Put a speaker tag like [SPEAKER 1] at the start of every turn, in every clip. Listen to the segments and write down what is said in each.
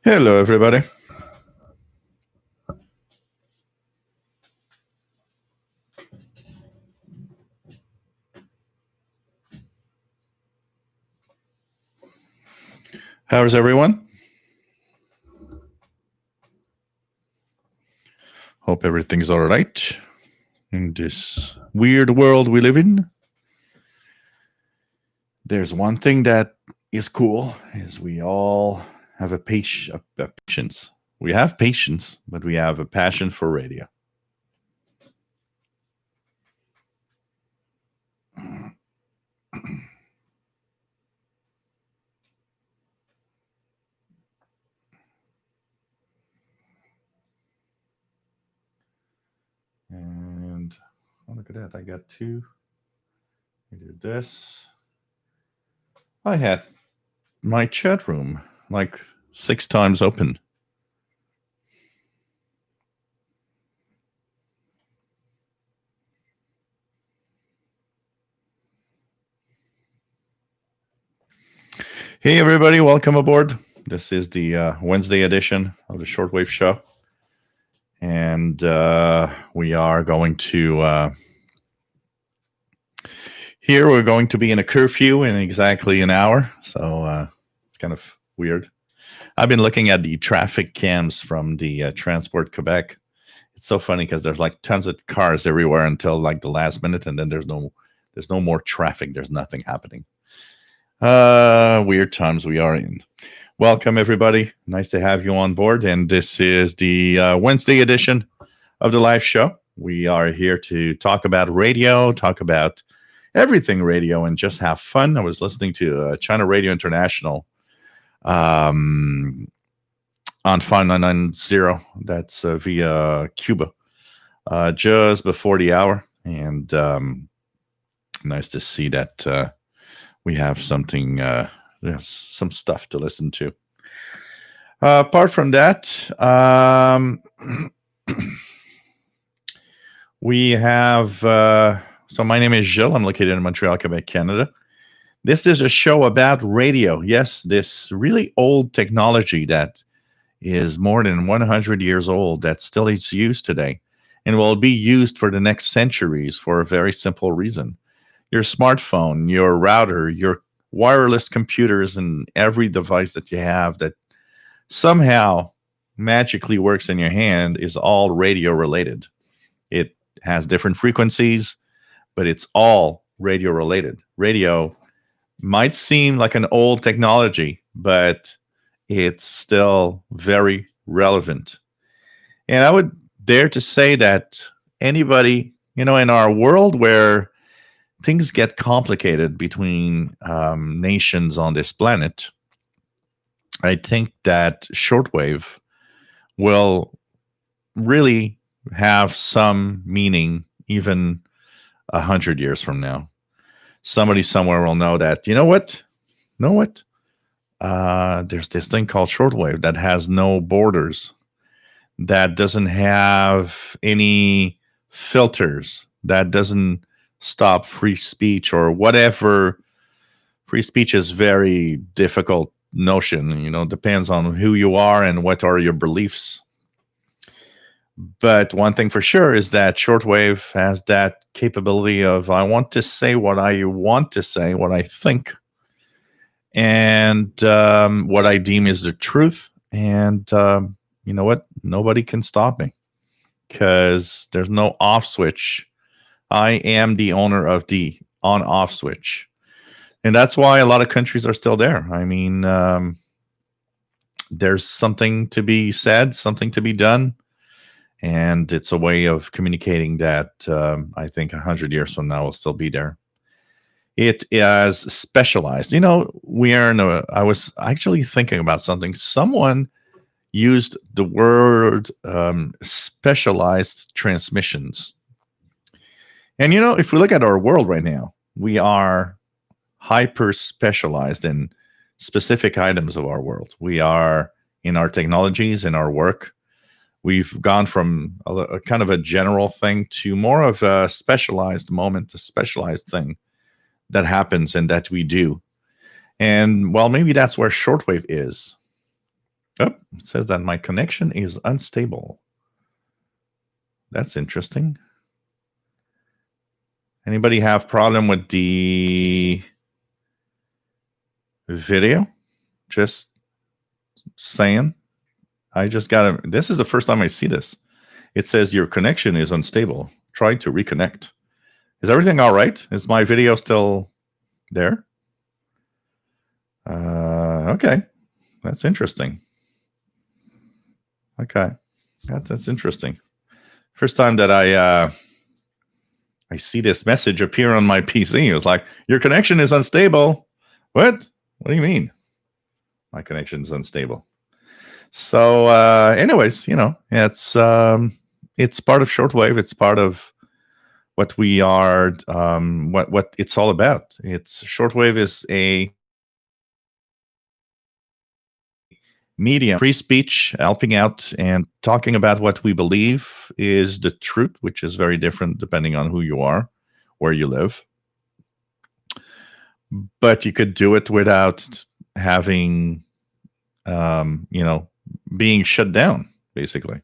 [SPEAKER 1] Hello, everybody. How's everyone? Hope everything's all right in this weird world we live in. There's one thing that is cool is we all have a patience. We have patience, but we have a passion for radio. And oh, look at that. I got two. I do this. I had my chat room like 6 times open. Hey, everybody. Welcome aboard. This is the Wednesday edition of the Shortwave show. And we are going to here we're going to be in a curfew in exactly an hour, so it's kind of weird. I've been looking at the traffic cams from the Transport Quebec. It's so funny because there's like tons of cars everywhere until like the last minute, and then there's no more traffic. There's nothing happening. Weird times we are in. Welcome, everybody. Nice to have you on board. And this is the Wednesday edition of the live show. We are here to talk about radio, talk about everything radio, and just have fun. I was listening to China Radio International on 5990. That's via Cuba just before the hour. And nice to see that we have something... some stuff to listen to. Apart from that, we have... so my name is Gilles. I'm located in Montreal, Quebec, Canada. This is a show about radio. Yes, this really old technology that is more than 100 years old that still is used today and will be used for the next centuries for a very simple reason. Your smartphone, your router, your wireless computers, and every device that you have that somehow magically works in your hand is all radio related. It has different frequencies, but it's all radio related. Radio might seem like an old technology, but it's still very relevant. And I would dare to say that anybody, in our world where things get complicated between nations on this planet, I think that shortwave will really have some meaning even 100 years from now. Somebody somewhere will know that, there's this thing called shortwave that has no borders, that doesn't have any filters, that doesn't stop free speech or whatever. Free speech is very difficult notion, depends on who you are and what are your beliefs. But one thing for sure is that shortwave has that capability of, I want to say what I want to say, what I think, and what I deem is the truth. And you know what? Nobody can stop me because there's no off switch. I am the owner of the on-off switch. And that's why a lot of countries are still there. I mean, there's something to be said, something to be done. And it's a way of communicating that I think 100 years from now will still be there. It is specialized. I was actually thinking about something. Someone used the word specialized transmissions. And, if we look at our world right now, we are hyper specialized in specific items of our world. We are in our technologies, in our work. We've gone from a kind of a general thing to more of a specialized moment, a specialized thing that happens and that we do. And, well, maybe that's where shortwave is. Oh, it says that my connection is unstable. That's interesting. Anybody have problem with the video? Just saying. I just got to. This is the first time I see this. It says your connection is unstable. Try to reconnect. Is everything all right? Is my video still there? Okay. That's interesting. Okay. That's interesting. First time that I see this message appear on my PC. It was like, your connection is unstable. What? What do you mean? My connection is unstable. So, anyways, it's part of shortwave. It's part of what we are, what it's all about. It's shortwave is a medium, free speech, helping out and talking about what we believe is the truth, which is very different depending on who you are, where you live. But you could do it without having, being shut down, basically.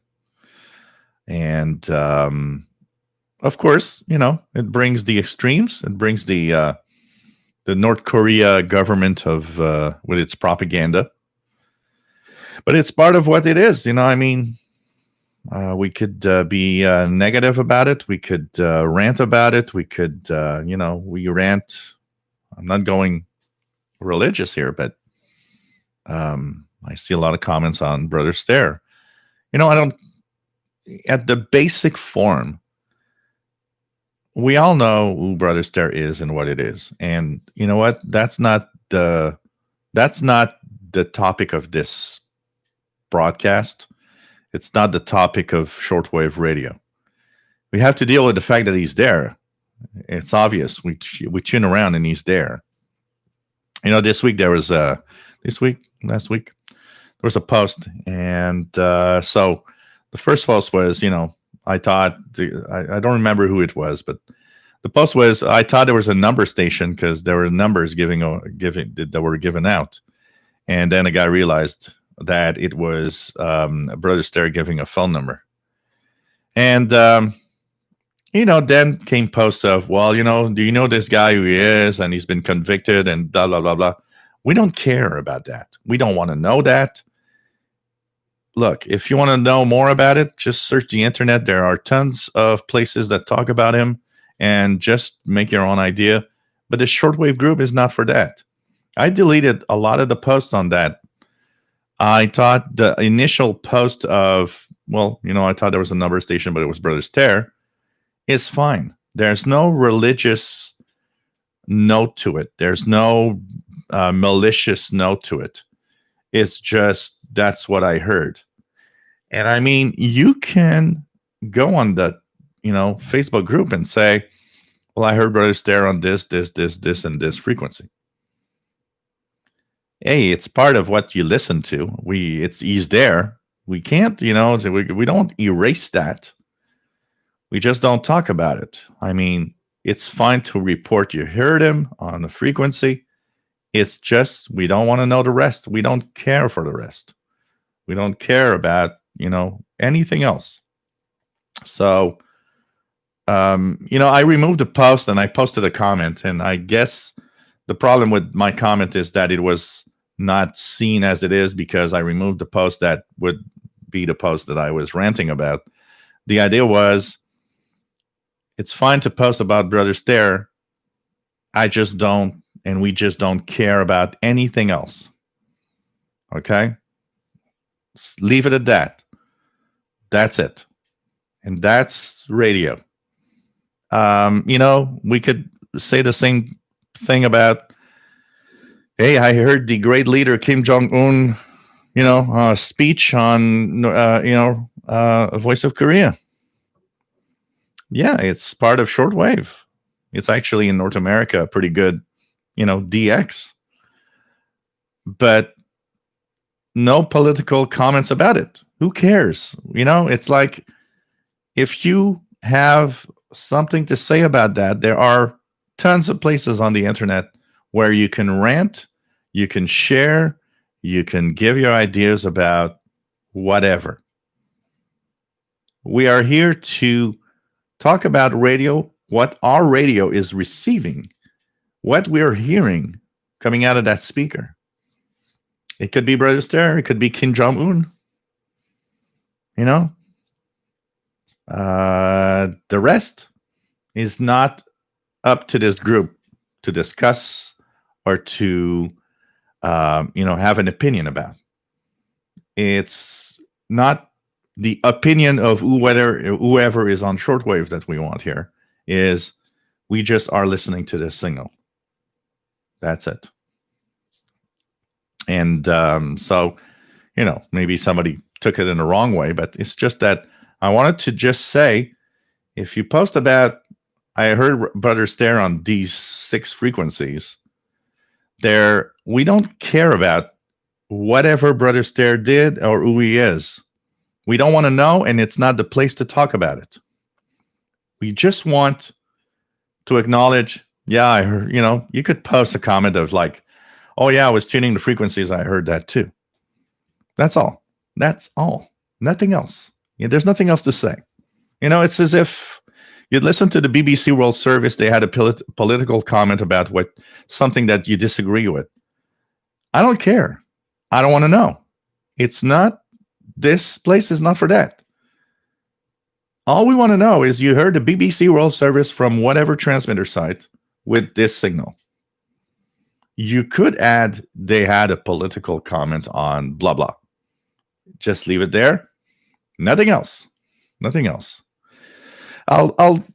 [SPEAKER 1] And of course, it brings the extremes. It brings the North Korea government of with its propaganda. But it's part of what it is. We could be negative about it. We could rant about it. We could, we rant. I'm not going religious here, but I see a lot of comments on Brother Stare. I don't, at the basic form, we all know who Brother Stare is and what it is. And you know what? That's not the topic of this broadcast. It's not the topic of shortwave radio. We have to deal with the fact that he's there. It's obvious. We tune around and he's there. This week there was last week there was a post, and so the first post was, I thought I don't remember who it was, but the post was, I thought there was a number station because there were numbers that were given out, and then a guy realized that it was Brother Stare giving a phone number, and then came posts of, well, do you know this guy who he is, and he's been convicted, and blah blah blah blah. We don't care about that. We don't want to know that. Look, if you want to know more about it, just search the internet. There are tons of places that talk about him, and just make your own idea. But the shortwave group is not for that. I deleted a lot of the posts on that. I thought the initial post of, I thought there was a number station, but it was Brother Stare, is fine. There's no religious note to it. There's no malicious note to it. It's just, that's what I heard. And you can go on the, Facebook group and say, well, I heard Brother Stare on this, and this frequency. Hey, it's part of what you listen to. He's there. We can't, we don't erase that. We just don't talk about it. It's fine to report you heard him on the frequency. It's just, we don't want to know the rest. We don't care for the rest. We don't care about, anything else. So, I removed the post and I posted a comment, and I guess the problem with my comment is that it was not seen as it is because I removed the post that would be the post that I was ranting about. The idea was, it's fine to post about Brother Stare. I just don't, and we just don't care about anything else. Okay? Leave it at that. That's it. And that's radio. We could say the same thing about, hey, I heard the great leader Kim Jong-un, speech on, Voice of Korea. Yeah, it's part of shortwave. It's actually in North America pretty good, DX. But no political comments about it. Who cares? It's like, if you have something to say about that, there are tons of places on the internet where you can rant, you can share, You can give your ideas about whatever. We are here to talk about radio, what our radio is receiving, what we're hearing coming out of that speaker. It could be Brother Stare, it could be Kim Jong-un. You know, the rest is not up to this group to discuss or to, have an opinion about. It's not the opinion of whoever is on shortwave that we want here. Is we just are listening to this signal. That's it. And so, maybe somebody took it in the wrong way, but it's just that I wanted to just say, if you post about, I heard Brother Stare on these 6 frequencies, we don't care about whatever Brother Stare did or who he is. We don't want to know, and it's not the place to talk about it. We just want to acknowledge, yeah, I heard, you could post a comment of like, oh yeah, I was tuning the frequencies, I heard that too. That's all. That's all. Nothing else. There's nothing else to say. It's as if you'd listen to the BBC World Service, they had a political comment about something that you disagree with. I don't care. I don't want to know. This place is not for that. All we want to know is you heard the BBC World Service from whatever transmitter site with this signal. You could add, they had a political comment on blah, blah. Just leave it there. Nothing else. Nothing else. I don't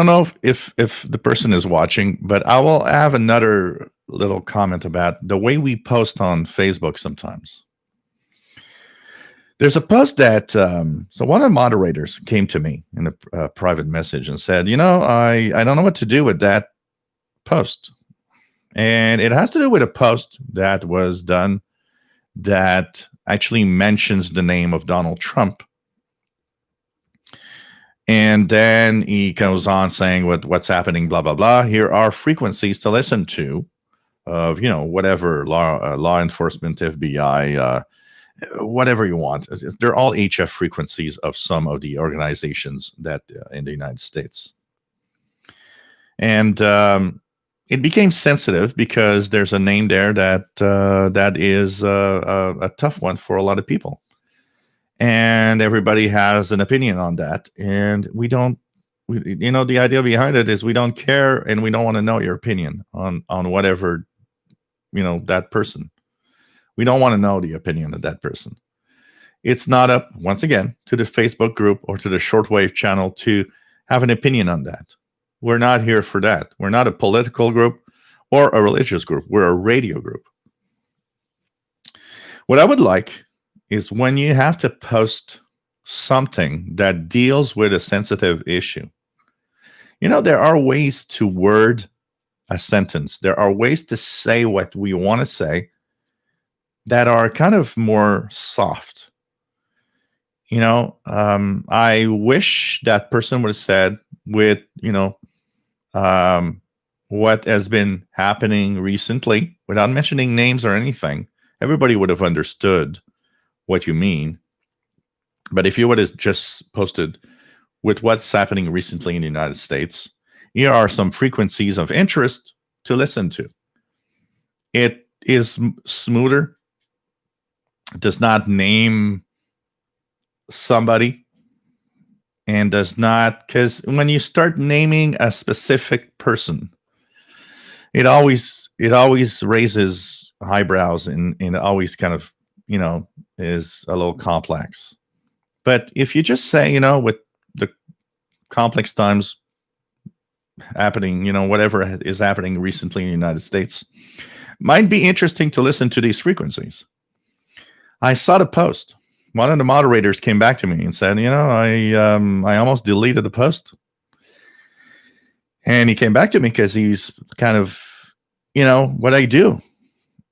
[SPEAKER 1] know if the person is watching, but I will have another little comment about the way we post on Facebook sometimes. There's a post that, so one of the moderators came to me in a private message and said, I don't know what to do with that post. And it has to do with a post that was done that actually mentions the name of Donald Trump. And then he goes on saying what's happening, blah, blah, blah. Here are frequencies to listen to of, whatever law enforcement, FBI, whatever you want. They're all HF frequencies of some of the organizations that in the United States. And it became sensitive because there's a name there that is a tough one for a lot of people. And everybody has an opinion on that. And the idea behind it is we don't care and we don't want to know your opinion on whatever, that person. We don't want to know the opinion of that person. It's not up, once again, to the Facebook group or to the Shortwave channel to have an opinion on that. We're not here for that. We're not a political group or a religious group. We're a radio group. What I would like is when you have to post something that deals with a sensitive issue. There are ways to word a sentence. There are ways to say what we want to say that are kind of more soft. I wish that person would have said with, what has been happening recently, without mentioning names or anything, everybody would have understood what you mean. But if you would have just posted with what's happening recently in the United States, here are some frequencies of interest to listen to. It is smoother. It does not name somebody and does not, because when you start naming a specific person, it always raises eyebrows and always kind of, is a little complex. But if you just say, with the complex times happening, whatever is happening recently in the United States, might be interesting to listen to these frequencies. I saw the post. One of the moderators came back to me and said, I almost deleted the post. And he came back to me because he's kind of, what I do.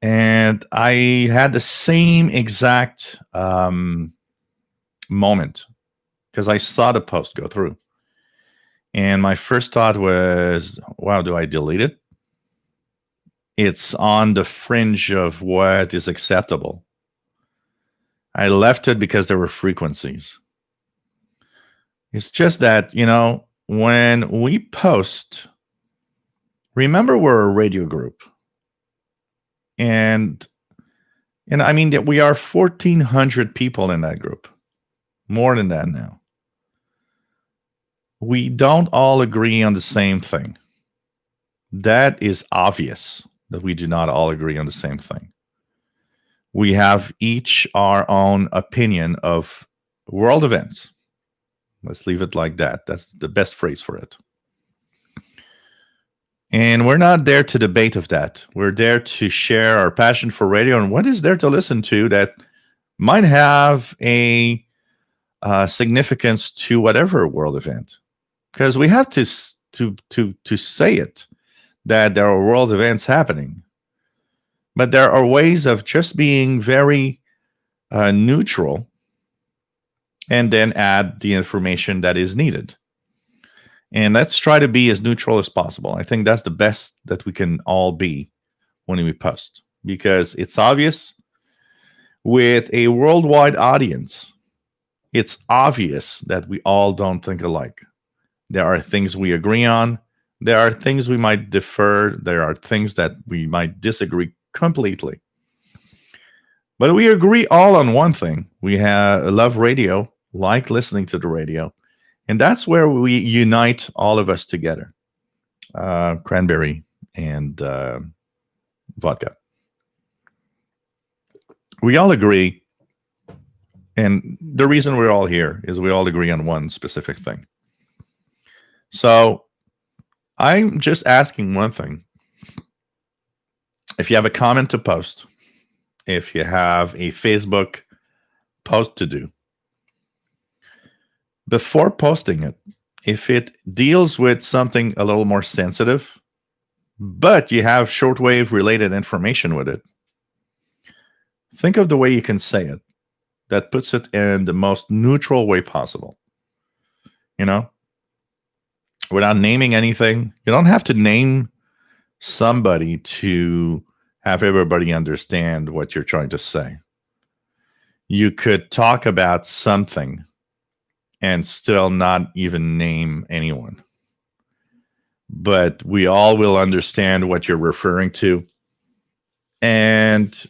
[SPEAKER 1] And I had the same exact moment because I saw the post go through. And my first thought was, wow, do I delete it? It's on the fringe of what is acceptable. I left it because there were frequencies. It's just that, when we post, remember we're a radio group. And I mean that we are 1,400 people in that group. More than that now. We don't all agree on the same thing. That is obvious that we do not all agree on the same thing. We have each our own opinion of world events. Let's leave it like that. That's the best phrase for it. And we're not there to debate of that. We're there to share our passion for radio and what is there to listen to that might have a significance to whatever world event. Because we have to say it, that there are world events happening. But there are ways of just being very neutral and then add the information that is needed. And let's try to be as neutral as possible. I think that's the best that we can all be when we post, because it's obvious with a worldwide audience, it's obvious that we all don't think alike. There are things we agree on. There are things we might defer. There are things that we might disagree completely. But we agree all on one thing. We love radio, like listening to the radio. And that's where we unite all of us together. Cranberry and vodka. We all agree. And the reason we're all here is we all agree on one specific thing. So I'm just asking one thing. If you have a comment to post, if you have a Facebook post to do, before posting it, if it deals with something a little more sensitive, but you have shortwave related information with it, think of the way you can say it that puts it in the most neutral way possible. Without naming anything. You don't have to name somebody to have everybody understand what you're trying to say. You could talk about something and still not even name anyone. But we all will understand what you're referring to. And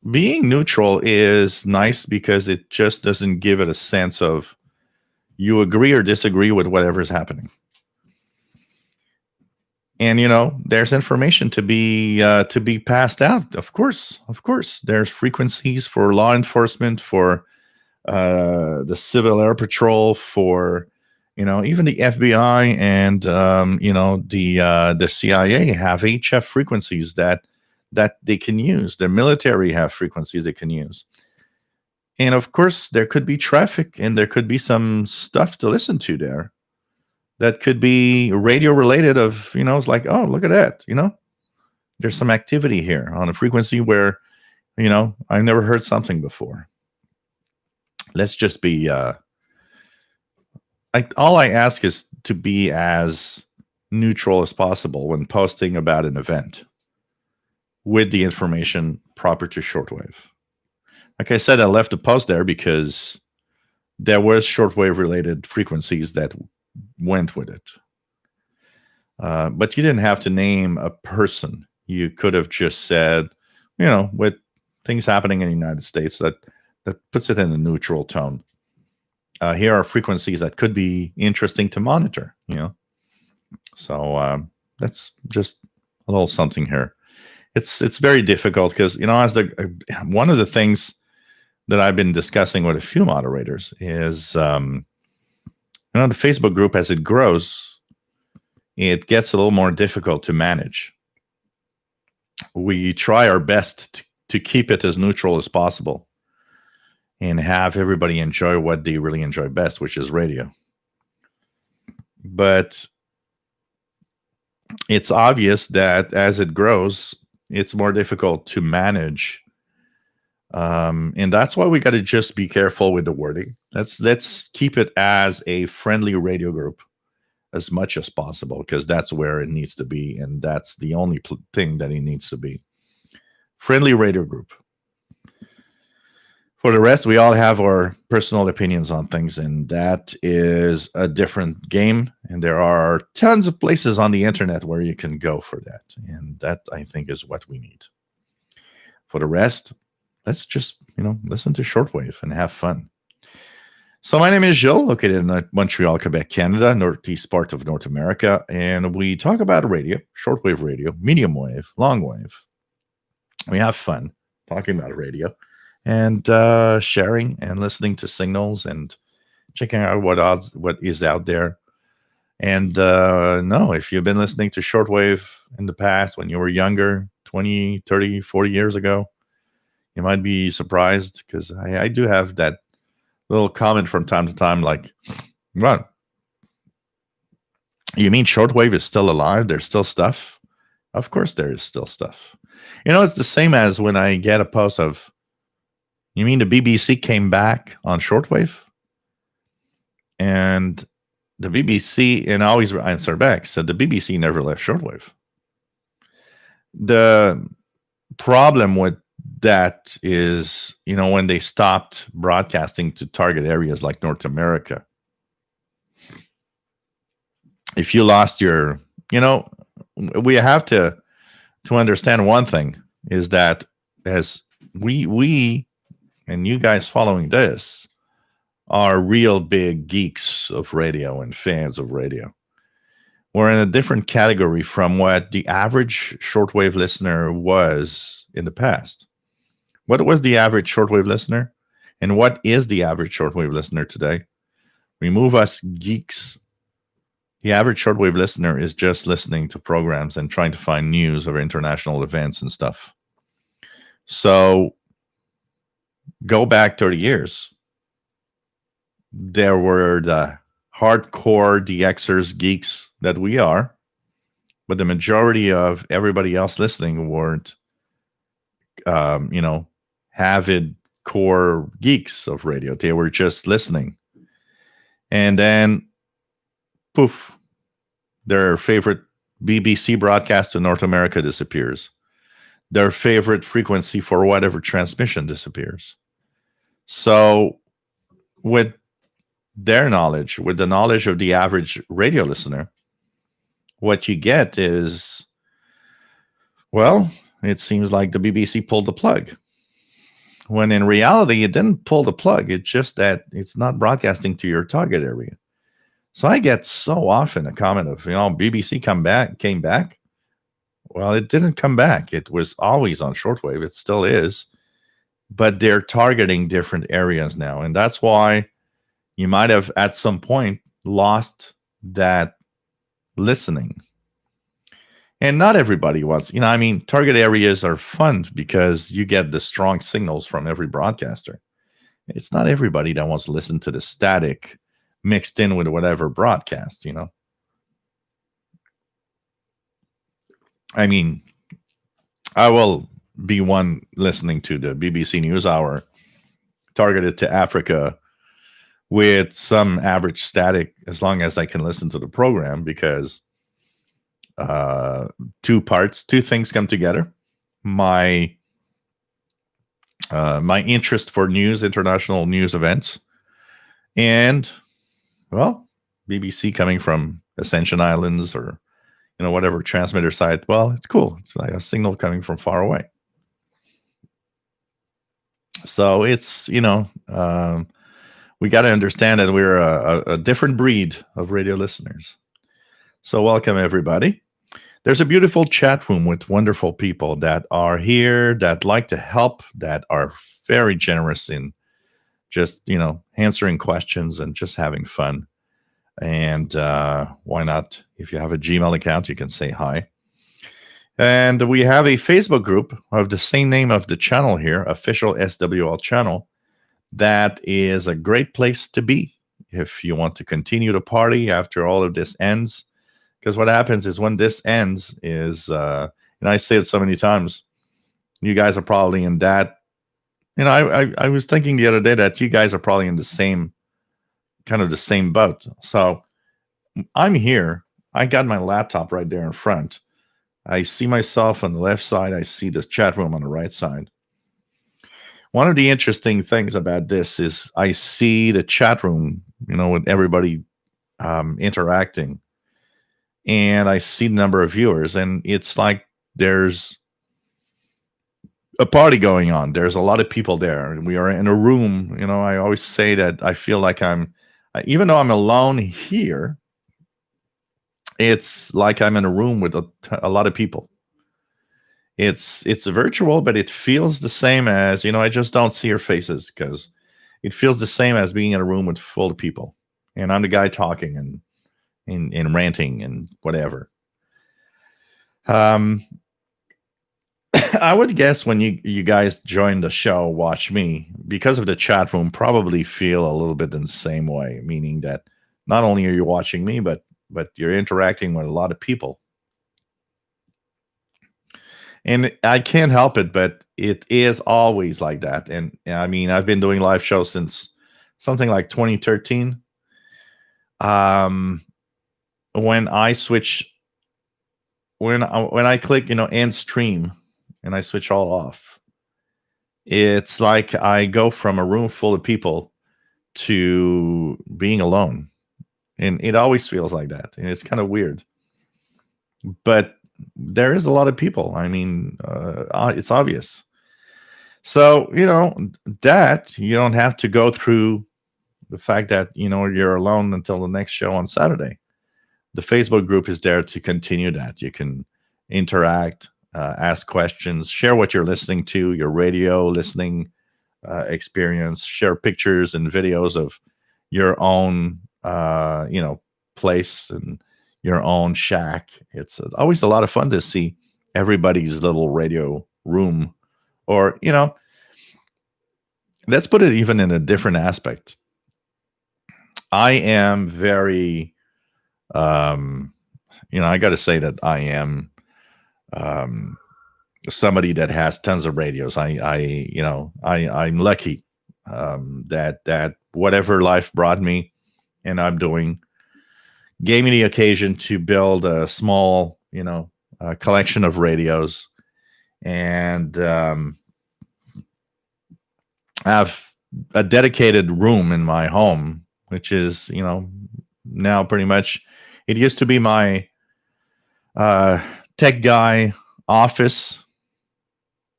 [SPEAKER 1] being neutral is nice because it just doesn't give it a sense of you agree or disagree with whatever's happening. And there's information to be passed out. Of course, there's frequencies for law enforcement, for the Civil Air Patrol, for even the FBI and the CIA have HF frequencies that they can use. The military have frequencies they can use. And of course, there could be traffic and there could be some stuff to listen to there that could be radio related of, it's like, oh, look at that. There's some activity here on a frequency where, I've never heard something before. Let's just be, all I ask is to be as neutral as possible when posting about an event with the information proper to shortwave. Like I said, I left the post there because there was shortwave related frequencies that went with it. But you didn't have to name a person. You could have just said, with things happening in the United States, that puts it in a neutral tone. Here are frequencies that could be interesting to monitor, So that's just a little something here. It's very difficult because, as one of the things that I've been discussing with a few moderators is, the Facebook group, as it grows, it gets a little more difficult to manage. We try our best to keep it as neutral as possible and have everybody enjoy what they really enjoy best, which is radio. But it's obvious that as it grows, it's more difficult to manage. And that's why we got to just be careful with the wording. Let's keep it as a friendly radio group. as much as possible, because that's where it needs to be, and that's the only thing that it needs to be. Friendly radio group. For the rest, we all have our personal opinions on things, and that is a different game. And there are tons of places on the internet where you can go for that. And that, I think, is what we need. For the rest, let's just, listen to Shortwave and have fun. So my name is Gilles, located in Montreal, Quebec, Canada, northeast part of North America. And we talk about radio, shortwave radio, medium wave, long wave. We have fun talking about radio. And sharing and listening to signals and checking out what is out there. And no, if you've been listening to shortwave in the past when you were younger, 20, 30, 40 years ago, you might be surprised, because I do have that little comment from time to time, like, what? You mean shortwave is still alive? There's still stuff? Of course there is still stuff. It's the same as when I get a post of, you mean the BBC came back on shortwave? And the BBC, and I always answer back, said the BBC never left shortwave. The problem with that is, when they stopped broadcasting to target areas like North America. If you lost your, we have to understand one thing, is that as we and you guys following this are real big geeks of radio and fans of radio. We're in a different category from what the average shortwave listener was in the past. What was the average shortwave listener? And what is the average shortwave listener today? Remove us geeks. The average shortwave listener is just listening to programs and trying to find news of international events and stuff. So go back 30 years. There were the hardcore DXers, geeks that we are, but the majority of everybody else listening weren't, avid core geeks of radio. They were just listening. And then, poof, their favorite BBC broadcast in North America disappears. Their favorite frequency for whatever transmission disappears. So with their knowledge, with the knowledge of the average radio listener, what you get is, well, it seems like the BBC pulled the plug. When in reality, it didn't pull the plug. It's just that it's not broadcasting to your target area. So I get so often a comment of, BBC came back. Well, it didn't come back. It was always on shortwave. It still is. But they're targeting different areas now. And that's why you might have at some point lost that listening. And not everybody wants, target areas are fun because you get the strong signals from every broadcaster. It's not everybody that wants to listen to the static mixed in with whatever broadcast, I will be one listening to the BBC NewsHour targeted to Africa with some average static, as long as I can listen to the program, because two things come together. My interest for international news events, and, well, BBC coming from Ascension Islands or whatever transmitter site. Well, it's cool. It's like a signal coming from far away. So it's, we got to understand that we're a different breed of radio listeners. So welcome, everybody. There's a beautiful chat room with wonderful people that are here, that like to help, that are very generous in just, answering questions and just having fun. And why not? If you have a Gmail account, you can say hi. And we have a Facebook group of the same name of the channel here, Official SWL Channel. That is a great place to be if you want to continue to party after all of this ends. Because what happens is when this ends is, and I say it so many times, you guys are probably in that. I was thinking the other day that you guys are probably in the same boat. So I'm here. I got my laptop right there in front. I see myself on the left side. I see this chat room on the right side. One of the interesting things about this is I see the chat room, with everybody interacting, and I see the number of viewers, and it's like there's a party going on. There's a lot of people there. We are in a room. I always say that I feel like even though I'm alone here, it's like I'm in a room with a lot of people. It's virtual, but it feels the same as, I just don't see your faces because it feels the same as being in a room with full of people. And I'm the guy talking and ranting and whatever. I would guess when you guys join the show, watch me, because of the chat room, probably feel a little bit in the same way, meaning that not only are you watching me, but you're interacting with a lot of people. And I can't help it, but it is always like that. And I mean, I've been doing live shows since something like 2013. When I switch, when I click, end stream, and I switch all off, it's like I go from a room full of people to being alone. And it always feels like that. And it's kind of weird. But there is a lot of people. I mean, it's obvious. So, that you don't have to go through the fact that, you're alone until the next show on Saturday. The Facebook group is there to continue that. You can interact, ask questions, share what you're listening to, your radio listening experience, share pictures and videos of your own, place and your own shack. It's always a lot of fun to see everybody's little radio room. Or, let's put it even in a different aspect. I am very, I got to say that I am somebody that has tons of radios. I'm lucky that whatever life brought me, and I'm doing, gave me the occasion to build a small, collection of radios, and have a dedicated room in my home, which is, now pretty much, it used to be my tech guy office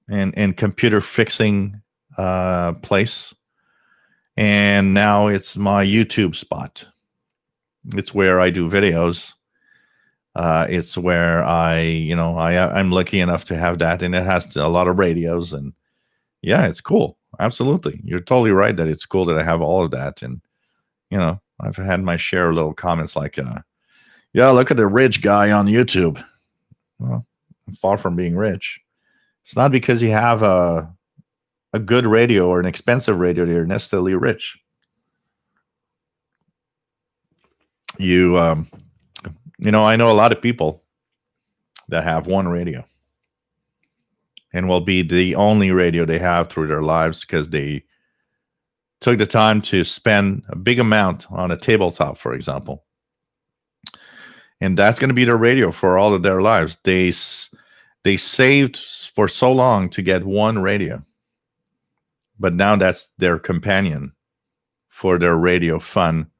[SPEAKER 1] and computer fixing place. And now it's my YouTube spot. It's where I do videos. It's where I'm lucky enough to have that, and it has a lot of radios, and yeah, it's cool. Absolutely. You're totally right that it's cool that I have all of that. And, I've had my share of little comments like, yeah, look at the rich guy on YouTube. Well, I'm far from being rich. It's not because you have a good radio or an expensive radio that you're necessarily rich. I know a lot of people that have one radio and will be the only radio they have through their lives because they took the time to spend a big amount on a tabletop, for example. And that's going to be their radio for all of their lives. They saved for so long to get one radio, but now that's their companion for their radio fun.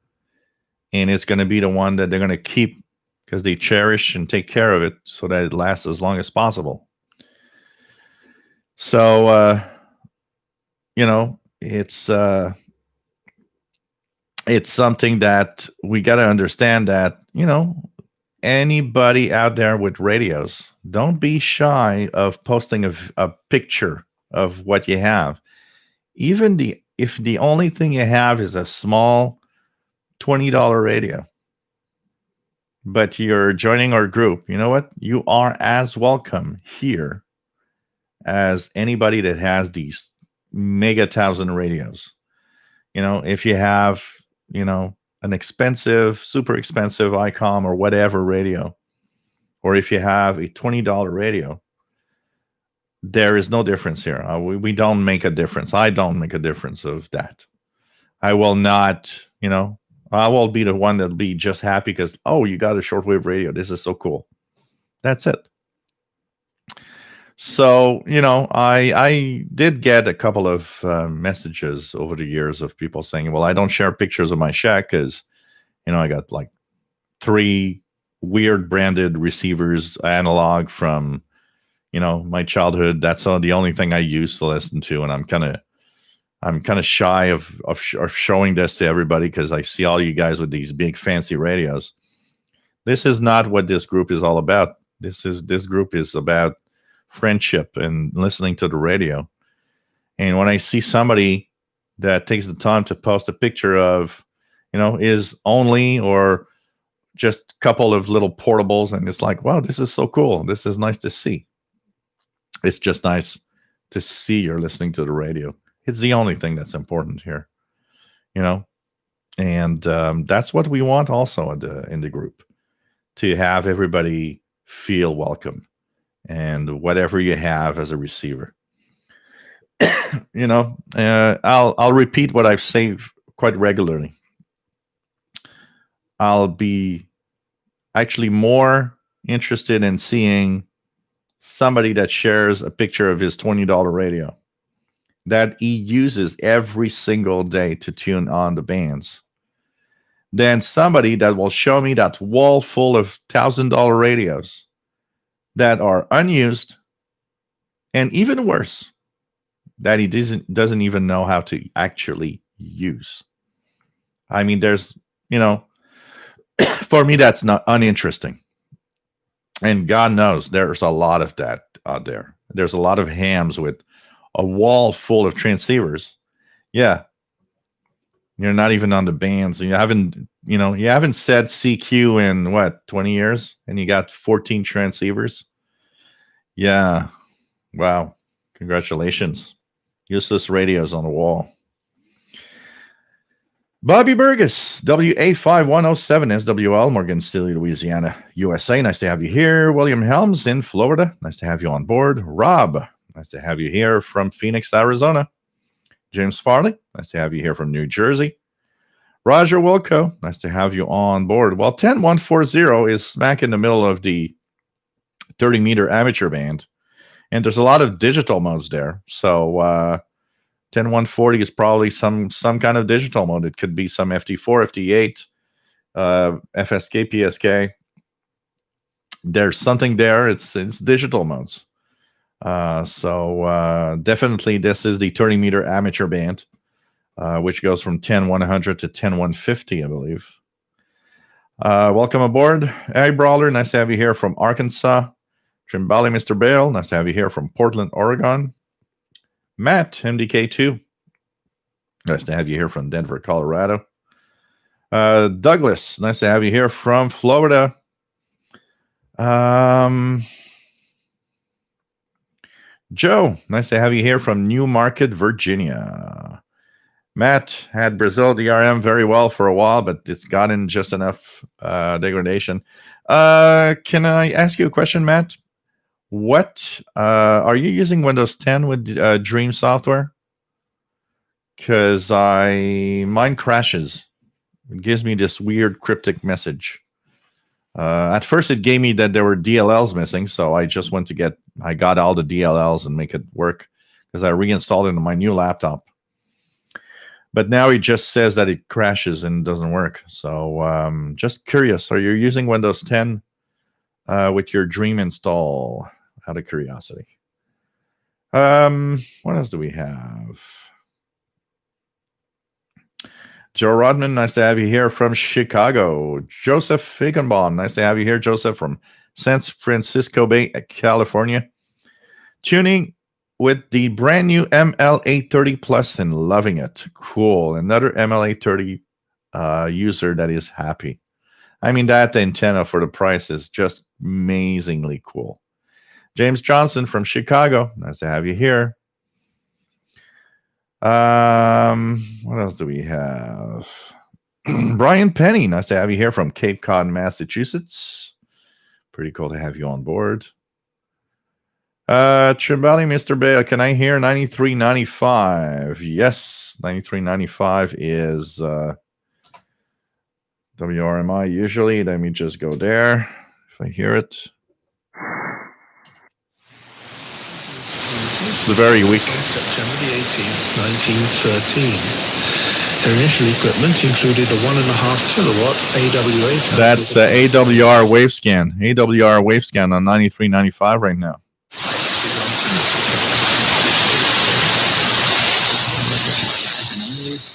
[SPEAKER 1] And it's going to be the one that they're going to keep because they cherish and take care of it so that it lasts as long as possible. So, it's something that we got to understand that, anybody out there with radios, don't be shy of posting a picture of what you have. Even if the only thing you have is a small $20 radio, but you're joining our group, you know what? You are as welcome here as anybody that has these mega thousand radios. If you have, an expensive, super expensive ICOM or whatever radio, or if you have a $20 radio, there is no difference here. We don't make a difference. I don't make a difference of that. I will not, I will be the one that'll be just happy because, oh, you got a shortwave radio. This is so cool. That's it. So, I did get a couple of messages over the years of people saying, well, I don't share pictures of my shack because, I got like 3 weird branded receivers analog from, my childhood. That's the only thing I used to listen to. And I'm kind of shy of showing this to everybody because I see all you guys with these big fancy radios. This is not what this group is all about. This group is about friendship and listening to the radio. And when I see somebody that takes the time to post a picture of, is only or just a couple of little portables, and it's like, wow, this is so cool. This is nice to see. It's just nice to see you're listening to the radio. It's the only thing that's important here, and that's what we want also in the group, to have everybody feel welcome and whatever you have as a receiver. I'll repeat what I've said quite regularly. I'll be actually more interested in seeing somebody that shares a picture of his $20 radio that he uses every single day to tune on the bands than somebody that will show me that wall full of $1,000 radios that are unused, and even worse, that he doesn't even know how to actually use. I mean, there's, for me, that's not uninteresting. And God knows there's a lot of that out there. There's a lot of hams with a wall full of transceivers. Yeah. You're not even on the bands. You haven't said CQ in what, 20 years? And you got 14 transceivers. Yeah. Wow. Congratulations. Useless radios on the wall. Bobby Burgess, WA5107 SWL, Morgan City, Louisiana, USA. Nice to have you here. William Helms in Florida. Nice to have you on board. Rob, nice to have you here from Phoenix, Arizona. James Farley, nice to have you here from New Jersey. Roger Wilco, nice to have you on board. Well, 10140 is smack in the middle of the 30-meter amateur band, and there's a lot of digital modes there. So 10140 is probably some kind of digital mode. It could be some FT4, FT8, FSK, PSK. There's something there. It's digital modes. So definitely this is the 30-meter amateur band, which goes from 10100 to 10150, I believe. Welcome aboard. Hey, Brawler, nice to have you here from Arkansas. Trimbali, Mr. Bale, nice to have you here from Portland, Oregon. Matt, MDK2, nice to have you here from Denver, Colorado. Douglas, nice to have you here from Florida. Joe, nice to have you here from Newmarket, Virginia. Matt had Brazil DRM very well for a while, but it's gotten just enough degradation. Can I ask you a question, Matt? What are you using Windows 10 with Dream software? Because mine crashes. It gives me this weird cryptic message. At first, it gave me that there were DLLs missing, so I just went to I got all the DLLs and make it work because I reinstalled it on my new laptop. But now it just says that it crashes and doesn't work. So just curious, are you using Windows 10 with your Dream install? Out of curiosity. What else do we have? Joe Rodman, nice to have you here from Chicago. Joseph Feigenbaum, nice to have you here, Joseph, from San Francisco Bay, California. Tuning with the brand new ML830 Plus and loving it. Cool. Another ML830 user that is happy. I mean, that antenna for the price is just amazingly cool. James Johnson from Chicago, nice to have you here. What else do we have? Brian Penny, nice to have you here from Cape Cod, Massachusetts. Pretty cool to have you on board. Trimbali, Mr. Bale, can I hear 9395? Yes, 9395 is WRMI usually. Let me just go there if I hear it. It's very weak.
[SPEAKER 2] September the 18th, 1913. Their initial equipment included a 1.5 kilowatt AWA.
[SPEAKER 1] That's AWR wave scan. AWR wave scan on 93.95 right now.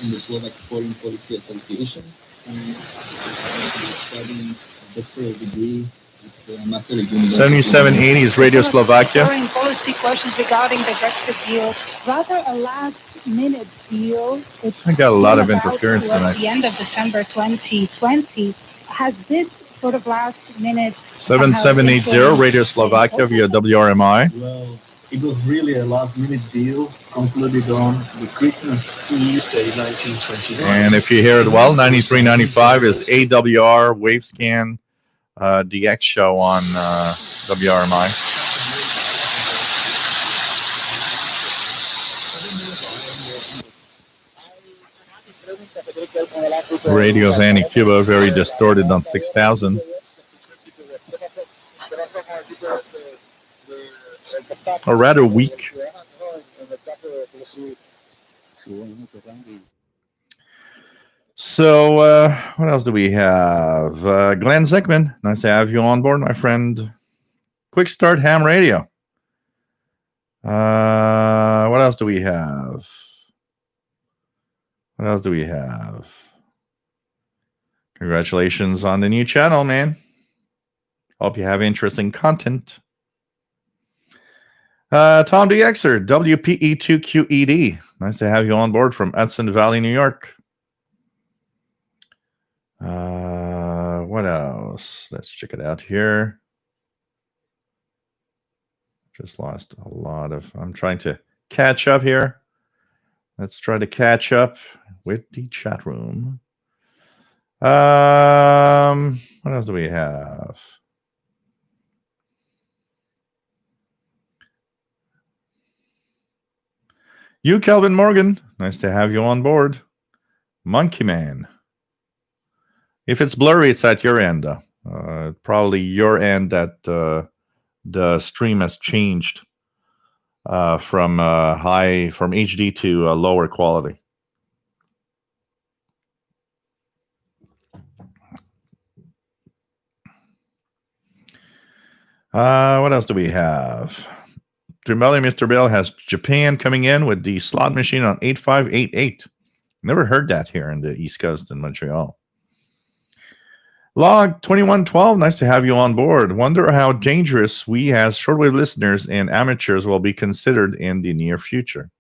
[SPEAKER 3] In the Slovak Foreign Policy Association and studying doctoral degree at Masaryk University.
[SPEAKER 1] 7780 is Radio Slovakia.
[SPEAKER 4] Foreign policy questions regarding the Brexit deal. Rather a last-minute deal.
[SPEAKER 1] I got a lot of interference tonight.
[SPEAKER 4] At the end of December 2020, has this sort of last-minute
[SPEAKER 1] 7780 Radio Slovakia via WRMI.
[SPEAKER 3] Well, it was really a last-minute deal concluded on the Christmas Eve, 1929.
[SPEAKER 1] And if you hear it well, 93.95 is AWR Wavescan DX show on WRMI. Radio of Annie Cuba, very distorted on 6000. Or rather weak. So, what else do we have? Glenn Zickman, nice to have you on board, my friend. Quick Start Ham Radio. What else do we have? What else do we have? Congratulations on the new channel, man. Hope you have interesting content. Tom DXer, WPE2QED. Nice to have you on board from Hudson Valley, New York. What else? Let's check it out here. Just lost a lot of... I'm trying to catch up here. Let's try to catch up with the chat room. What else do we have? You, Kelvin Morgan. Nice to have you on board. Monkey Man. If it's blurry, it's at your end. Probably your end that the stream has changed from HD to lower quality. What else do we have? Trimeli Mr. Bill has Japan coming in with the slot machine on 8588. Never heard that here in the East Coast in Montreal. Log 2112, nice to have you on board. Wonder how dangerous we as shortwave listeners and amateurs will be considered in the near future.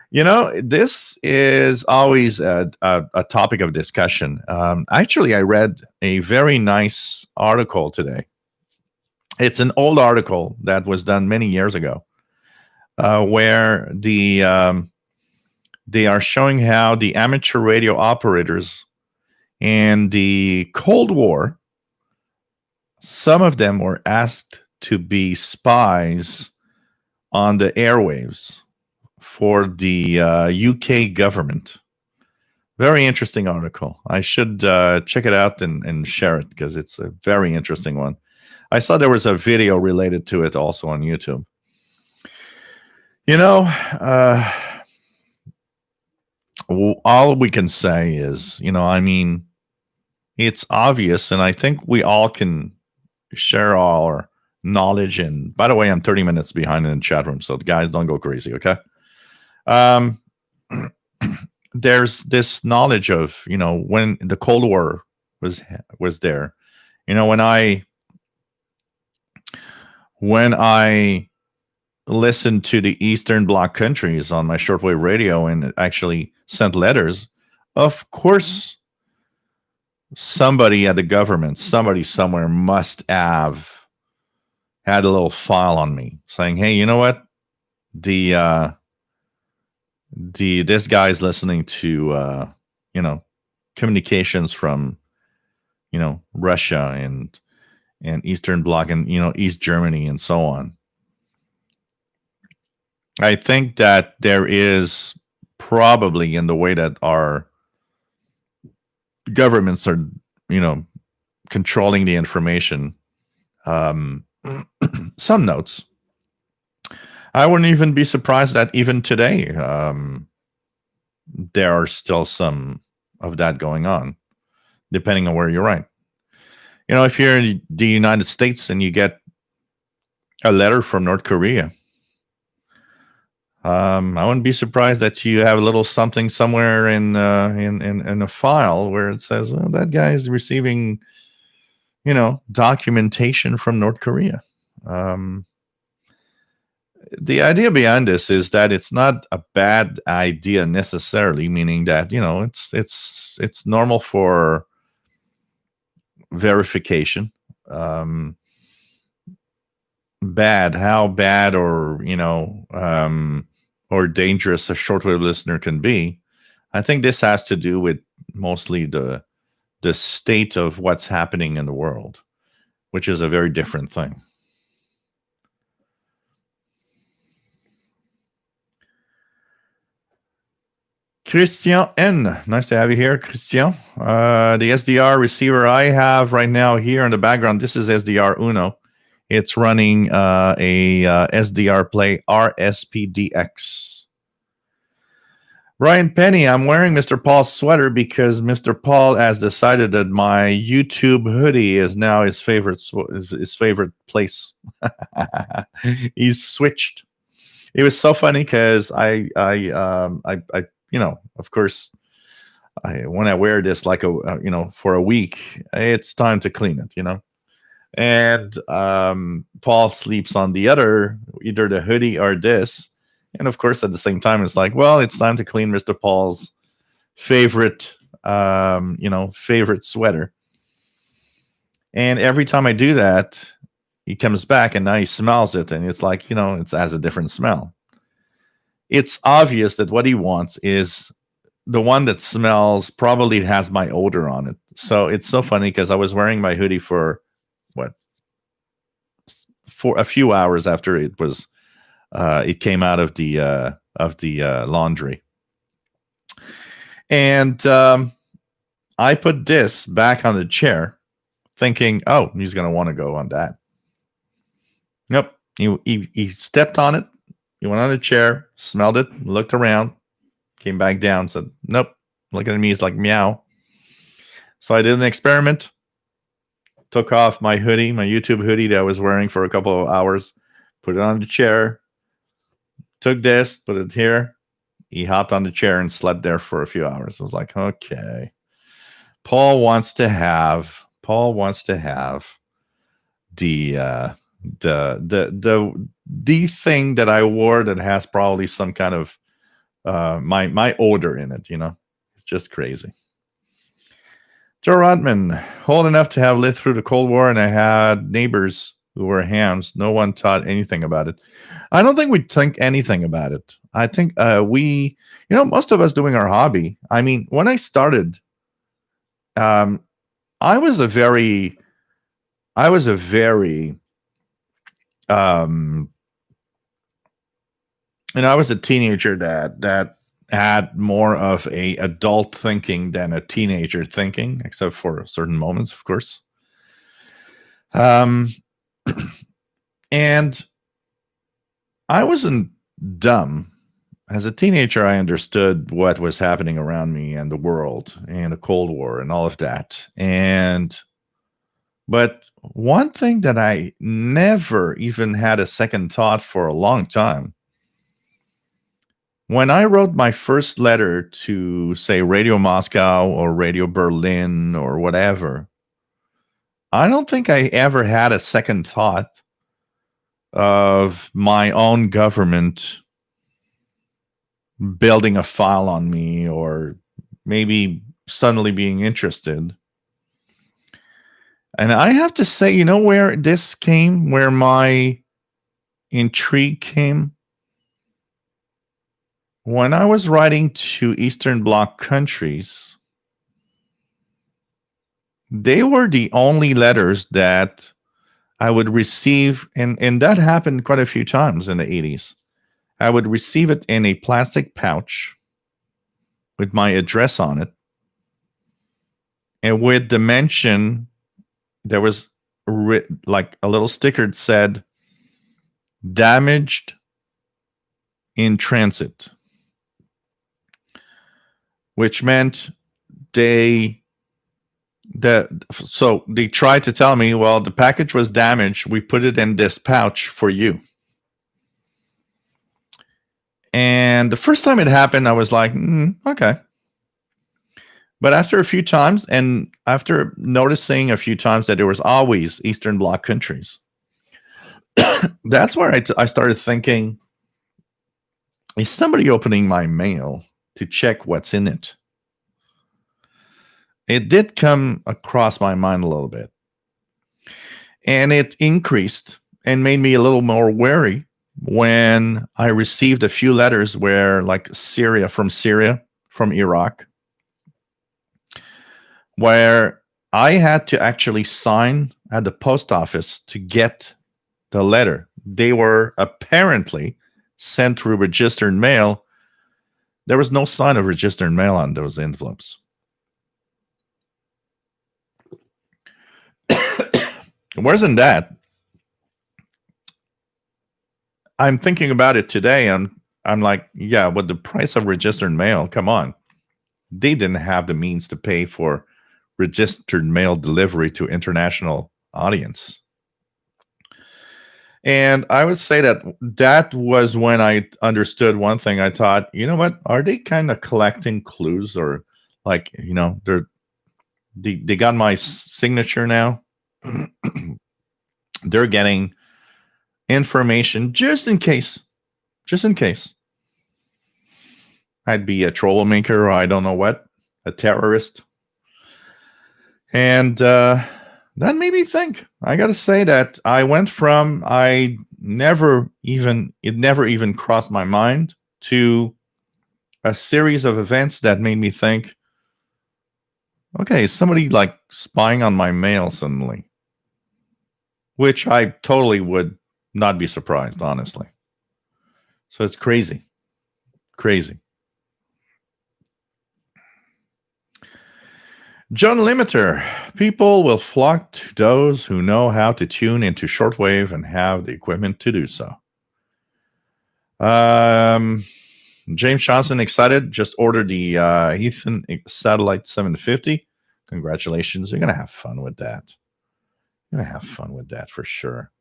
[SPEAKER 1] You know, this is always a topic of discussion. Actually, I read a very nice article today. It's an old article that was done many years ago, where they are showing how the amateur radio operators in the Cold War, some of them were asked to be spies on the airwaves for the UK government. Very interesting article. I should check it out and share it because it's a very interesting one. I saw there was a video related to it also on YouTube. You know, all we can say is, you know, I mean, it's obvious, and I think we all can share our knowledge. And by the way, I'm 30 minutes behind in the chat room, so guys, don't go crazy, okay? There's this knowledge of, you know, when the Cold War was there, you know, when I listened to the Eastern Bloc countries on my shortwave radio and actually sent letters, of course, somebody at the government, somebody somewhere must have had a little file on me saying, hey, you know what? This guy's listening to, you know, communications from, you know, Russia and Eastern Bloc and, you know, East Germany and so on. I think that there is probably, in the way that our governments are, controlling the information. Some notes. I wouldn't even be surprised that even today there are still some of that going on, depending on where you're at. If you're in the United States and you get a letter from North Korea, I wouldn't be surprised that you have a little something somewhere in a file where it says, "Oh, that guy is receiving, documentation from North Korea." The idea behind this is that it's not a bad idea necessarily, meaning that it's normal for verification. Bad, how bad or or dangerous a shortwave listener can be. I think this has to do with mostly the state of what's happening in the world, which is a very different thing. Christian N, nice to have you here, Christian. The SDR receiver I have right now here in the background, this is SDR Uno. It's running a SDR Play RSPDX. Ryan Penny, I'm wearing Mr. Paul's sweater because Mr. Paul has decided that my YouTube hoodie is now his favorite place. He's switched. It was so funny because I of course, when I wear this like for a week, it's time to clean it, And Paul sleeps on the other, either the hoodie or this. And of course, at the same time, it's like, well, it's time to clean Mr. Paul's favorite, favorite sweater. And every time I do that, he comes back and now he smells it. And it's like, it has a different smell. It's obvious that what he wants is the one that smells, probably has my odor on it. So it's so funny because I was wearing my hoodie for a few hours after it was it came out of the laundry, and I put this back on the chair, thinking, "Oh, he's gonna want to go on that." Nope, he stepped on it. He went on the chair, smelled it, looked around, came back down, said, "Nope." Looking at me, he's like, "Meow." So I did an experiment. Took off my hoodie, my YouTube hoodie that I was wearing for a couple of hours, put it on the chair, took this, put it here. He hopped on the chair and slept there for a few hours. I was like, okay. Paul wants to have the thing that I wore that has probably some kind of my odor in it, It's just crazy. Joe Rodman, old enough to have lived through the Cold War, and I had neighbors who were hams. No one taught anything about it. I don't think we think anything about it. I think we, most of us doing our hobby. I mean, when I started, I was a very, I was a teenager that had more of a adult thinking than a teenager thinking, except for certain moments, of course. And I wasn't dumb. As a teenager, I understood what was happening around me and the world and the Cold War and all of that. But one thing that I never even had a second thought for a long time, when I wrote my first letter to, say, Radio Moscow or Radio Berlin or whatever, I don't think I ever had a second thought of my own government building a file on me or maybe suddenly being interested. And I have to say, where this came, where my intrigue came? When I was writing to Eastern Bloc countries, they were the only letters that I would receive, and that happened quite a few times in the 80s. I would receive it in a plastic pouch with my address on it. and with the mention, there was like a little sticker that said damaged in transit, which meant they tried to tell me, well, the package was damaged. We put it in this pouch for you. And the first time it happened, I was like, okay. But after a few times, and after noticing a few times that there was always Eastern Bloc countries, that's where I started thinking, is somebody opening my mail to check what's in it? It did come across my mind a little bit. And it increased and made me a little more wary when I received a few letters where, like Syria, from Iraq, where I had to actually sign at the post office to get the letter. They were apparently sent through registered mail. There was no sign of registered mail on those envelopes. Worse than that, I'm thinking about it today, and I'm like, yeah, with the price of registered mail, come on. They didn't have the means to pay for registered mail delivery to international audience. And I would say that was when I understood one thing. I thought, you know what? Are they kind of collecting clues, or like, they got my signature now? They're getting information just in case I'd be a troublemaker, or I don't know what, a terrorist. And that made me think. I got to say that I went from it never even crossed my mind, to a series of events that made me think, okay, is somebody like spying on my mail suddenly? Which I totally would not be surprised, honestly. So it's crazy. John Limiter, people will flock to those who know how to tune into shortwave and have the equipment to do so. James Johnson, excited, just ordered the Ethan Satellite 750. Congratulations. You're going to have fun with that. For sure.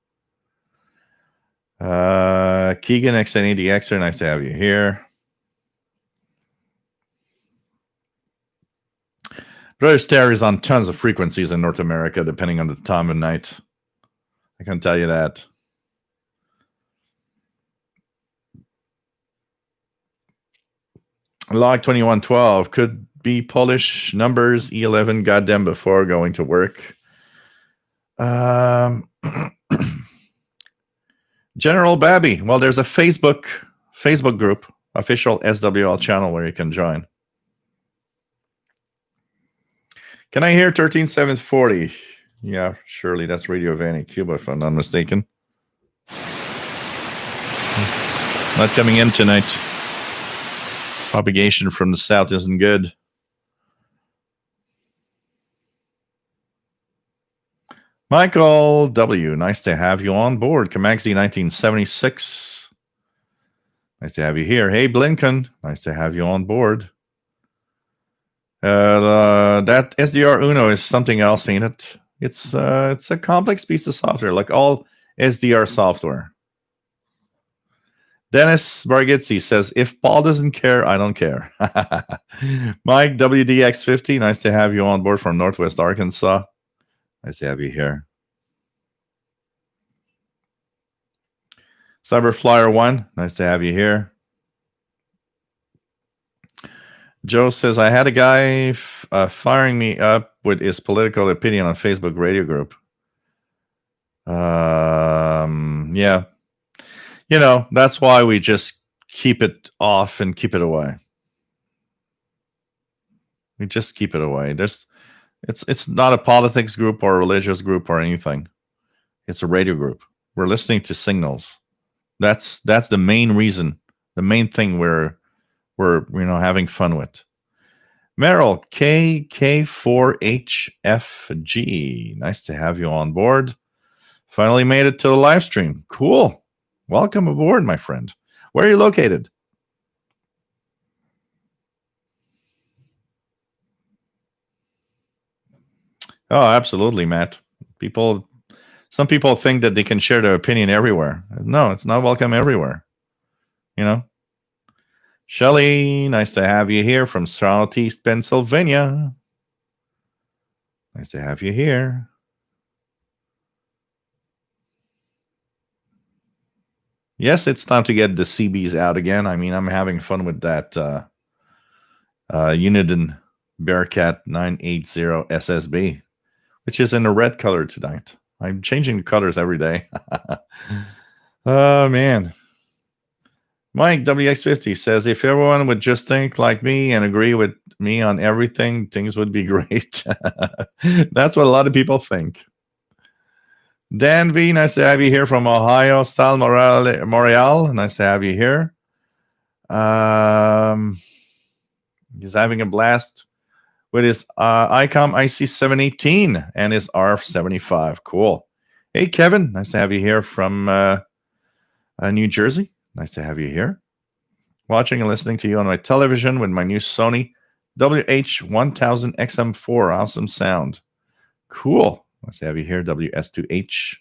[SPEAKER 1] Keegan X80Xer, nice to have you here. Brother Stare is on tons of frequencies in North America, depending on the time of night. I can tell you that. Log 2112 could be Polish numbers, E11, goddamn, before going to work. General Babby, well, there's a Facebook group, official SWL channel, where you can join. Can I hear 13740? Yeah, surely that's Radio Vanny, Cuba, if I'm not mistaken. Not coming in tonight. Propagation from the south isn't good. Michael W., nice to have you on board. Kamaxi 1976. Nice to have you here. Hey, Blinken, nice to have you on board. That SDR Uno is something else, ain't it? It's a complex piece of software, like all SDR software. Dennis Bargitzi says, if Paul doesn't care, I don't care. Mike WDX50, nice to have you on board from Northwest Arkansas. Nice to have you here. Cyberflyer1, nice to have you here. Joe says, I had a guy firing me up with his political opinion on Facebook radio group. Yeah. You know, that's why we just keep it off and keep it away. We just keep it away. It's not a politics group or a religious group or anything. It's a radio group. We're listening to signals. That's the main reason, the main thing we're having fun with. Meryl, KK4HFG. Nice to have you on board. Finally made it to the live stream. Cool. Welcome aboard, my friend. Where are you located? Oh, absolutely, Matt. Some people think that they can share their opinion everywhere. No, it's not welcome everywhere. You know? Shelly, nice to have you here from Southeast Pennsylvania. Nice to have you here. Yes, it's time to get the CBs out again. I mean, I'm having fun with that Uniden Bearcat 980 SSB, which is in a red color tonight. I'm changing the colors every day. Oh, man. Mike WX50 says, if everyone would just think like me and agree with me on everything, things would be great. That's what a lot of people think. Dan V, nice to have you here from Ohio. Sal Montreal, nice to have you here. He's having a blast with his ICOM IC718 and his RF75. Cool. Hey, Kevin, nice to have you here from New Jersey. Nice to have you here. Watching and listening to you on my television with my new Sony WH-1000 XM4. Awesome sound. Cool. Nice to have you here, WS2H.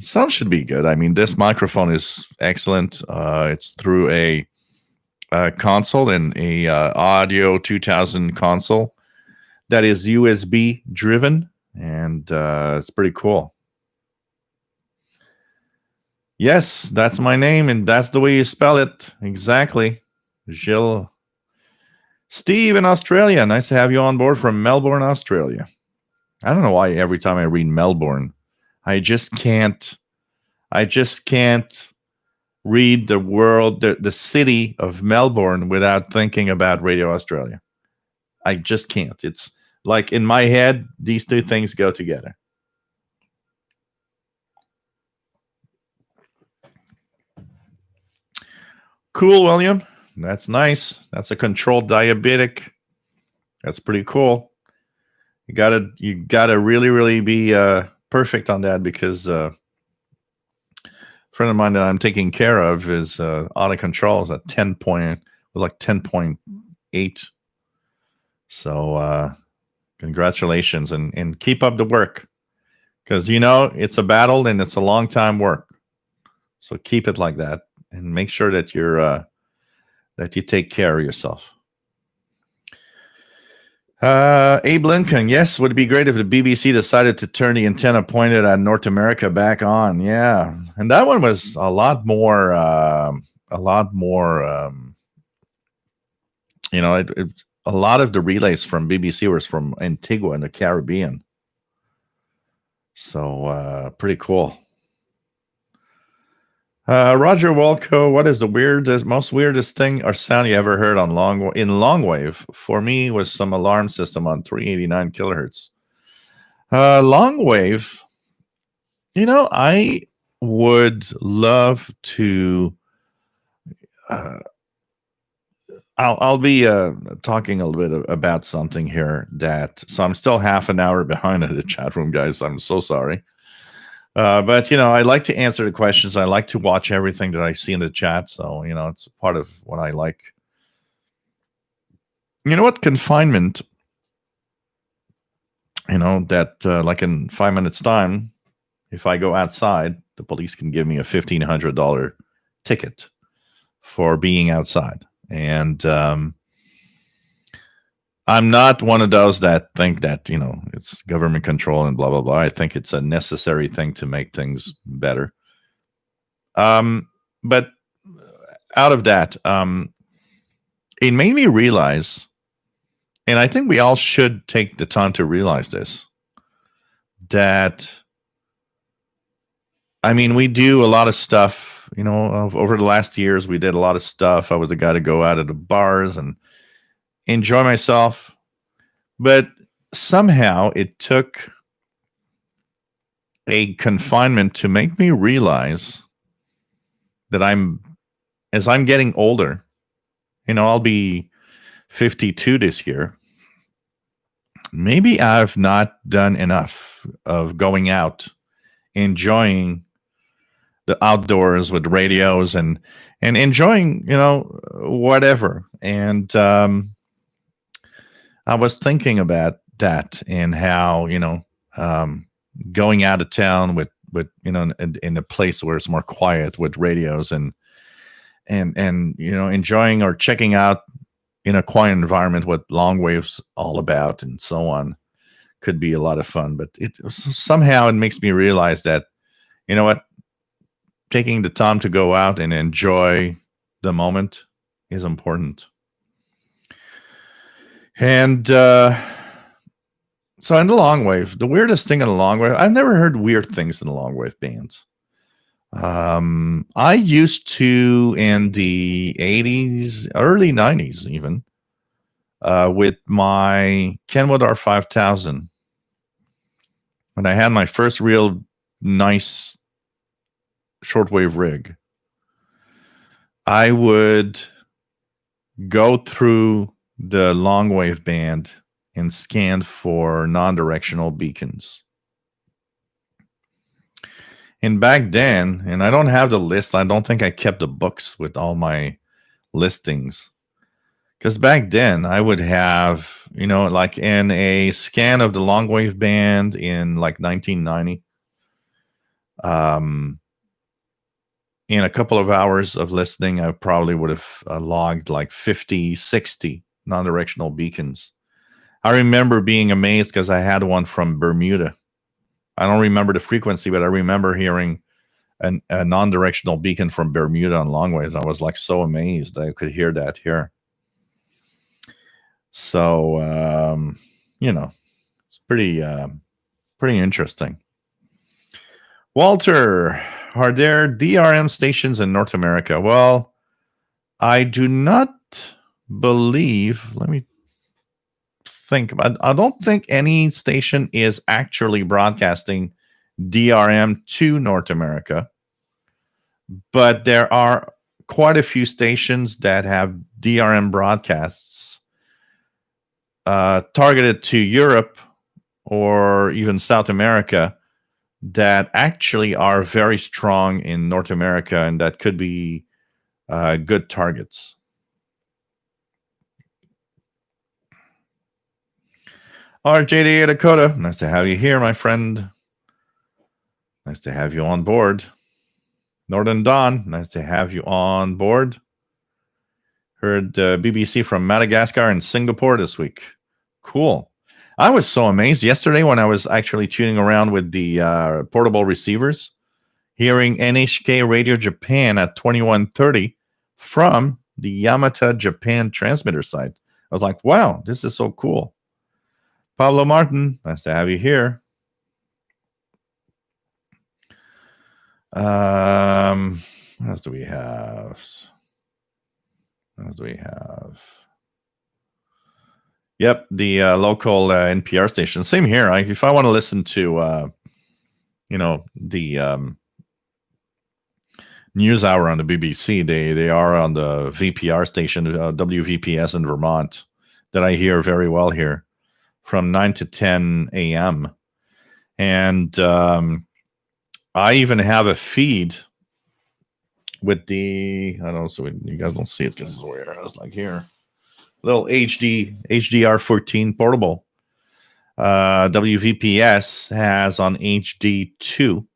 [SPEAKER 1] Sound should be good. I mean, this microphone is excellent. It's through a console and a Audio 2000 console that is USB driven, and it's pretty cool. Yes, that's my name, and that's the way you spell it. Exactly. Gilles. Steve in Australia. Nice to have you on board from Melbourne, Australia. I don't know why every time I read Melbourne, I just can't read the city of Melbourne without thinking about Radio Australia. I just can't. It's like in my head, these two things go together. Cool, William. That's nice. That's a controlled diabetic. That's pretty cool. You gotta really be perfect on that, because a friend of mine that I'm taking care of is auto controls at 10.8. So congratulations, and keep up the work, because it's a battle and it's a long time work. So keep it like that, and make sure that you take care of yourself. Abe Lincoln, yes, would it be great if the BBC decided to turn the antenna pointed at North America back on? Yeah, and that one was a lot more. A lot of the relays from BBC was from Antigua in the Caribbean. So pretty cool. Roger Walco, what is the most weirdest thing or sound you ever heard on Longwave? For me, was some alarm system on 389 kilohertz. Longwave, I would love to. I'll be talking a little bit about something here so I'm still half an hour behind in the chat room, guys. I'm so sorry. But I like to answer the questions. I like to watch everything that I see in the chat. So, it's part of what I like. You know what? Confinement, that like in 5 minutes time, if I go outside, the police can give me a $1,500 ticket for being outside. And I'm not one of those that think that, it's government control and blah, blah, blah. I think it's a necessary thing to make things better. But out of that, it made me realize, and I think we all should take the time to realize this, that, I mean, we do a lot of stuff, over the last years, we did a lot of stuff. I was the guy to go out of the bars and enjoy myself, but somehow it took a confinement to make me realize that as I'm getting older, I'll be 52 this year. Maybe I've not done enough of going out, enjoying the outdoors with radios and enjoying, whatever. And I was thinking about that and how, going out of town with in a place where it's more quiet with radios and enjoying or checking out in a quiet environment what Longwave's all about and so on could be a lot of fun. But somehow it makes me realize that, you know what, taking the time to go out and enjoy the moment is important. And so in the Longwave, the weirdest thing in the Longwave, I've never heard weird things in the Longwave bands. I used to in the 80s, early 90s even, with my Kenwood R5000. When I had my first real nice shortwave rig, I would go through the Longwave band and scan for non-directional beacons. And back then, and I don't have the list, I don't think I kept the books with all my listings. Because back then, I would have, like in a scan of the Longwave band in like 1990, in a couple of hours of listening, I probably would have logged like 50, 60 non-directional beacons. I remember being amazed because I had one from Bermuda. I don't remember the frequency, but I remember hearing a non-directional beacon from Bermuda on Longwaves. I was like so amazed I could hear that here. So, it's pretty interesting. Walter, are there DRM stations in North America? Well, I do not believe, let me think about, I don't think any station is actually broadcasting DRM to North America, but there are quite a few stations that have DRM broadcasts targeted to Europe or even South America that actually are very strong in North America and that could be good targets. RJD Dakota, nice to have you here, my friend. Nice to have you on board. Northern Dawn, nice to have you on board. Heard BBC from Madagascar and Singapore this week. Cool. I was so amazed yesterday when I was actually tuning around with the portable receivers, hearing NHK Radio Japan at 2130 from the Yamata Japan transmitter site. I was like, wow, this is so cool. Pablo Martin, nice to have you here. What else do we have? Yep, the local NPR station. Same here. If I want to listen to, the news hour on the BBC, they are on the VPR station, WVPS in Vermont, that I hear very well here from 9 to 10 a.m. And I even have a feed with the, I don't know, so you guys don't see it because it's weird. It's like here. Little HDR14 portable. WVPS has on HD2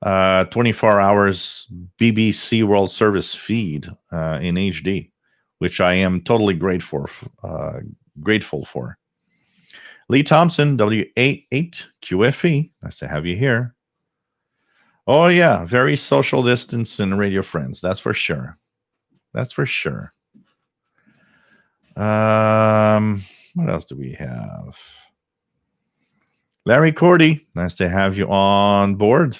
[SPEAKER 1] 24 hours BBC World Service feed in HD, which I am totally grateful for. Lee Thompson, W88QFE, nice to have you here. Oh yeah, very social distance and radio friends, that's for sure. What else do we have? Larry Cordy, nice to have you on board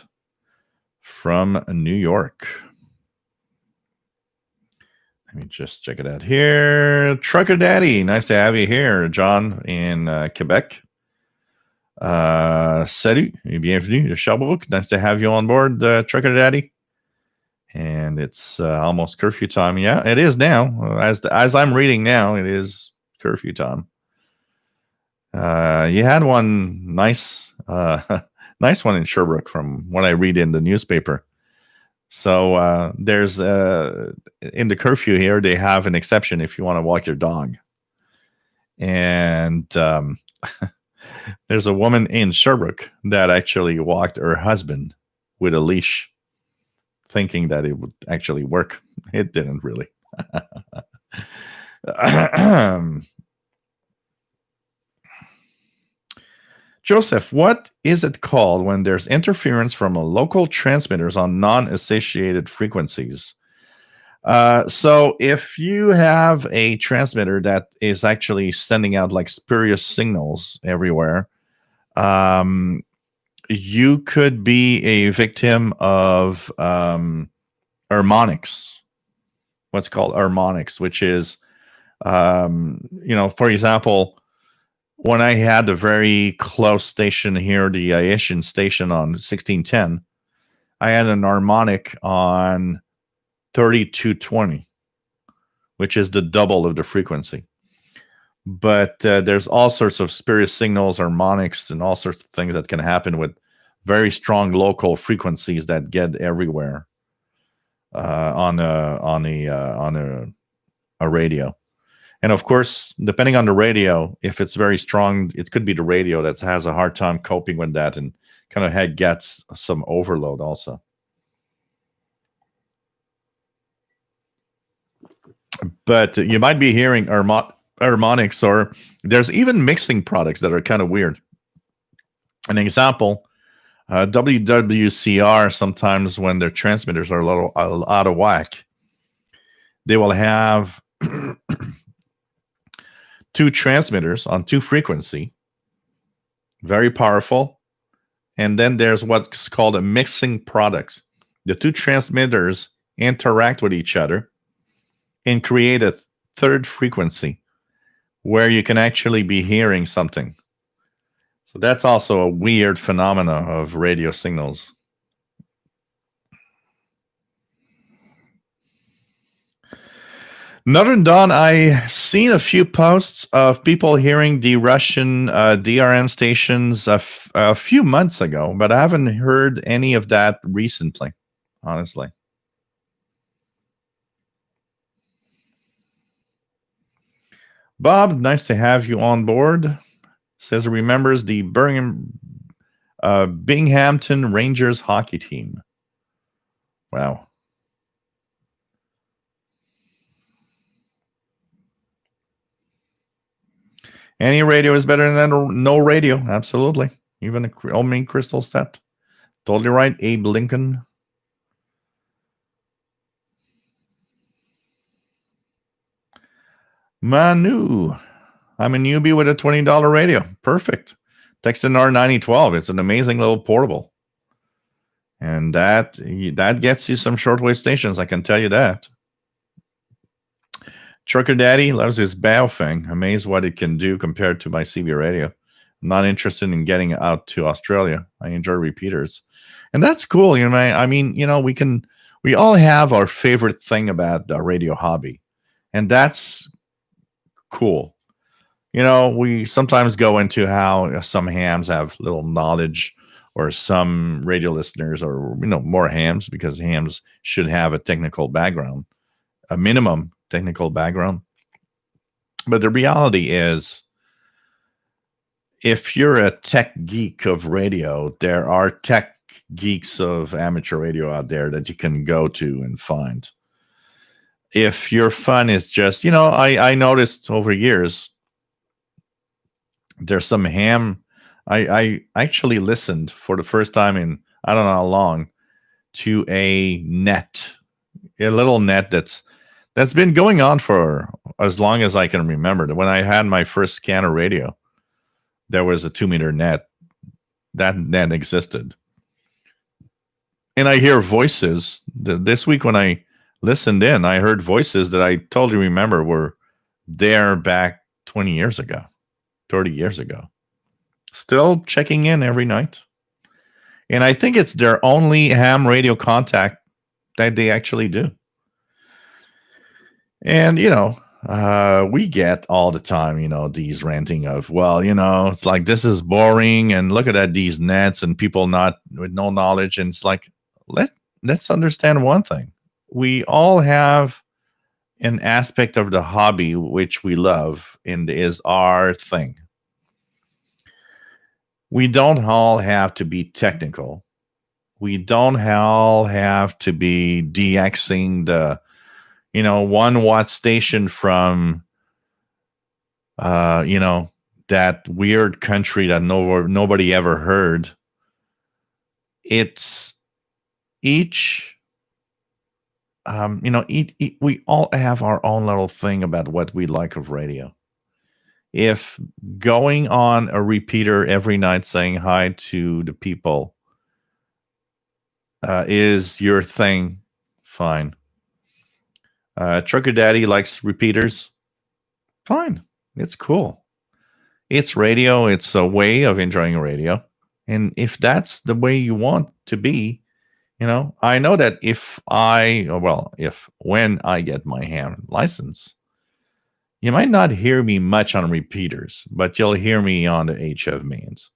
[SPEAKER 1] from New York. Let me just check it out here. Trucker Daddy, nice to have you here. John in Quebec. Salut et bienvenue de Sherbrooke. Nice to have you on board, Trucker Daddy. and it's almost curfew time. Yeah, it is now. As I'm reading now, it is curfew time. You had one nice, nice one in Sherbrooke from what I read in the newspaper. So there's in the curfew here, they have an exception if you want to walk your dog. And there's a woman in Sherbrooke that actually walked her husband with a leash, thinking that it would actually work. It didn't really. Joseph, what is it called when there's interference from a local transmitters on non-associated frequencies? So if you have a transmitter that is actually sending out like spurious signals everywhere, you could be a victim of harmonics. What's called harmonics, which is, for example, when I had the very close station here, the Asian station on 1610, I had an harmonic on 3220, which is the double of the frequency. But there's all sorts of spurious signals, harmonics, and all sorts of things that can happen with very strong local frequencies that get everywhere on a radio. And of course, depending on the radio, if it's very strong, it could be the radio that has a hard time coping with that and kind of gets some overload also. But you might be hearing harmonics, or there's even mixing products that are kind of weird. An example, WWCR, sometimes when their transmitters are a little out of whack, they will have two transmitters on two frequency, very powerful. And then there's what's called a mixing product. The two transmitters interact with each other and create a third frequency where you can actually be hearing something. So that's also a weird phenomena of radio signals. Northern Dawn, I've seen a few posts of people hearing the Russian DRM stations a few months ago, but I haven't heard any of that recently, honestly. Bob, nice to have you on board. Says he remembers the Binghamton Rangers hockey team. Wow. Any radio is better than no radio. Absolutely. Even a homemade crystal set. Totally right, Abe Lincoln. Manu. I'm a newbie with a $20 radio. Perfect. Texan R9012. It's an amazing little portable. And that gets you some shortwave stations, I can tell you that. Trucker Daddy loves his Baofeng. Amazed what it can do compared to my CB radio. I'm not interested in getting out to Australia. I enjoy repeaters. And that's cool. You know, I mean, you know, we all have our favorite thing about the radio hobby. And that's cool. You know, we sometimes go into how some hams have little knowledge, or some radio listeners are, you know, more hams, because hams should have a technical background, a minimum technical background. But the reality is, if you're a tech geek of radio, there are tech geeks of amateur radio out there that you can go to and find. If your fun is just, you know, I noticed over years, there's some ham. I actually listened for the first time in I don't know how long to a little net that's been going on for as long as I can remember. When I had my first scanner radio, there was a 2-meter net. That net existed. And I hear voices. This week when I listened in, I heard voices that I totally remember were there back 20 years ago, 30 years ago. Still checking in every night. And I think it's their only ham radio contact that they actually do. And, we get all the time, these ranting of, well, it's like this is boring and look at that, these nets and people not with no knowledge. And it's like, let's understand one thing. We all have an aspect of the hobby which we love and is our thing. We don't all have to be technical. We don't all have to be DXing the 1 watt station from that weird country that nobody ever heard. It's each we all have our own little thing about what we like of radio. If going on a repeater every night saying hi to the people is your thing, fine. Trucker Daddy likes repeaters, fine. It's cool. It's radio. It's a way of enjoying radio. And if that's the way you want to be, I know that if when I get my ham license, you might not hear me much on repeaters, but you'll hear me on the HF mains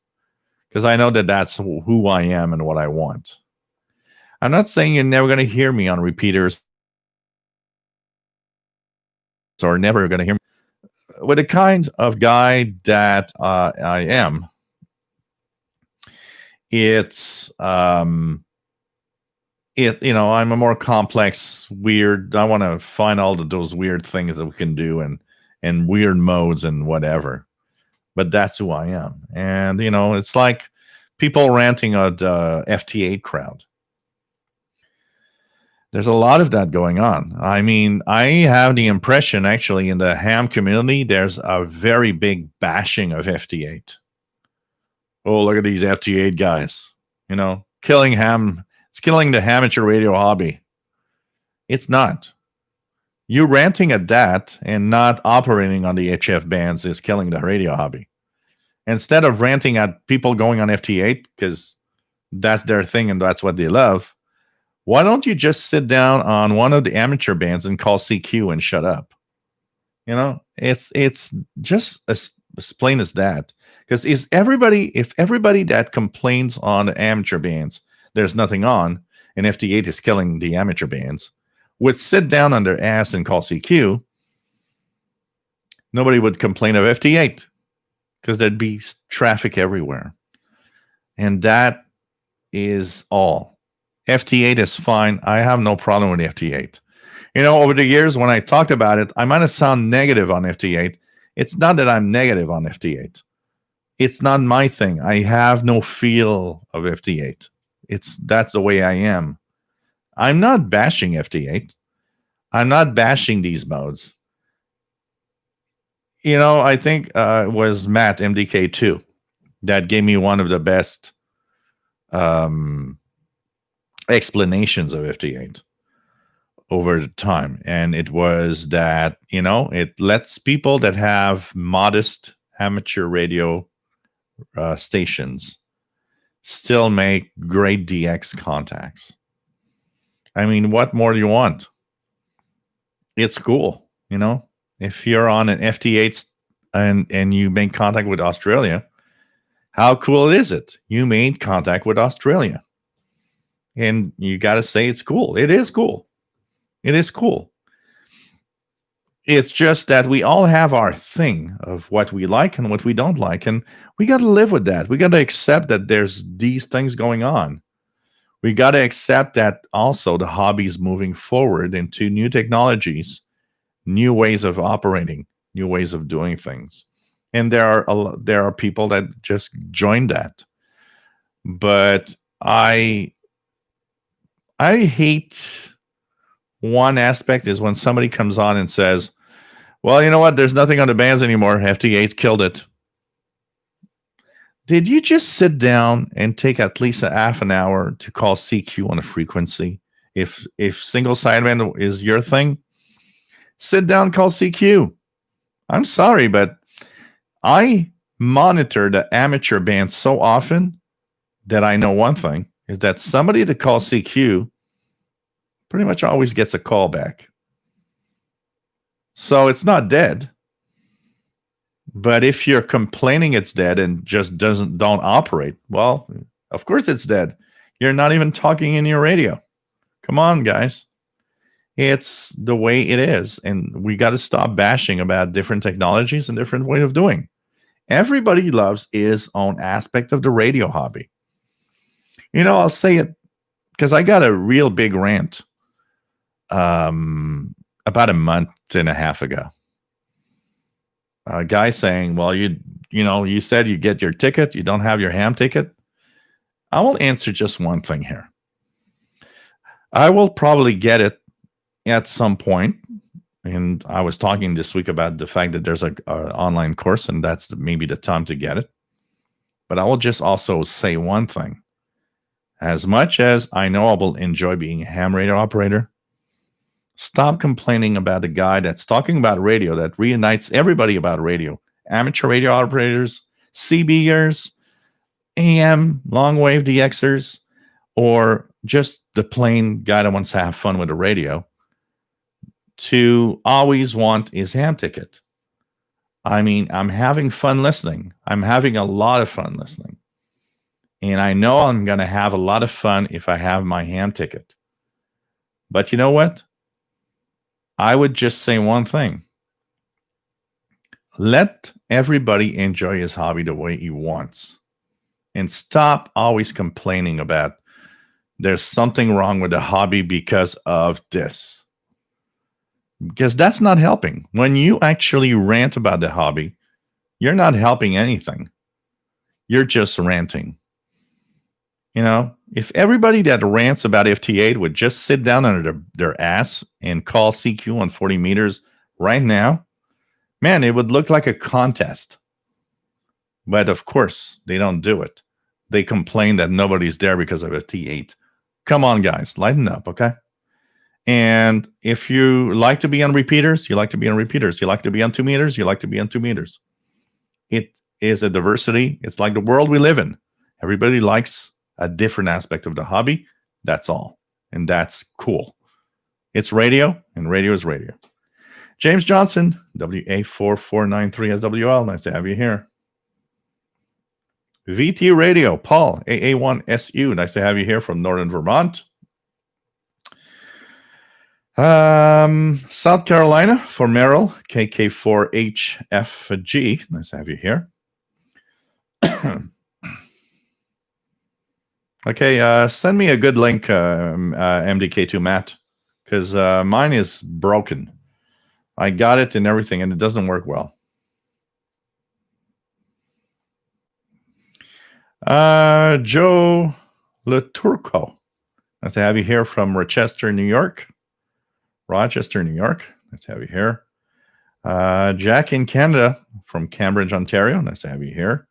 [SPEAKER 1] because I know that that's who I am and what I want. I'm not saying you're never going to hear me on repeaters or never going to hear me. With the kind of guy that I am, it's I'm a more complex, weird. I want to find all of those weird things that we can do and weird modes and whatever. But that's who I am, and it's like people ranting at the FT8 crowd. There's a lot of that going on. I mean, I have the impression actually in the ham community, there's a very big bashing of FT8. Oh, look at these FT8 guys, killing ham. It's killing the amateur radio hobby. It's not. You ranting at that and not operating on the HF bands is killing the radio hobby. Instead of ranting at people going on FT8 because that's their thing and that's what they love, why don't you just sit down on one of the amateur bands and call CQ and shut up? It's just as plain as that. Because if everybody that complains on the amateur bands, there's nothing on, and FT8 is killing the amateur bands, would sit down on their ass and call CQ, nobody would complain of FT8 because there'd be traffic everywhere. And that is all. FT8 is fine. I have no problem with FT8. Over the years when I talked about it, I might have sounded negative on FT8. It's not that I'm negative on FT8. It's not my thing. I have no feel of FT8. That's the way I am. I'm not bashing FT8. I'm not bashing these modes. I think it was Matt MDK2 that gave me one of the best explanations of FT8 over the time. And it was that, it lets people that have modest amateur radio stations still make great DX contacts. I mean, what more do you want? It's cool, If you're on an FT8 and you make contact with Australia, how cool is it? You made contact with Australia. And you got to say it's cool. It is cool. It is cool. It's just that we all have our thing of what we like and what we don't like. And we got to live with that. We got to accept that there's these things going on. We got to accept that also the hobby's moving forward into new technologies, new ways of operating, new ways of doing things. And there are people that just joined that. But I hate one aspect is when somebody comes on and says, well, you know what? There's nothing on the bands anymore. FT8's killed it. Did you just sit down and take at least a half an hour to call CQ on a frequency? If single sideband is your thing, sit down, call CQ. I'm sorry, but I monitor the amateur band so often that I know one thing is that somebody that calls CQ pretty much always gets a call back. So it's not dead. But if you're complaining it's dead and just don't operate, well, of course it's dead. You're not even talking in your radio. Come on, guys. It's the way it is. And we got to stop bashing about different technologies and different way of doing. Everybody loves his own aspect of the radio hobby. You know, I'll say it because I got a real big rant about a month and a half ago. A guy saying, well, you said you get your ticket, you don't have your ham ticket. I will answer just one thing here. I will probably get it at some point. And I was talking this week about the fact that there's an online course, and that's maybe the time to get it. But I will just also say one thing. As much as I know I will enjoy being a ham radio operator, stop complaining about the guy that's talking about radio, that reunites everybody about radio. Amateur radio operators, CBers, AM, Longwave DXers, or just the plain guy that wants to have fun with the radio, to always want his ham ticket. I mean, I'm having fun listening. I'm having a lot of fun listening. And I know I'm going to have a lot of fun if I have my ham ticket. But you know what? I would just say one thing. Let everybody enjoy his hobby the way he wants. And stop always complaining about there's something wrong with the hobby because of this. Because that's not helping. When you actually rant about the hobby, you're not helping anything. You're just ranting. You know, if everybody that rants about FT8 would just sit down under their ass and call CQ on 40 meters right now, man, it would look like a contest. But of course, they don't do it. They complain that nobody's there because of FT8. Come on, guys, lighten up, okay? And if you like to be on repeaters, you like to be on repeaters. You like to be on 2 meters, you like to be on 2 meters. It is a diversity. It's like the world we live in. Everybody likes a different aspect of the hobby. That's all. And that's cool. It's radio, and radio is radio. James Johnson, WA4493SWL. Nice to have you here. VT Radio, Paul, AA1SU. Nice to have you here from Northern Vermont. South Carolina for Merrill, KK4HFG. Nice to have you here. Okay, send me a good link, MDK2 Matt, because mine is broken. I got it and everything, and it doesn't work well. Joe Laturco. Nice to have you here from Rochester, New York. Rochester, New York. Nice to have you here. Jack in Canada from Cambridge, Ontario. Nice to have you here.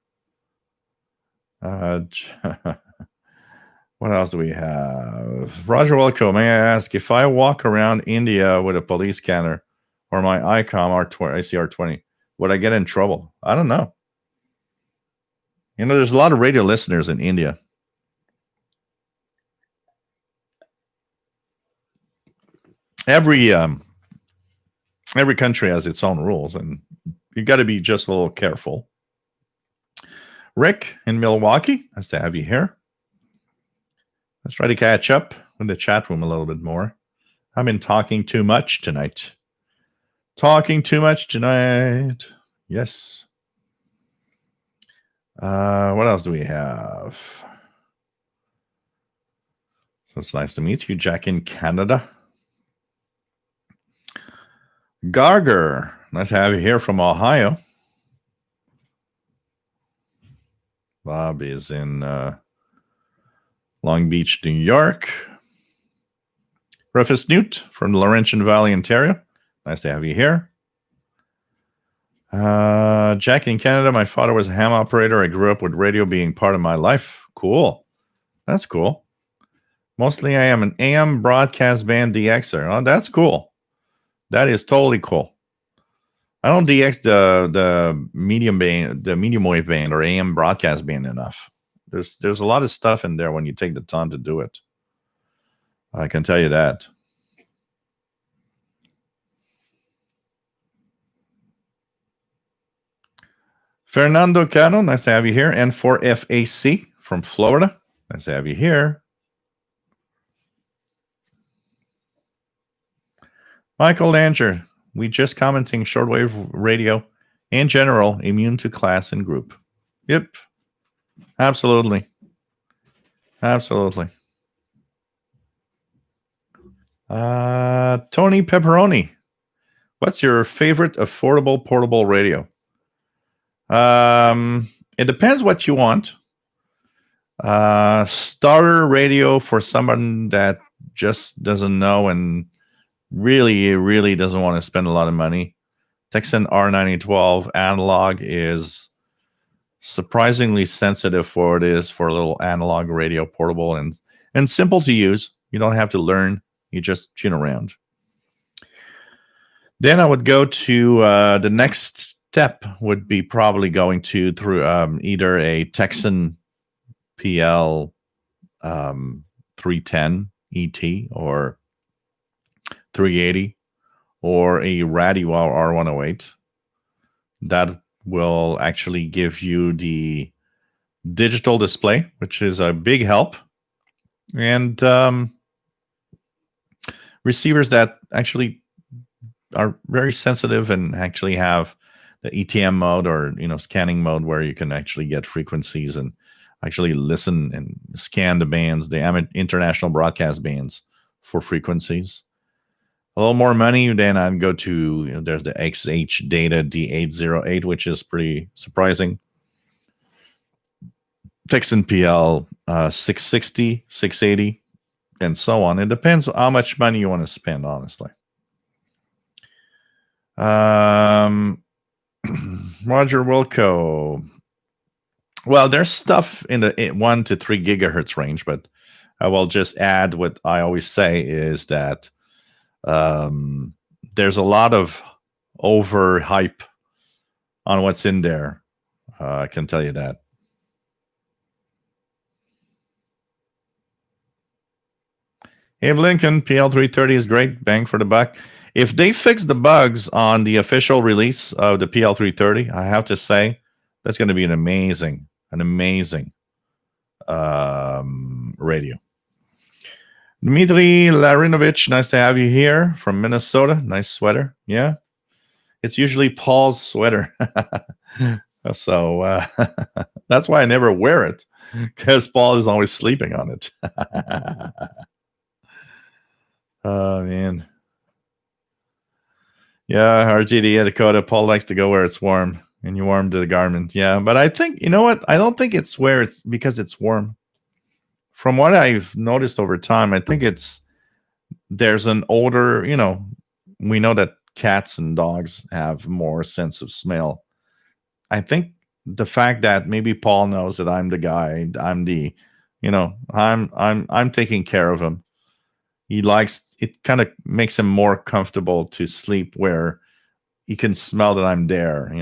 [SPEAKER 1] What else do we have? Roger Wilco, may I ask, if I walk around India with a police scanner or my ICOM ICR20, would I get in trouble? I don't know. You know, there's a lot of radio listeners in India. Every country has its own rules, and you got to be just a little careful. Rick in Milwaukee, nice to have you here. Let's try to catch up with the chat room a little bit more. I've been talking too much tonight. Yes. What else do we have? So it's nice to meet you, Jack in Canada. Garger, nice to have you here from Ohio. Bob is in Long Beach, New York. Rufus Newt from the Laurentian Valley, Ontario. Nice to have you here. Jack in Canada. My father was a ham operator. I grew up with radio being part of my life. Cool. That's cool. Mostly I am an AM broadcast band DXer. Oh, that's cool. That is totally cool. I don't DX the medium band, the medium wave band or AM broadcast band enough. There's a lot of stuff in there when you take the time to do it. I can tell you that. Fernando Cano, nice to have you here. N4FAC from Florida, nice to have you here. Michael Langer, we just commenting shortwave radio in general, immune to class and group. Yep, absolutely. Absolutely. Tony Pepperoni, what's your favorite affordable portable radio? It depends what you want. Starter radio for someone that just doesn't know and really doesn't want to spend a lot of money. Texan R9012 analog is surprisingly sensitive for what it is for a little analog radio, portable and simple to use. You don't have to learn. You just tune around. Then I would go to the next step would be probably going through either a Texan PL 310 ET or 380 or a Radiowow R108. That will actually give you the digital display, which is a big help, and receivers that actually are very sensitive and actually have the ETM mode or scanning mode where you can actually get frequencies and actually listen and scan the bands, the international broadcast bands for frequencies. A little more money, then I'd go to, there's the XH Data D808, which is pretty surprising. Texan PL 660, 680, and so on. It depends how much money you want to spend, honestly. Roger Wilco. Well, there's stuff in the 1 to 3 gigahertz range, but I will just add what I always say is that there's a lot of overhype on what's in there. I can tell you that. Abe Lincoln, PL330 is great, bang for the buck. If they fix the bugs on the official release of the PL330, I have to say that's going to be an amazing radio. Dmitry Larinovich, nice to have you here from Minnesota. Nice sweater. Yeah, it's usually Paul's sweater. So that's why I never wear it, because Paul is always sleeping on it. Oh, man. Yeah, RGD Dakota, Paul likes to go where it's warm, and you warm the garment. Yeah, but I think, you know what? I don't think it's where it's because it's warm. From what I've noticed over time, I think there's an older, we know that cats and dogs have more sense of smell. I think the fact that maybe Paul knows that I'm the guy, I'm taking care of him. He likes it, kind of makes him more comfortable to sleep where he can smell that I'm there,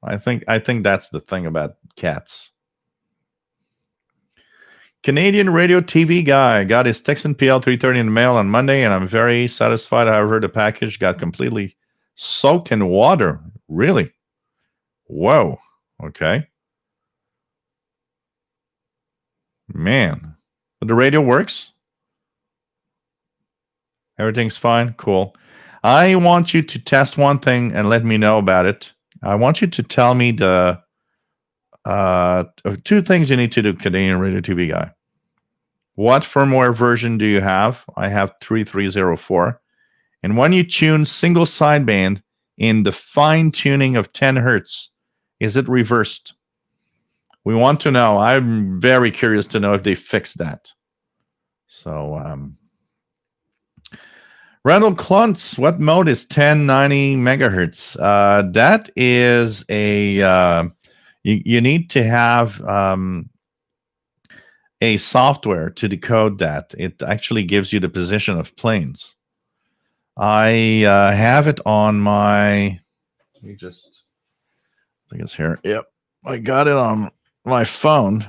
[SPEAKER 1] I think that's the thing about cats. Canadian radio TV guy got his Texan PL330 in the mail on Monday, and I'm very satisfied. However, the package got completely soaked in water. Really? Whoa. Okay. Man. But the radio works? Everything's fine? Cool. I want you to test one thing and let me know about it. I want you to tell me the 2 things you need to do, Canadian Radio TV guy. What firmware version do you have? I have 3304. And when you tune single sideband in the fine tuning of 10 hertz, is it reversed? We want to know. I'm very curious to know if they fixed that. So, Randall Kluntz, what mode is 1090 megahertz? That is a you need to have a software to decode that. It actually gives you the position of planes. I have it on my. Let me just. I think it's here. Yep, I got it on my phone.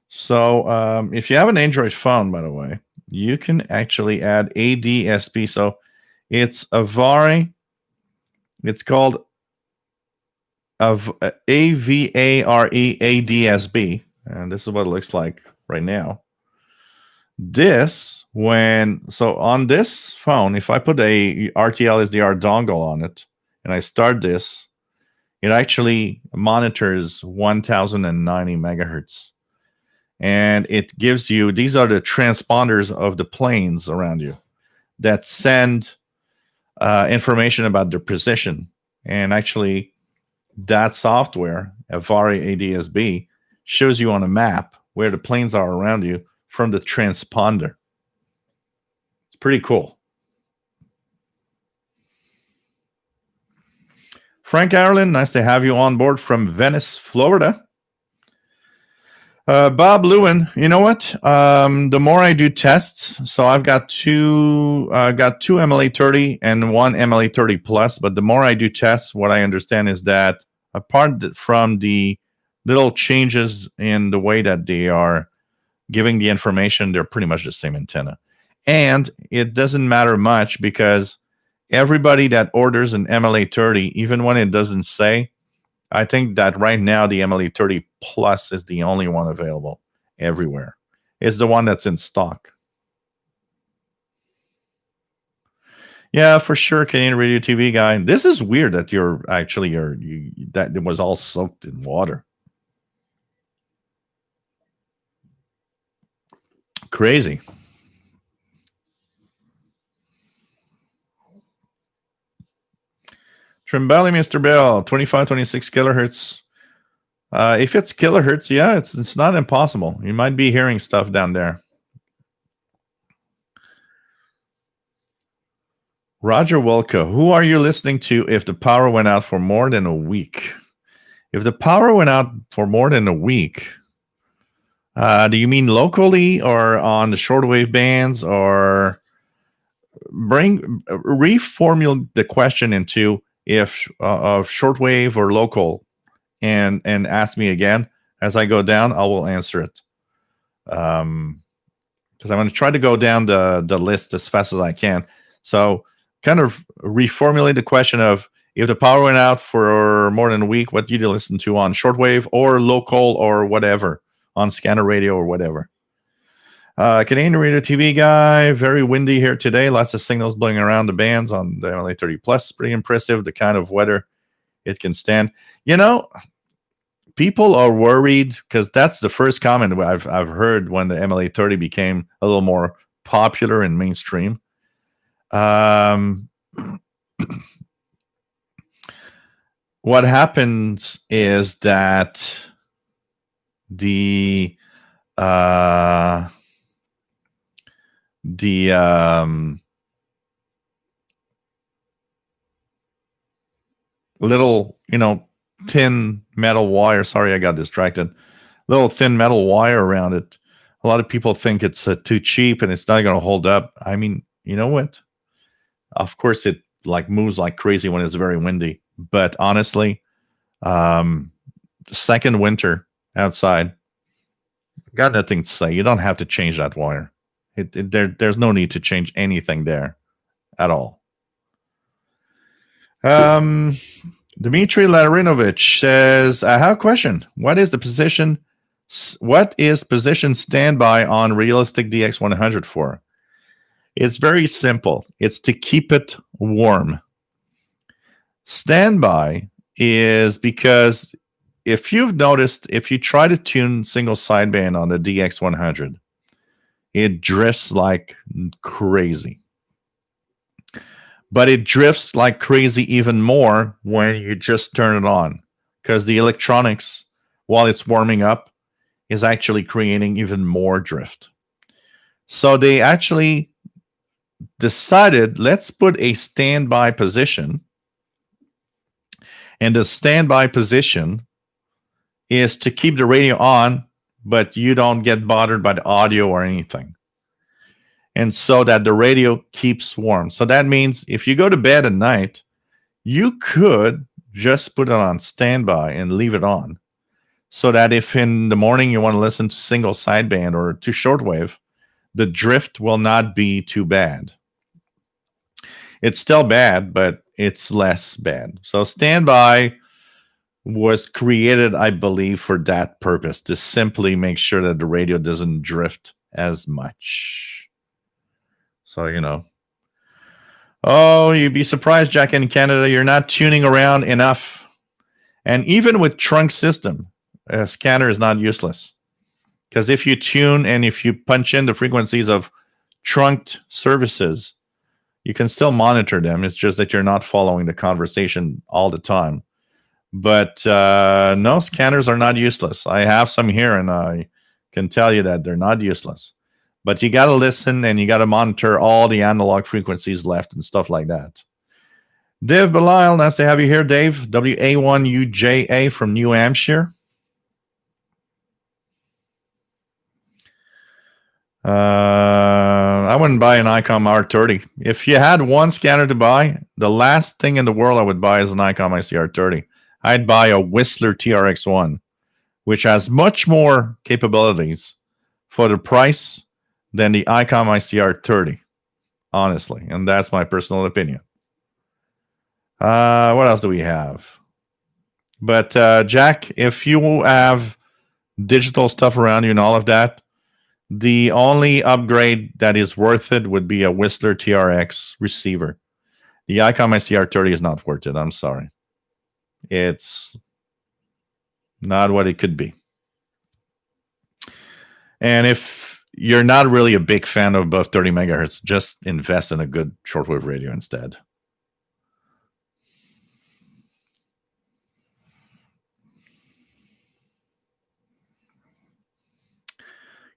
[SPEAKER 1] So if you have an Android phone, by the way, you can actually add ADSB. So it's a Vari. It's called of AVARE ADSB, and this is what it looks like right now. This, so on this phone, if I put a RTL SDR dongle on it and I start this, it actually monitors 1090 megahertz. And it gives you, these are the transponders of the planes around you that send information about their position. And actually, that software, Avari ADSB, shows you on a map where the planes are around you from the transponder. It's pretty cool. Frank Ireland, nice to have you on board from Venice, Florida. Bob Lewin, you know what? The more I do tests, so I've got two MLA30 and one MLA30 plus. But the more I do tests, what I understand is that apart from the little changes in the way that they are giving the information, they're pretty much the same antenna. And it doesn't matter much because everybody that orders an MLA30, even when it doesn't say, I think that right now the MLA30 Plus is the only one available everywhere. It's the one that's in stock. Yeah, for sure, Canadian Radio TV guy. This is weird that that it was all soaked in water. Crazy. Trimbelli, Mr. Bell, 25, 26 kilohertz. If it's kilohertz, yeah, it's not impossible. You might be hearing stuff down there. Roger Wilka, who are you listening to if the power went out for more than a week? If the power went out for more than a week, do you mean locally or on the shortwave bands, or reformulate the question into if of shortwave or local, and ask me again as I go down. I will answer it, because I'm going to try to go down the list as fast as I can. So kind of reformulate the question of if the power went out for more than a week, what do you listen to on shortwave or local or whatever, on scanner radio or whatever. Canadian Radio TV guy, very windy here today. Lots of signals blowing around the bands on the MLA30 Plus. Pretty impressive, the kind of weather it can stand. You know, people are worried because that's the first comment I've heard when the MLA30 became a little more popular and mainstream. What happens is that the little, thin metal wire. Sorry, I got distracted. Little thin metal wire around it. A lot of people think it's too cheap and it's not going to hold up. I mean, you know what? Of course, it moves like crazy when it's very windy. But honestly, second winter outside, got nothing to say. You don't have to change that wire. There's no need to change anything there at all. Dmitry Larinovich says, I have a question. What is position standby on realistic DX100 for? It's very simple. It's to keep it warm. Standby is because if you've noticed, if you try to tune single sideband on the DX100, it drifts like crazy. But it drifts like crazy even more when you just turn it on, because the electronics, while it's warming up, is actually creating even more drift. So they actually decided, let's put a standby position. And the standby position is to keep the radio on, but you don't get bothered by the audio or anything. And so that the radio keeps warm. So that means if you go to bed at night, you could just put it on standby and leave it on. So that if in the morning you want to listen to single sideband or to shortwave, the drift will not be too bad. It's still bad, but it's less bad. So standby was created, I believe, for that purpose, to simply make sure that the radio doesn't drift as much. So, you know. Oh, you'd be surprised, Jack, in Canada, you're not tuning around enough. And even with trunk system, a scanner is not useless. Because if you tune and if you punch in the frequencies of trunked services, you can still monitor them. It's just that you're not following the conversation all the time. But no, scanners are not useless. I have some here, and I can tell you that they're not useless. But you got to listen, and you got to monitor all the analog frequencies left and stuff like that. Dave Belisle, nice to have you here, Dave. WA1UJA from New Hampshire. I wouldn't buy an ICOM R30. If you had one scanner to buy, the last thing in the world I would buy is an ICOM ICR30. I'd buy a Whistler TRX1, which has much more capabilities for the price than the ICOM ICR30, honestly. And that's my personal opinion. What else do we have? But Jack, if you have digital stuff around you and all of that, the only upgrade that is worth it would be a Whistler TRX receiver. The ICOM ICR30 is not worth it. I'm sorry. It's not what it could be. And if you're not really a big fan of above 30 megahertz, just invest in a good shortwave radio instead.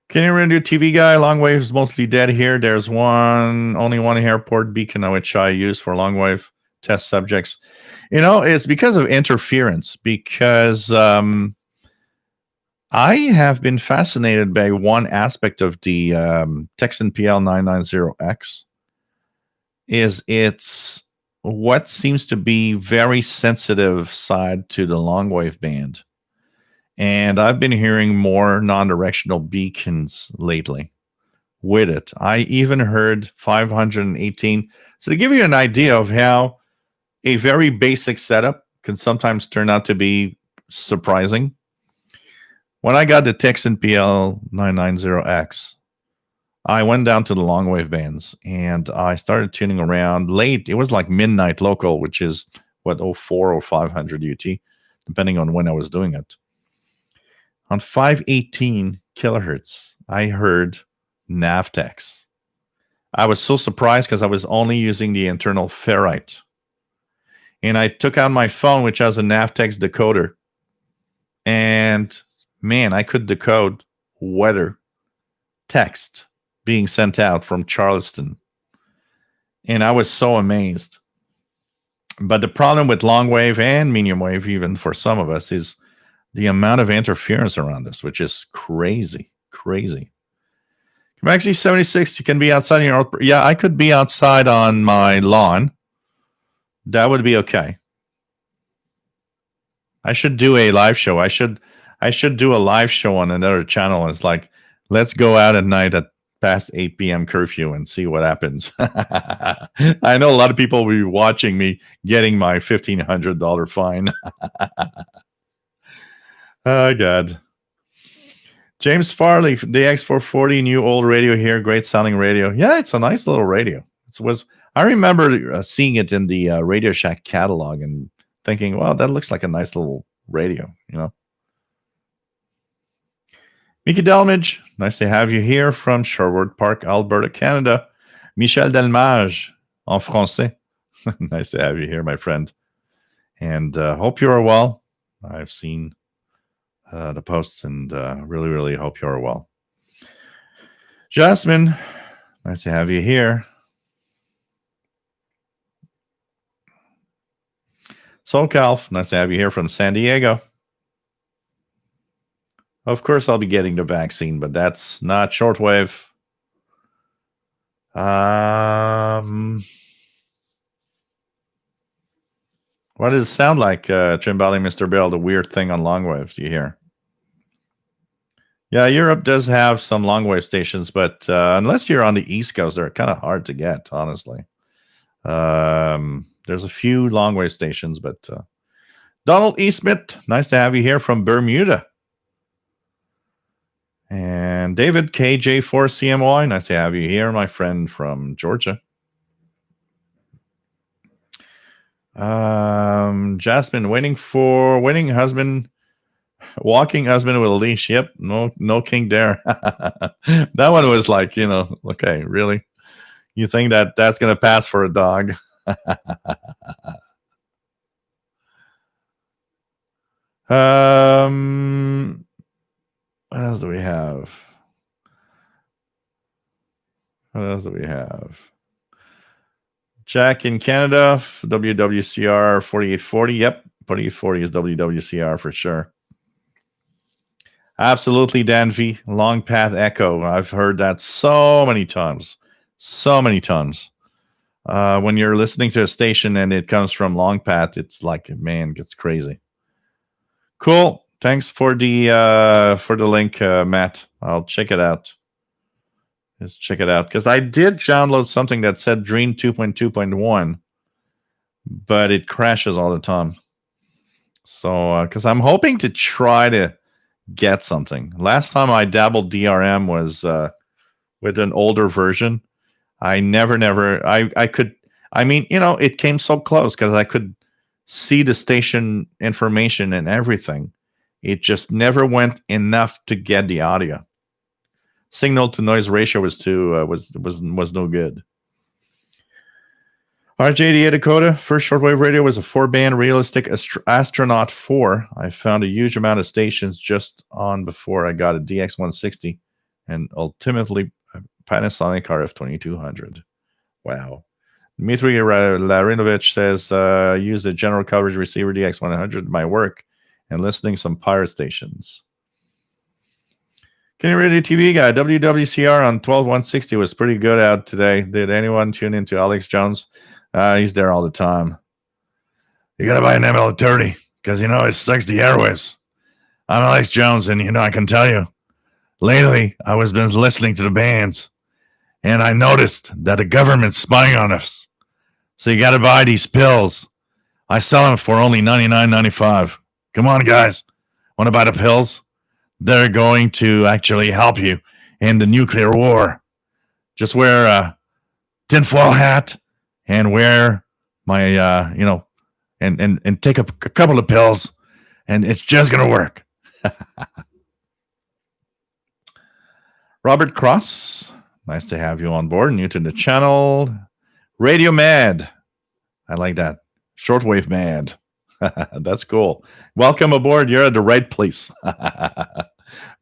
[SPEAKER 1] Canadian Radio TV guy, Longwave is mostly dead here. There's only one airport beacon which I use for Longwave test subjects. You know, it's because of interference, because I have been fascinated by one aspect of the Texan PL990X, is it's what seems to be very sensitive side to the Longwave band. And I've been hearing more non-directional beacons lately with it. I even heard 518. So to give you an idea of how a very basic setup can sometimes turn out to be surprising. When I got the Texan PL990X, I went down to the Longwave bands and I started tuning around late. It was like midnight local, which is what, 04 or 500 UT, depending on when I was doing it. On 518 kilohertz, I heard Navtex. I was so surprised because I was only using the internal ferrite. And I took out my phone, which has a Navtex decoder. And man, I could decode weather text being sent out from Charleston. And I was so amazed. But the problem with long wave and medium wave, even for some of us, is the amount of interference around us, which is crazy, crazy. Maxi 76, you can be outside in your... Yeah, I could be outside on my lawn. That would be okay. I should do a live show. I should do a live show on another channel. It's like, let's go out at night at past 8 p.m. curfew and see what happens. I know a lot of people will be watching me getting my $1,500 fine. Oh, God. James Farley, the X440, new old radio here. Great sounding radio. Yeah, it's a nice little radio. I remember seeing it in the Radio Shack catalog and thinking, well, that looks like a nice little radio, you know. Mickey Delmage, nice to have you here from Sherwood Park, Alberta, Canada. Michel Delmage, en français. Nice to have you here, my friend. And hope you are well. I've seen the posts and really, really hope you are well. Jasmine, nice to have you here. SoCalf, nice to have you here from San Diego. Of course, I'll be getting the vaccine, but that's not shortwave. What does it sound like, Chimbali, Mr. Bill, the weird thing on Longwave? Do you hear? Yeah, Europe does have some Longwave stations, but unless you're on the East Coast, they're kind of hard to get, honestly. There's a few Longwave stations, but Donald E. Smith, nice to have you here from Bermuda. And David KJ4CMY, nice to have you here, my friend from Georgia. Jasmine, walking husband with a leash. Yep, no king there. That one was like, okay, really? You think that's gonna pass for a dog? What else do we have? Jack in Canada, WWCR 4840. Yep, 4840 is WWCR for sure. Absolutely, Dan V. Long Path Echo. I've heard that so many times. When you're listening to a station and it comes from Long Path, it's like, man, gets crazy. Cool. Thanks for the link, Matt. I'll check it out. Let's check it out, because I did download something that said Dream 2.2.1, but it crashes all the time. So, because I'm hoping to try to get something. Last time I dabbled DRM was with an older version. I it came so close because I could see the station information and everything. It just never went enough to get the audio. Signal to noise ratio was no good. RJDA Dakota, first shortwave radio was a 4-band realistic Astronaut 4. I found a huge amount of stations just on before I got a DX160 and ultimately a Panasonic RF2200. Wow. Dmitry Larinovich says, use a general coverage receiver DX100 in my work and listening some pirate stations. Kenny Radio TV guy, WWCR on 12160 was pretty good out today. Did anyone tune into Alex Jones? He's there all the time. You got to buy an ML30 because, it sucks the airwaves. I'm Alex Jones, and, I can tell you, lately I was been listening to the bands, and I noticed that the government's spying on us. So you got to buy these pills. I sell them for only $99.95. Come on, guys. Want to buy the pills? They're going to actually help you in the nuclear war. Just wear a tinfoil hat and wear my, and take a couple of pills, and it's just going to work. Robert Cross, nice to have you on board. New to the channel. Radio Mad. I like that. Shortwave Mad. That's cool. Welcome aboard. You're at the right place.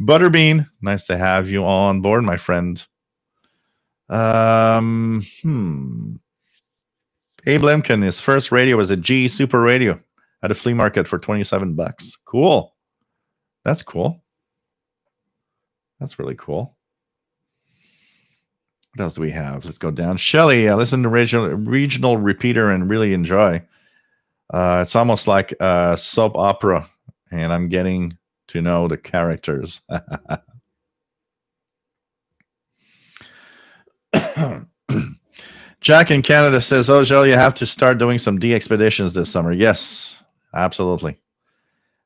[SPEAKER 1] Butterbean, nice to have you on board, my friend. Abe Lemkin, his first radio was a G Super Radio at a flea market for $27. Cool. That's cool. That's really cool. What else do we have? Let's go down. Shelly, I listen to regional repeater and really enjoy. It's almost like a soap opera, and I'm getting to know the characters. Jack in Canada says, oh, Joe, you have to start doing some D-expeditions this summer. Yes, absolutely.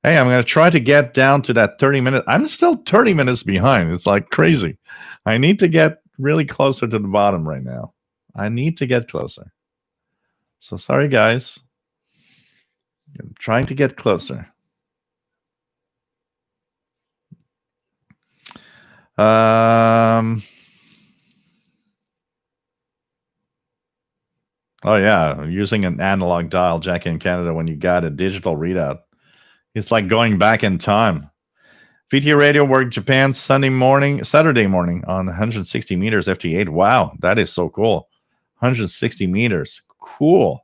[SPEAKER 1] Hey, I'm going to try to get down to that 30 minutes. I'm still 30 minutes behind. It's like crazy. I need to get really closer to the bottom right now. I need to get closer. So sorry, guys. I'm trying to get closer. Oh, yeah. Using an analog dial, Jack in Canada, when you got a digital readout. It's like going back in time. VT Radio worked Japan Saturday morning on 160 meters FT8. Wow, that is so cool. 160 meters. Cool.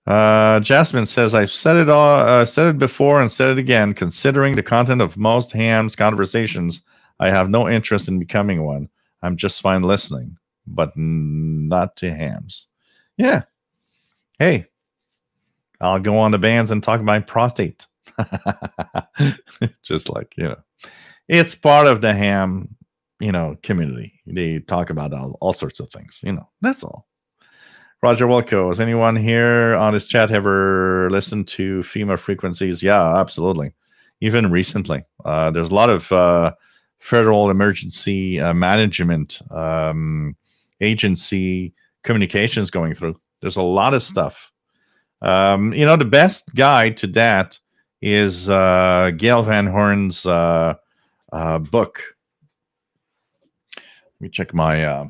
[SPEAKER 1] Jasmine says, I've said it before and said it again. Considering the content of most hams conversations, I have no interest in becoming one. I'm just fine listening, but not to hams. Yeah. Hey, I'll go on to bands and talk about prostate. Just like, it's part of the ham, community. They talk about all sorts of things, that's all. Roger Wilco, has anyone here on this chat ever listened to FEMA frequencies? Yeah, absolutely. Even recently. There's a lot of federal emergency management agency communications going through. There's a lot of stuff. The best guide to that is Gail Van Horn's book. Let me check my...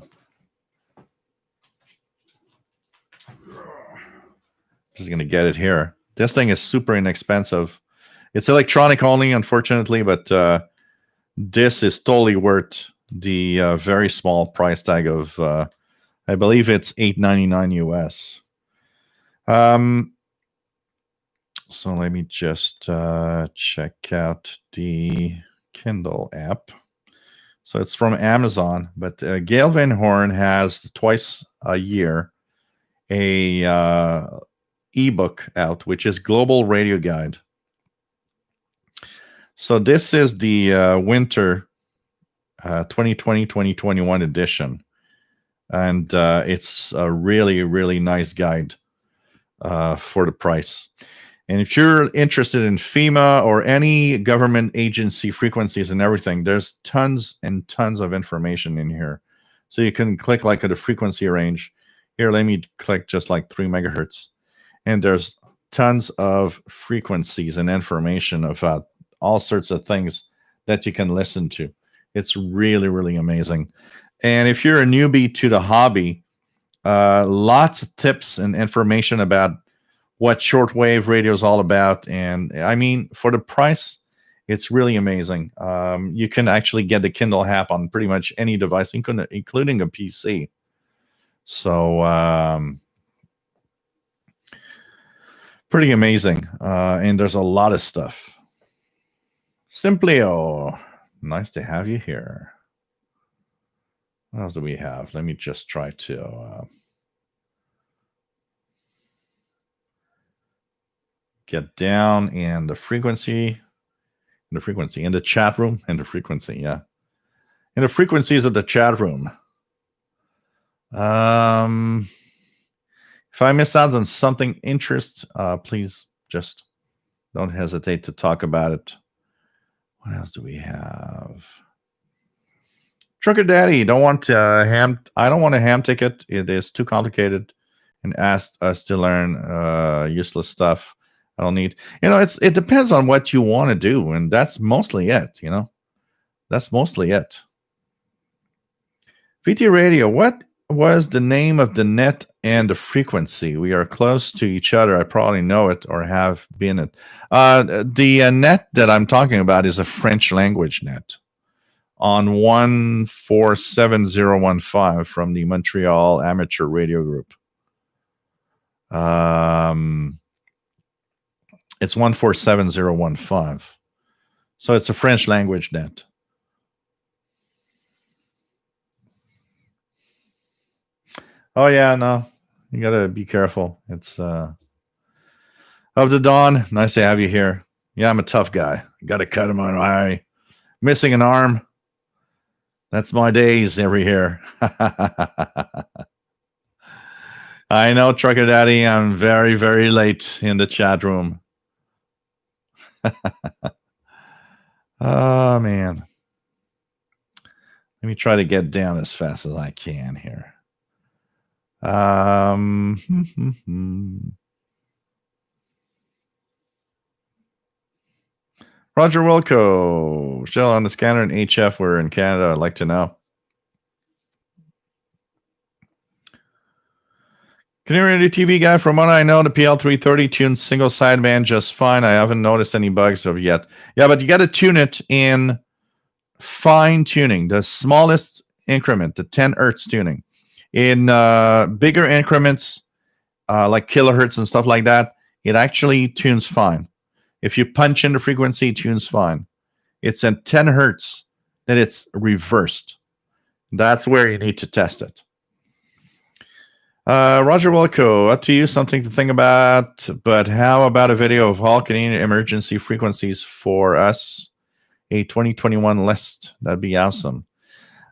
[SPEAKER 1] just going to get it here. This thing is super inexpensive. It's electronic only, unfortunately, but this is totally worth the very small price tag of, I believe it's $8.99 US. So let me just check out the Kindle app. So it's from Amazon, but Gail Van Horn has twice a year a ebook out, which is Global Radio Guide. So this is the winter 2020-2021 edition, and it's a really, really nice guide for the price. And if you're interested in FEMA or any government agency frequencies and everything, there's tons and tons of information in here. So you can click like at a frequency range. Here, let me click just like 3 megahertz. And there's tons of frequencies and information about all sorts of things that you can listen to. It's really, really amazing. And if you're a newbie to the hobby, lots of tips and information about what shortwave radio is all about. And I mean, for the price, it's really amazing. You can actually get the Kindle app on pretty much any device, including a PC. So pretty amazing. And there's a lot of stuff. Simplio, nice to have you here. What else do we have? Let me just try to get down in the frequency, in the chat room, in the frequency, yeah. In the frequencies of the chat room. If I miss out on something interest, please just don't hesitate to talk about it. What else do we have? Trucker Daddy, I don't want a ham ticket. It is too complicated and asked us to learn useless stuff. I don't need, it depends on what you want to do. And that's mostly it, that's mostly it. VT Radio, what was the name of the net and the frequency? We are close to each other. I probably know it or have been it. The net that I'm talking about is a French language net on 147015 from the Montreal Amateur Radio Group. It's 147015. So it's a French language net. Oh yeah, no, you gotta be careful. It's of the dawn. Nice to have you here. Yeah, I'm a tough guy. Got to cut him on eye. Missing an arm. That's my days every here. I know, Trucker Daddy. I'm very, very late in the chat room. Oh man. Let me try to get down as fast as I can here. Roger Wilco, Shell on the scanner and HF. We're in Canada. I'd like to know. Canadian Radio TV guy, from what I know, the PL330 tunes single sideband just fine. I haven't noticed any bugs of yet. Yeah, but you got to tune it in fine tuning, the smallest increment, the 10 hertz tuning. In bigger increments, like kilohertz and stuff like that, it actually tunes fine. If you punch in the frequency, it tunes fine. It's at 10 hertz that it's reversed. That's where you need to test it. Roger Wilco, up to you, something to think about. But how about a video of all Canadian emergency frequencies for us? A 2021 list. That'd be awesome.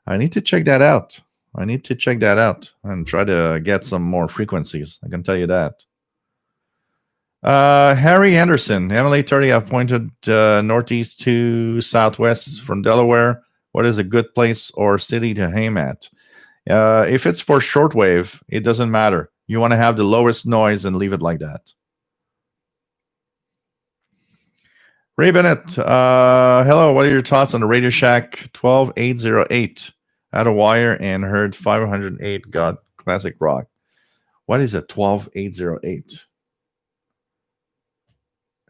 [SPEAKER 1] I need to check that out. I need to check that out and try to get some more frequencies. I can tell you that. Harry Anderson, MLA 30. I've pointed northeast to southwest from Delaware. What is a good place or city to aim at? If it's for shortwave, it doesn't matter. You want to have the lowest noise and leave it like that. Ray Bennett, hello. What are your thoughts on the Radio Shack 12808? Had a wire and heard 508 got classic rock. What is a 12808?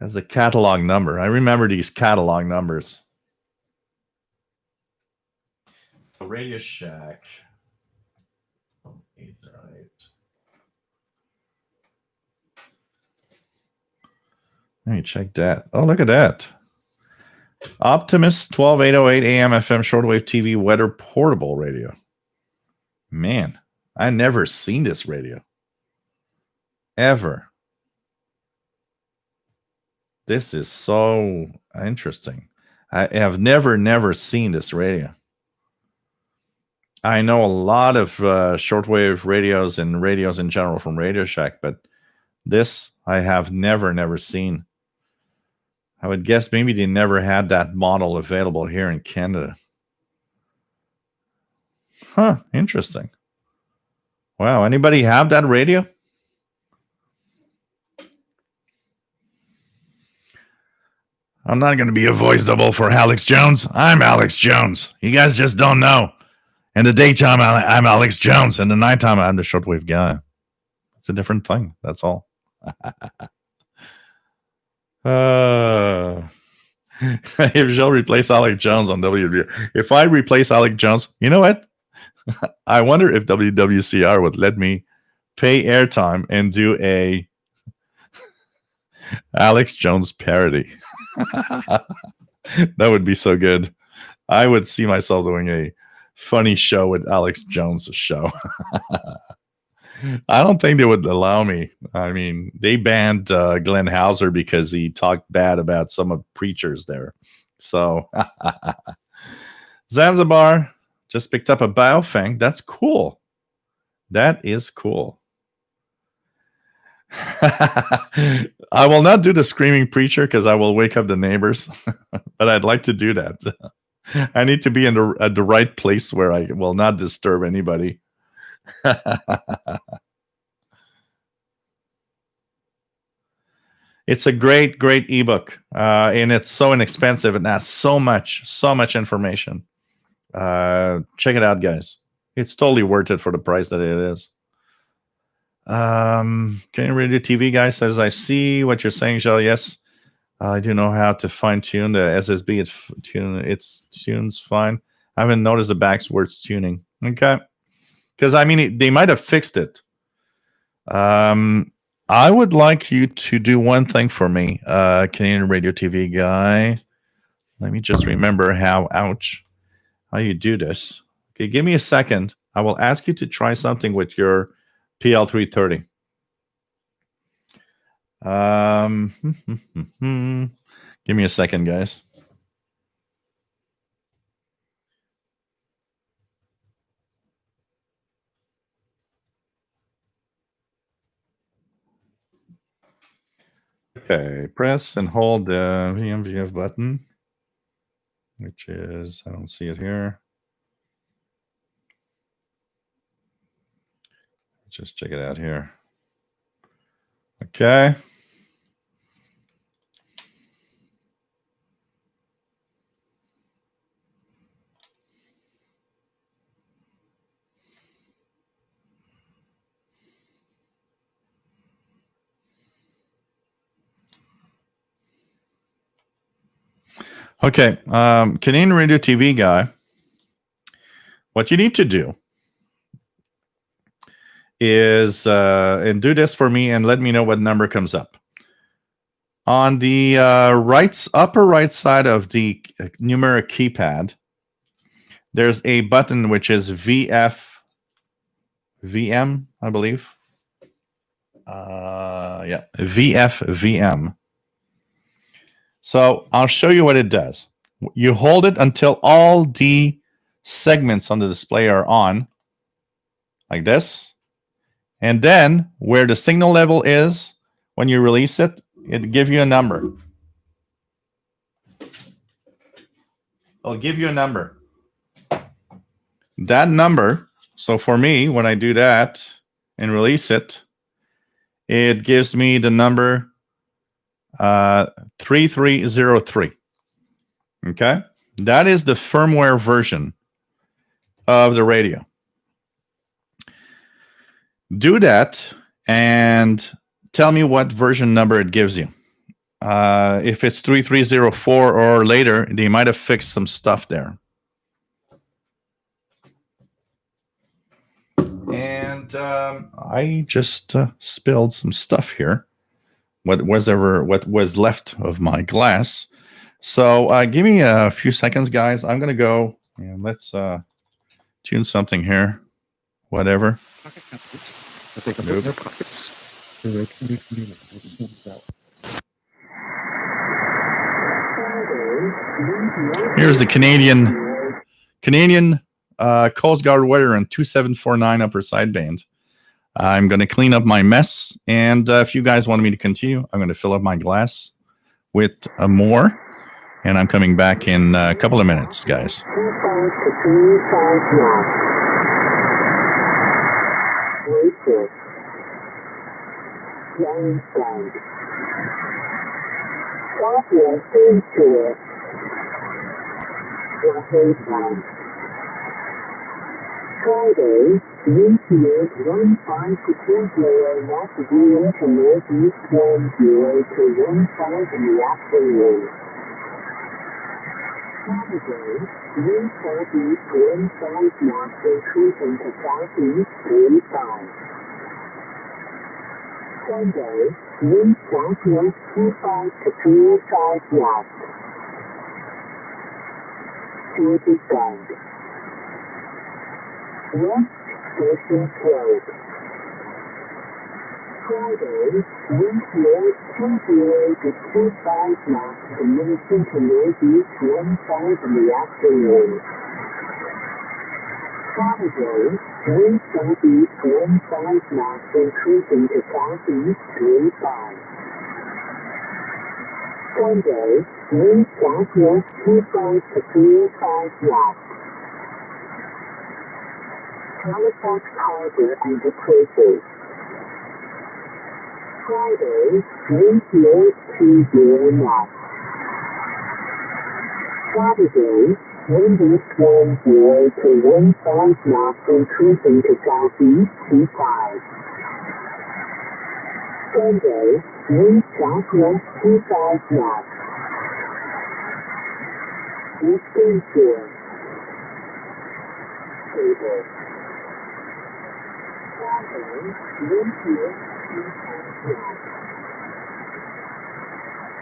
[SPEAKER 1] That's a catalog number. I remember these catalog numbers. So Radio Shack 808. Let me check that. Oh, look at that. Optimus 12808 AM FM shortwave TV weather portable radio. Man, I never seen this radio. Ever. This is so interesting. I have never seen this radio. I know a lot of shortwave radios and radios in general from Radio Shack, but this I have never seen. I would guess maybe they never had that model available here in Canada. Huh, interesting. Wow, anybody have that radio? I'm not going to be a voice double for Alex Jones. I'm Alex Jones. You guys just don't know. In the daytime, I'm Alex Jones. In the nighttime, I'm the shortwave guy. It's a different thing. That's all. If Jill replace Alex Jones on WWCR, if I replace Alex Jones, you know what? I wonder if WWCR would let me pay airtime and do a Alex Jones parody. That would be so good. I would see myself doing a funny show with Alex Jones' show. I don't think they would allow me. I mean, they banned Glenn Hauser because he talked bad about some of preachers there. So Zanzibar just picked up a Baofeng. That's cool. That is cool. I will not do the screaming preacher because I will wake up the neighbors, but I'd like to do that. I need to be at the right place where I will not disturb anybody. It's a great ebook, and it's so inexpensive and has so much information. Check it out, guys. It's totally worth it for the price that it is. Can you read the TV guy says, I see what you're saying, Joe. Yes, I do know how to fine tune the SSB. It tunes fine. I haven't noticed the backwards tuning. Okay, because I mean they might have fixed it. I would like you to do one thing for me, Canadian Radio TV guy. Let me just remember how you do this. Okay, give me a second. I will ask you to try something with your PL330. Give me a second, guys. Okay, press and hold the VMVF button, which is, I don't see it here. Just check it out here. Okay. Okay, Canadian Radio TV guy, what you need to do is, and do this for me and let me know what number comes up. On the upper right side of the numeric keypad, there's a button which is VM, I believe. Yeah, VM. So I'll show you what it does. You hold it until all the segments on the display are on. like this. And then where the signal level is, when you release it, it'll give you a number. It'll give you a number. That number, so for me, when I do that and release it, it gives me the number 3303. Okay? That is the firmware version of the radio. Do that and tell me what version number it gives you. If it's 3304 or later, they might have fixed some stuff there. And I just spilled some stuff here. What was left of my glass. So give me a few seconds, guys. I'm gonna go and let's tune something here. Whatever. Nope. Here's the Canadian Coast Guard weather on 2749 upper sideband. I'm going to clean up my mess, and if you guys want me to continue, I'm going to fill up my glass with more, and I'm coming back in a couple of minutes, guys.
[SPEAKER 5] Friday, wind speed 15 to 20 knots wind to northeast 10 to 15 in the afternoon. Saturday, wind southeast 15 knots increasing to southeast 35. Sunday, wind southwest 25 to 35 knots. To the side. West Station Road. Friday, wind north 20 to 25 knots, diminishing to northeast 15 in the afternoon. Saturday, wind southeast 15 knots, increasing to southeast 35. Sunday, wind southwest 25 to 35 knots. Halifax Harbor and the coasters. Friday, wind north 20 knots. Saturday, wind east 10 to 15 knots, increasing to southeast 25. Sunday, wind southwest 25 knots. Eastern Shore. Stable.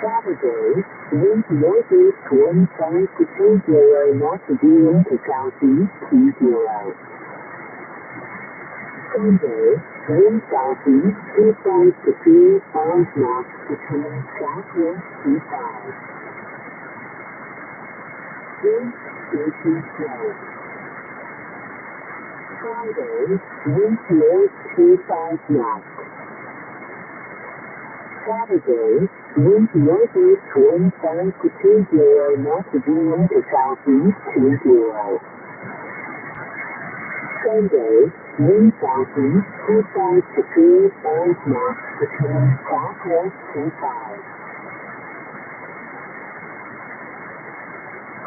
[SPEAKER 5] Saturday, wind northeast 15 to 20 knots, veering to southeast 20. Sunday, wind southeast 25 to 35 knots, becoming southwest 25. Wind station slow. Friday, wind north 25 knots. Saturday, wind northeast 15 to 20 knots, veering to southeast 20. Sunday, wind southeast 25 to 35 knots, becoming southwest 25.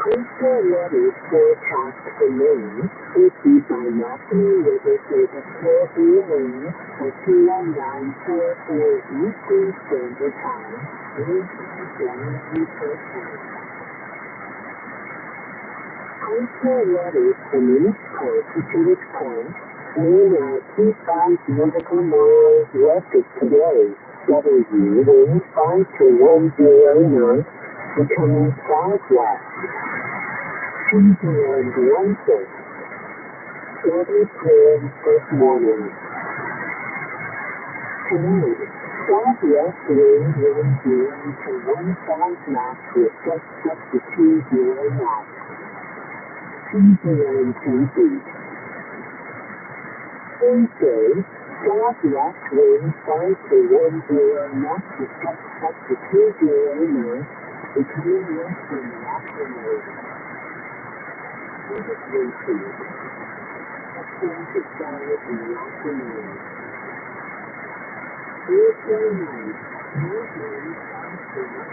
[SPEAKER 5] Coastal waters forecast for Maine, issued by National Weather Service 12 Lane for 21944 Eastern Standard Time, Wednesday, January 13th. Coastal waters from East Point to Phoenix Point, Maine at 25 nautical miles west of today, W wind 5 to 10 knots, becoming southwest. Tuesday and Wednesday. Weather plans this morning. Tonight, southwest wind 10 to 15 knots with just to 20 knots. Tuesday and Tuesday. Tuesday, southwest wind 5 to 10 knots, up to 20 knots, becoming less than the afternoon. Number 3, a change of size in the afternoon. Thursday night, north wind 5 to 1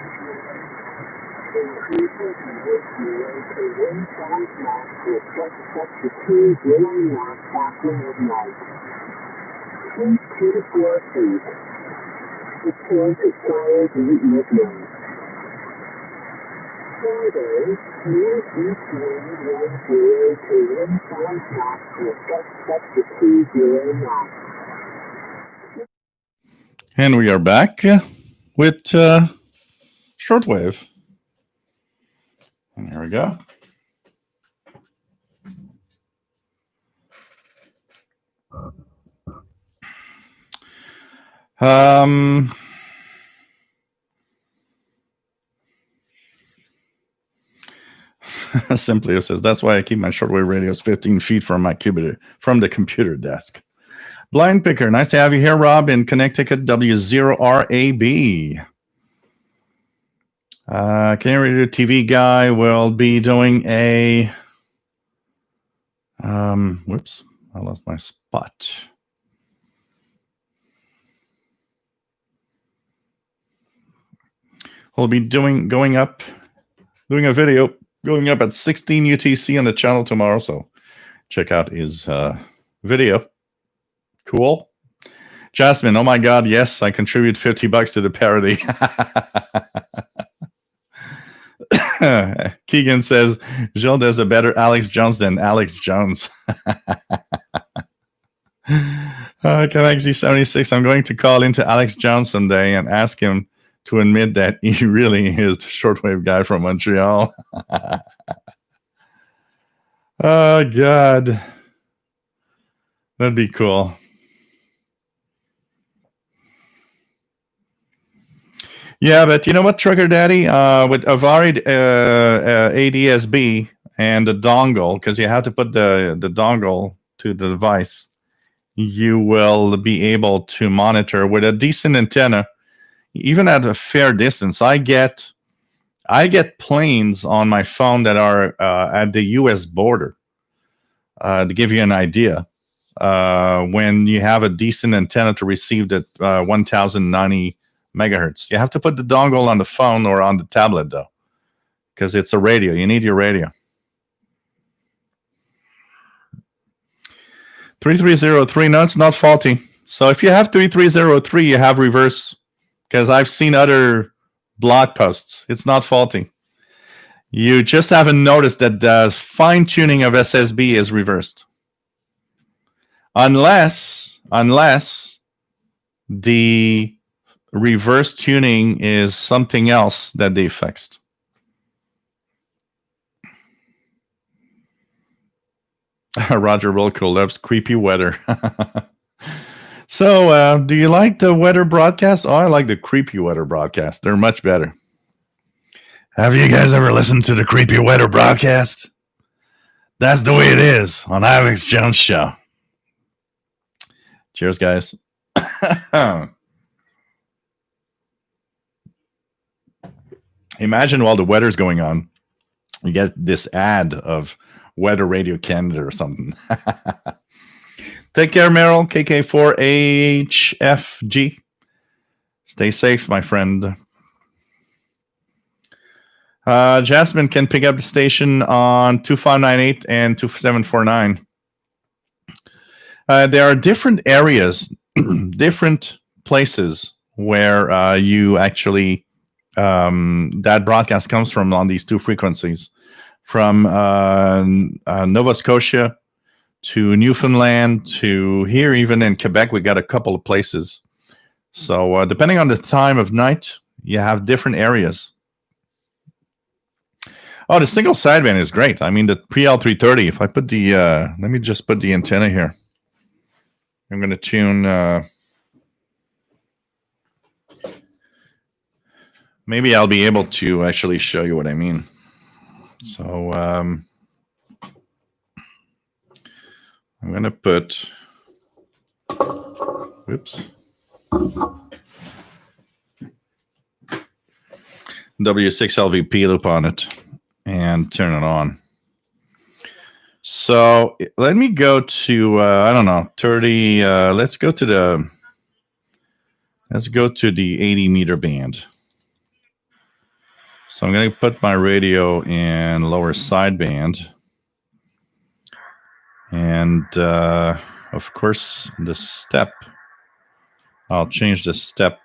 [SPEAKER 5] increases in this year to 15 knots with up to 20 knots after midnight. Winds 2 to 4 feet. The chance of fires in the evening. Friday, northeast wind 10 to 15 knots with up to 20 knots.
[SPEAKER 1] And we are back with Shortwave. And here we go. Simply says, that's why I keep my shortwave radios 15 feet from my from the computer desk. Blind Picker, nice to have you here, Rob, in Connecticut, W0RAB. Canadian Radio TV guy will be doing a... whoops, I lost my spot. We'll be doing a video going up at 16 UTC on the channel tomorrow, so check out his video. Cool. Jasmine, oh my God, yes, I contribute $50 to the parody. Keegan says, Jill does a better Alex Jones than Alex Jones. Galaxy 76, I'm going to call into Alex Jones someday and ask him to admit that he really is the shortwave guy from Montreal. Oh, God. That'd be cool. Yeah, but you know what, Trucker Daddy? With a varied ADSB and the dongle, because you have to put the dongle to the device, you will be able to monitor with a decent antenna, even at a fair distance. I get planes on my phone that are at the U.S. border. To give you an idea, when you have a decent antenna to receive the 1090 megahertz, you have to put the dongle on the phone or on the tablet, though, because it's a radio. You need your radio. 3303, no, it's not faulty. So if you have 3303, you have reverse, because I've seen other blog posts. It's not faulty. You just haven't noticed that the fine-tuning of SSB is reversed. Unless the reverse tuning is something else that they fixed. Roger Wilco loves creepy weather. So, do you like the weather broadcast? Oh, I like the creepy weather broadcast. They're much better. Have you guys ever listened to the creepy weather broadcast? That's the way it is on Alex Jones Show. Cheers, guys. Imagine while the weather's going on, you get this ad of Weather Radio Canada or something. Take care, Meryl. KK4AHFG. Stay safe, my friend. Jasmine can pick up the station on 2598 and 2749. There are different areas, different places where you actually that broadcast comes from on these two frequencies, from Nova Scotia to Newfoundland to here, even in Quebec. We got a couple of places. So depending on the time of night, you have different areas. Oh, the single sideband is great. I mean, the PL330, if I put the, let me just put the antenna here. I'm going to tune, maybe I'll be able to actually show you what I mean. So I'm going to put Oops. W6LVP loop on it and turn it on. So let me go to I don't know, 30. Let's go to the 80 meter band. So I'm going to put my radio in lower sideband, and of course the step. I'll change the step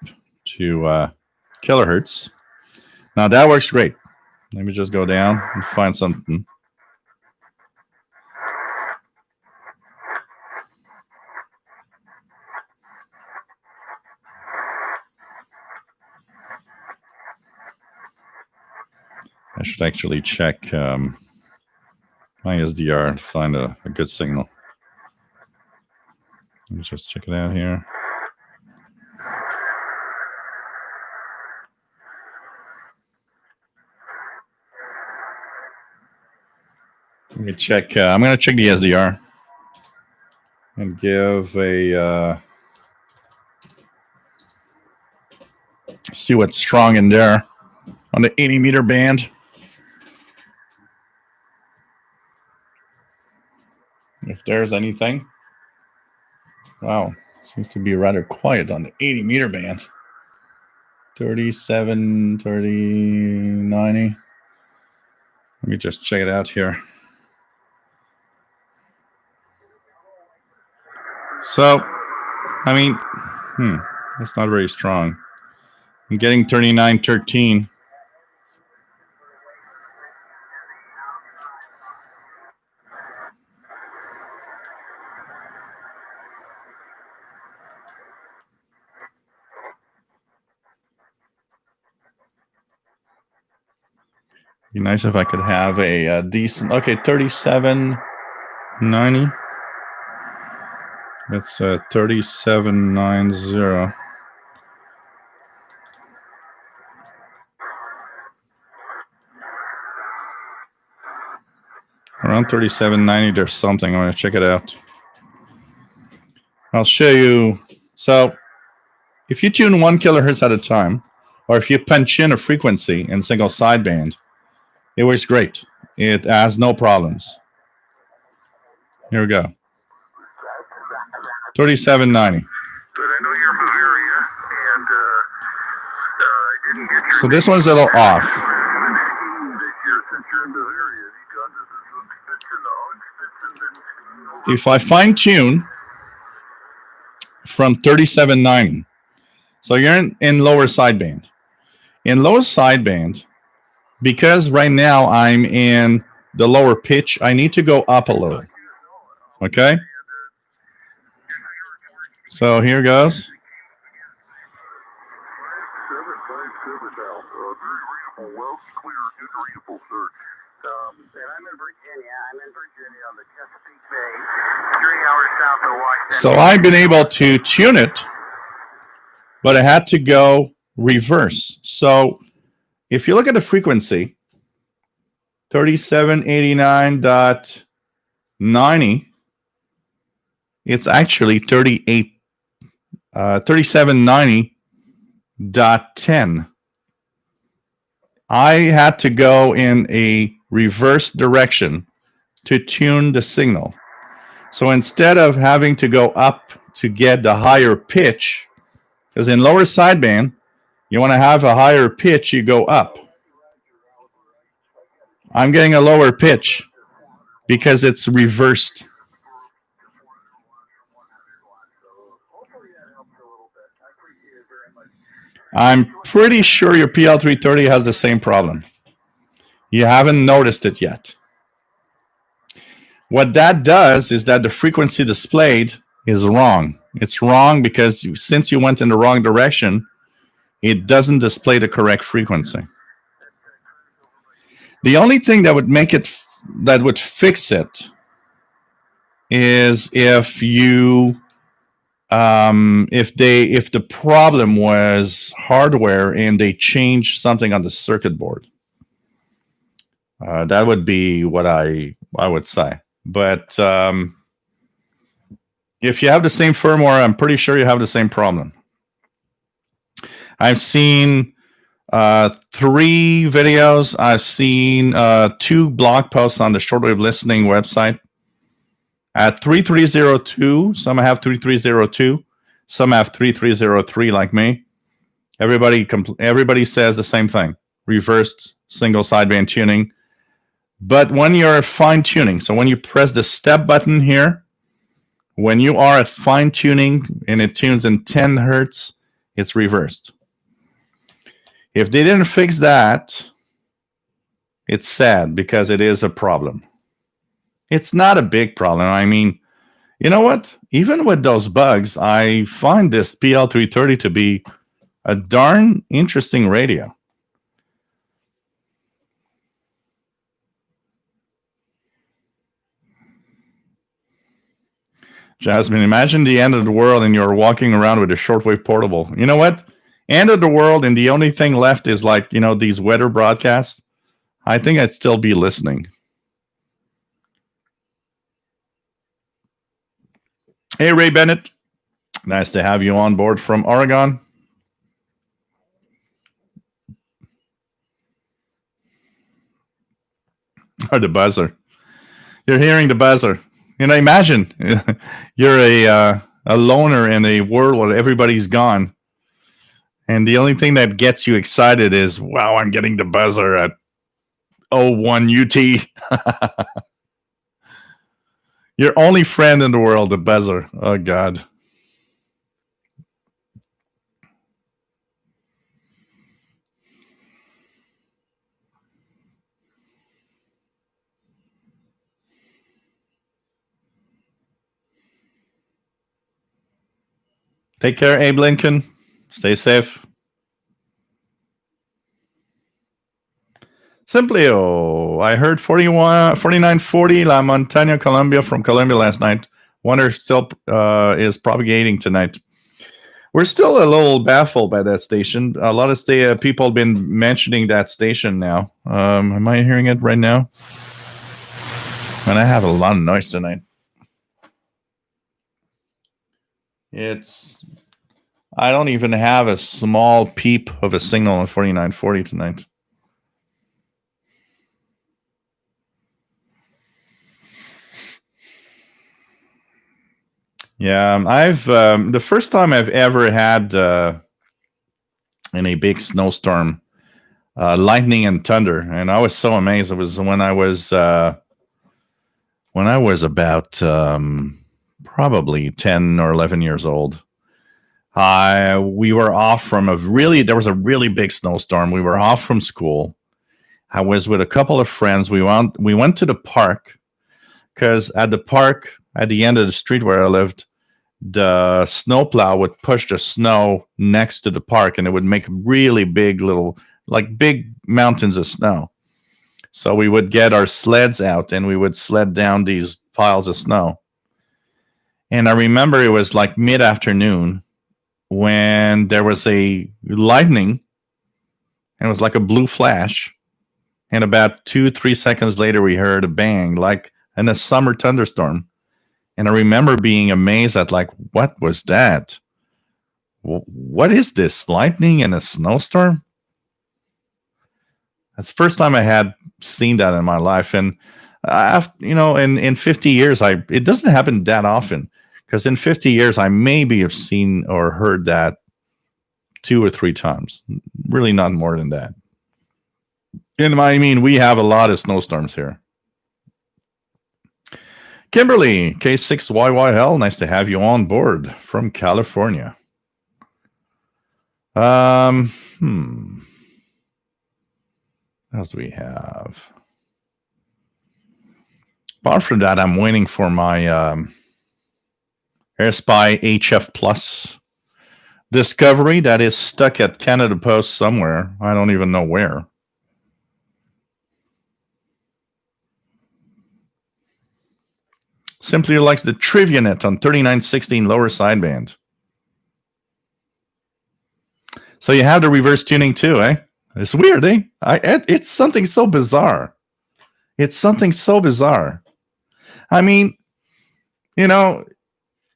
[SPEAKER 1] to kilohertz. Now that works great. Let me just go down and find something. I should actually check my SDR and find a good signal. Let me just check it out here. Let me check. I'm going to check the SDR and give a see what's strong in there on the 80 meter band. If there's anything. Wow, seems to be rather quiet on the 80 meter band. 37, 30, 90. Let me just check it out here. So, I mean, that's not very strong. I'm getting 39, 13. Be nice if I could have a decent, okay, 37, 90. That's 3790. Around 3790, there's something. I'm going to check it out. I'll show you. So if you tune 1 kilohertz at a time, or if you punch in a frequency in single sideband, it works great. It has no problems. Here we go. 3790. So this one's a little off. If I fine tune from 3790, so you're in lower sideband. In lower sideband, because right now I'm in the lower pitch, I need to go up a little. Okay? So here goes. So I've been able to tune it, but I had to go reverse. So if you look at the frequency, 3789.90, it's actually 3790.10. I had to go in a reverse direction to tune the signal. So instead of having to go up to get the higher pitch, because in lower sideband, you want to have a higher pitch, you go up. I'm getting a lower pitch because it's reversed. I'm pretty sure your PL330 has the same problem. You haven't noticed it yet. What that does is that the frequency displayed is wrong. It's wrong because since you went in the wrong direction, it doesn't display the correct frequency. The only thing that would make it, that would fix it, is if you, if the problem was hardware and they changed something on the circuit board. That would be what I would say. But If you have the same firmware, I'm pretty sure you have the same problem. I've seen 3 videos. I've seen 2 blog posts on the Shortwave listening website. At 3302, some have 3302, some have 3303 like me. Everybody says the same thing: reversed single sideband tuning. But when you're fine tuning, so when you press the step button here, when you are at fine tuning and it tunes in 10 hertz, it's reversed. If they didn't fix that, it's sad because it is a problem. It's not a big problem. I mean, you know what? Even with those bugs, I find this PL330 to be a darn interesting radio. Jasmine, imagine the end of the world and you're walking around with a shortwave portable. You know what? End of the world and the only thing left is like, you know, these weather broadcasts. I think I'd still be listening. Hey, Ray Bennett. Nice to have you on board from Oregon. Or the buzzer. You're hearing the buzzer. You know, imagine you're a loner in a world where everybody's gone. And the only thing that gets you excited is, wow, I'm getting the buzzer at 01 UT. Your only friend in the world, the buzzer. Oh, God. Take care, Abe Lincoln. Stay safe. Simplio, I heard 4940 La Montaña, Colombia from Colombia last night. Wonder still is propagating tonight. We're still a little baffled by that station. A lot of people have been mentioning that station now. Am I hearing it right now? And I have a lot of noise tonight. I don't even have a small peep of a signal on 4940 tonight. Yeah, I've the first time I've ever had in a big snowstorm, lightning and thunder, and I was so amazed. It was when I was about probably 10 or 11 years old. We were off from there was a really big snowstorm. We were off from school. I was with a couple of friends. We went to the park because at the park, at the end of the street where I lived, the snowplow would push the snow next to the park, and it would make really big big mountains of snow. So we would get our sleds out, and we would sled down these piles of snow. And I remember it was like mid-afternoon when there was a lightning, and it was like a blue flash. And about 2-3 seconds later, we heard a bang, like in a summer thunderstorm. And I remember being amazed at, like, what was that? What is this? Lightning in a snowstorm? That's the first time I had seen that in my life. And, in 50 years, it doesn't happen that often. Because in 50 years, I maybe have seen or heard that 2 or 3 times. Really not more than that. And we have a lot of snowstorms here. Kimberly, K6YYL, nice to have you on board from California. What else do we have? Apart from that, I'm waiting for my AirSpy HF Plus Discovery that is stuck at Canada Post somewhere. I don't even know where. Simply likes the TriviaNet on 3916 lower sideband. So you have the reverse tuning too, eh? It's weird, eh? It's something so bizarre. It's something so bizarre. I mean,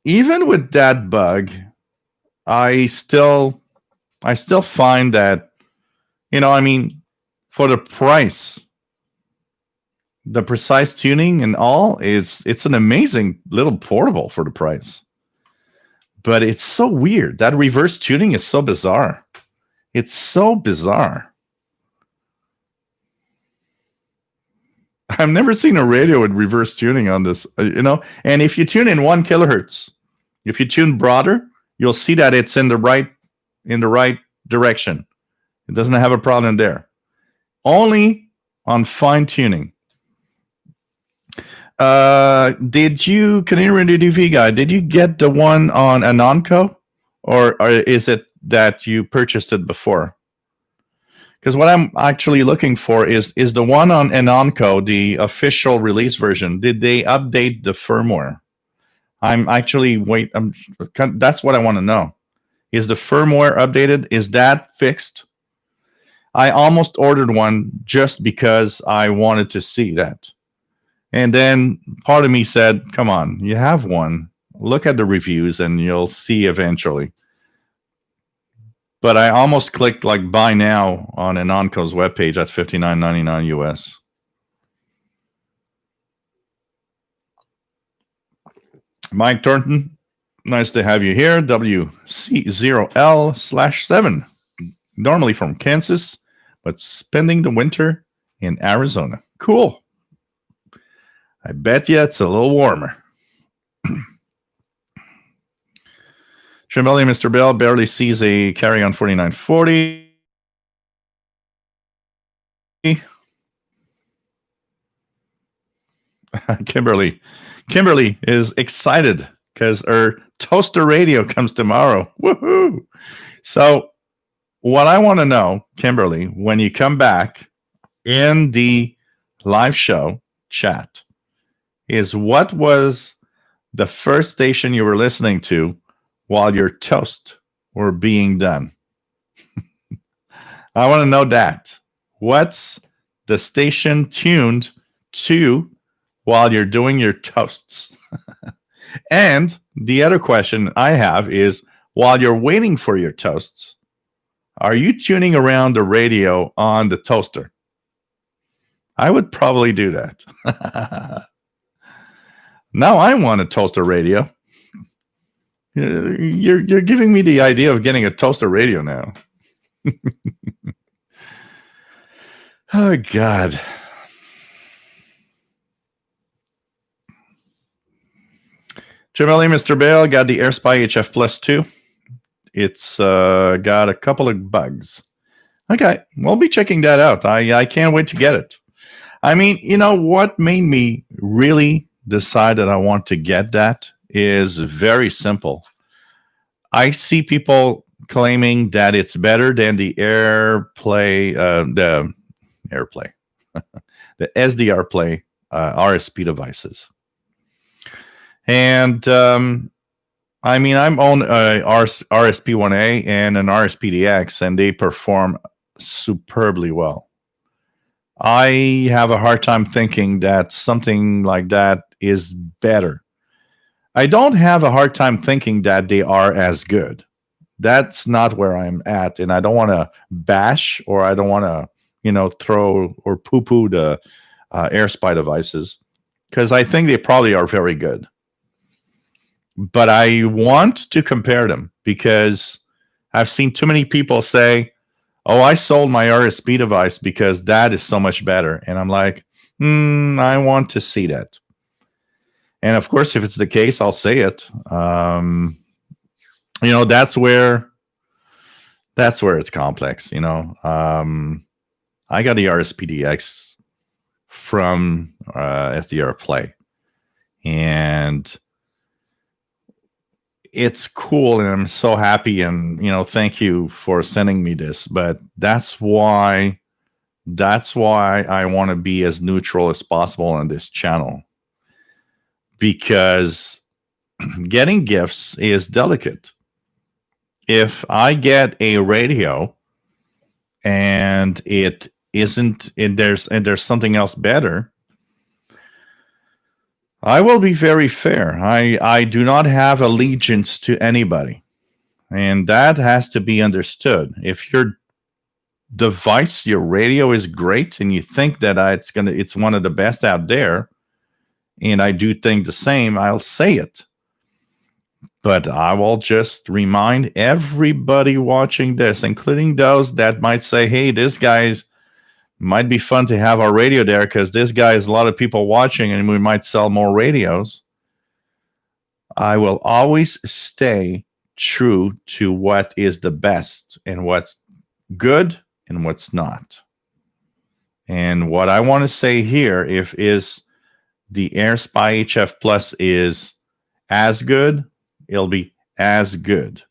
[SPEAKER 1] even with that bug, I still find that, I mean, for the price, the precise tuning and all it's an amazing little portable for the price. But it's so weird. That reverse tuning is so bizarre. It's so bizarre. I've never seen a radio with reverse tuning on this, And if you tune in 1 kilohertz, if you tune broader, you'll see that it's in the right direction. It doesn't have a problem there. Only on fine tuning. Did you, Canadian Radio DV guy, did you get the one on Anonco, or is it that you purchased it before? Because what I'm actually looking for is the one on Anonco, the official release version. Did they update the firmware? That's what I want to know. Is the firmware updated? Is that fixed? I almost ordered one just because I wanted to see that. And then part of me said, come on, you have one. Look at the reviews and you'll see eventually. But I almost clicked like buy now on Anonco's webpage at $59.99 US. Mike Thornton, nice to have you here. WC0L/7. Normally from Kansas, but spending the winter in Arizona. Cool. I bet you it's a little warmer. Tremeli, Mr. Bell barely sees a carry on 4940. Kimberly is excited because her toaster radio comes tomorrow. Woohoo! So what I want to know, Kimberly, when you come back in the live show chat, is what was the first station you were listening to while your toast were being done? I want to know that. What's the station tuned to while you're doing your toasts? And the other question I have is, while you're waiting for your toasts, are you tuning around the radio on the toaster? I would probably do that. Now I want a toaster radio. You're giving me the idea of getting a toaster radio now. Oh, God. Jameli, Mr. Bale, got the AirSpy HF Plus 2. It's got a couple of bugs. Okay, we'll be checking that out. I can't wait to get it. I mean, what made me really decide that I want to get that is very simple. I see people claiming that it's better than the AirPlay, the SDR Play RSP devices. And I mean, I'm on RSP1A and an RSPDX, and they perform superbly well. I have a hard time thinking that something like that is better. I don't have a hard time thinking that they are as good. That's not where I'm at, and I don't want to bash, or I don't want to, throw or poo-poo the AirSpy devices, because I think they probably are very good. But I want to compare them because I've seen too many people say, oh, I sold my RSP device because that is so much better. And I'm like, I want to see that. And of course, if it's the case, I'll say it. That's where it's complex. I got the RSPDX from SDR Play, and it's cool, and I'm so happy, and thank you for sending me this. But that's why I want to be as neutral as possible on this channel, because getting gifts is delicate. If I get a radio and it isn't, and there's something else better, I will be very fair. I do not have allegiance to anybody. And that has to be understood. If your device, your radio is great, and you think that it's one of the best out there, and I do think the same, I'll say it. But I will just remind everybody watching this, including those that might say, hey, this guy's might be fun to have our radio there because this guy has a lot of people watching and we might sell more radios. I will always stay true to what is the best and what's good and what's not. And what I want to say here is the AirSpy HF Plus is as good, it'll be as good.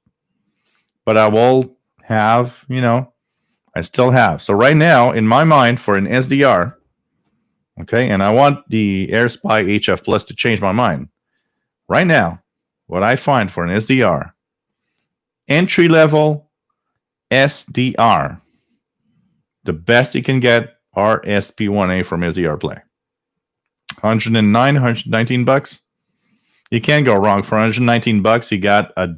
[SPEAKER 1] But I will have, I still have. So right now, in my mind, for an SDR, okay, and I want the AirSpy HF Plus to change my mind. Right now, what I find for an SDR, entry-level SDR, the best you can get are SP1A from SDR Play. $119 You can't go wrong. For $119 you got a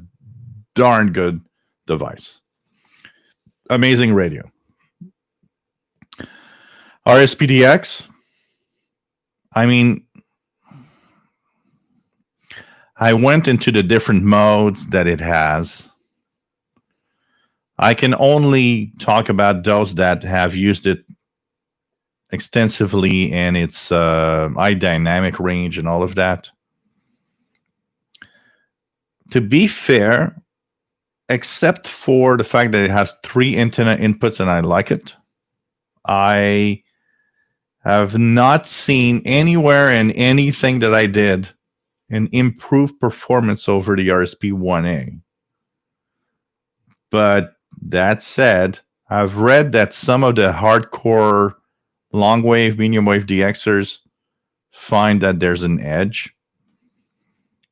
[SPEAKER 1] darn good device. Amazing radio. RSPDX, I mean, I went into the different modes that it has. I can only talk about those that have used it extensively and its high dynamic range and all of that. To be fair, except for the fact that it has 3 antenna inputs and I like it, I have not seen anywhere in anything that I did an improved performance over the RSP1A. But that said, I've read that some of the hardcore Longwave, medium wave DXers find that there's an edge.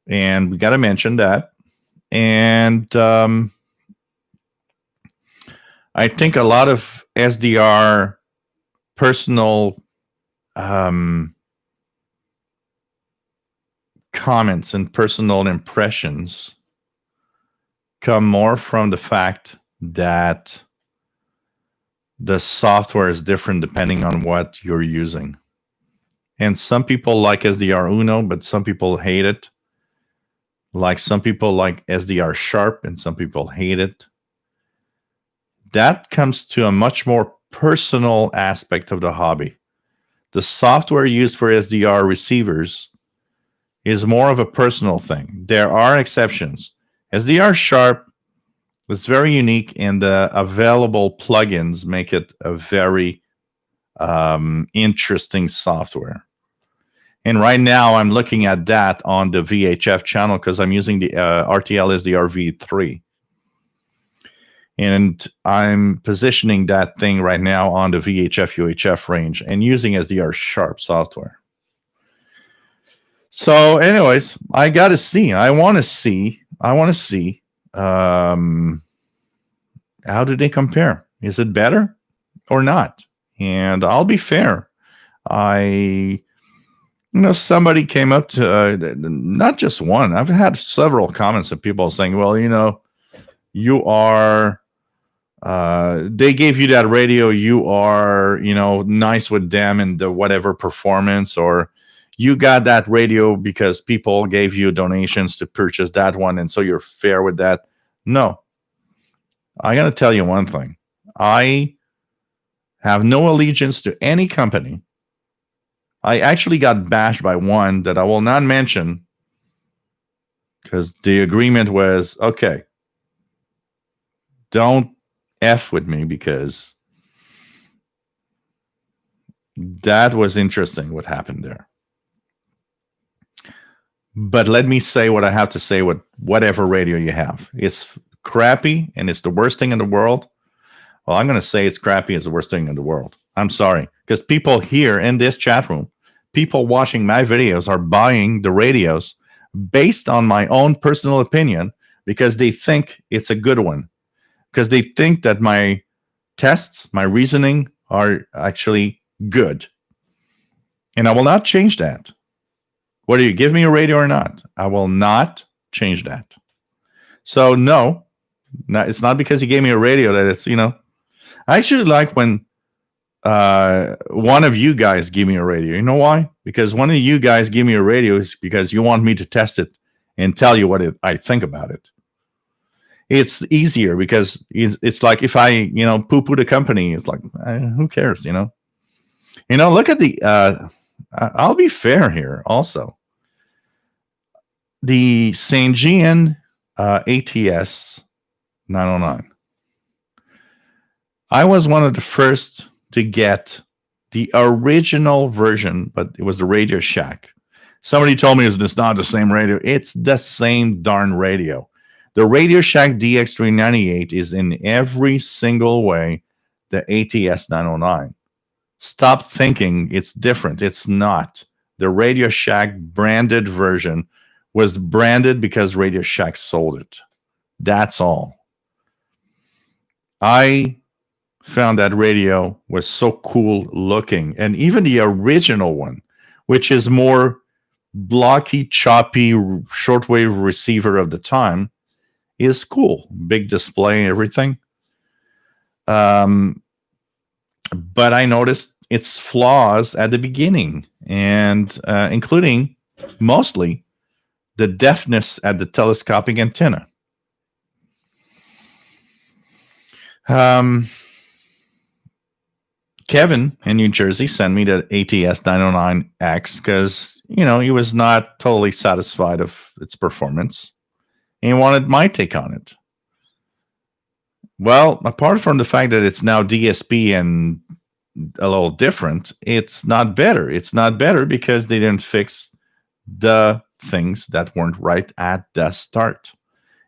[SPEAKER 1] And we got to mention that. And I think a lot of SDR personal comments and personal impressions come more from the fact that the software is different depending on what you're using. And some people like SDR Uno, but some people hate it. Like some people like SDR Sharp and some people hate it. That comes to a much more personal aspect of the hobby. The software used for SDR receivers is more of a personal thing. There are exceptions. SDR Sharp is very unique, and the available plugins make it a very interesting software. And right now, I'm looking at that on the VHF channel because I'm using the RTL SDR V3. And I'm positioning that thing right now on the VHF UHF range and using SDR Sharp software. So anyways, I got to see. I want to see how do they compare? Is it better or not? And I'll be fair. Somebody came up to, not just one, I've had several comments of people saying, well, you are, they gave you that radio, you are, nice with them and the whatever performance, or you got that radio because people gave you donations to purchase that one, and so you're fair with that. No. I got to tell you one thing. I have no allegiance to any company. I actually got bashed by one that I will not mention because the agreement was, okay, don't F with me, because that was interesting what happened there. But let me say what I have to say with whatever radio you have. It's crappy and it's the worst thing in the world. Well, I'm going to say it's crappy, it's the worst thing in the world. I'm sorry. Because people here in this chat room, people watching my videos are buying the radios based on my own personal opinion because they think it's a good one. Because they think that my tests, my reasoning are actually good. And I will not change that. Whether you give me a radio or not, I will not change that. So no, it's not because you gave me a radio that it's, I actually like when one of you guys give me a radio. You know why? Because one of you guys give me a radio is because you want me to test it and tell you what I think about it. It's easier because it's like if I, poo-poo the company, it's like, who cares, look at the, I'll be fair here also. The Sangean ATS 909. I was one of the first to get the original version, but it was the Radio Shack. Somebody told me it's not the same radio. It's the same darn radio. The Radio Shack DX398 is in every single way the ATS 909. Stop thinking it's different. It's not. The Radio Shack branded version was branded because Radio Shack sold it. That's all. I found that radio was so cool looking. And even the original one, which is more blocky, choppy, shortwave receiver of the time, is cool. Big display, everything. But I noticed its flaws at the beginning, and including mostly the deafness at the telescopic antenna. Kevin in New Jersey sent me the ATS 909X because, he was not totally satisfied of its performance. And he wanted my take on it. Well, apart from the fact that it's now DSP and a little different, it's not better. It's not better because they didn't fix the things that weren't right at the start,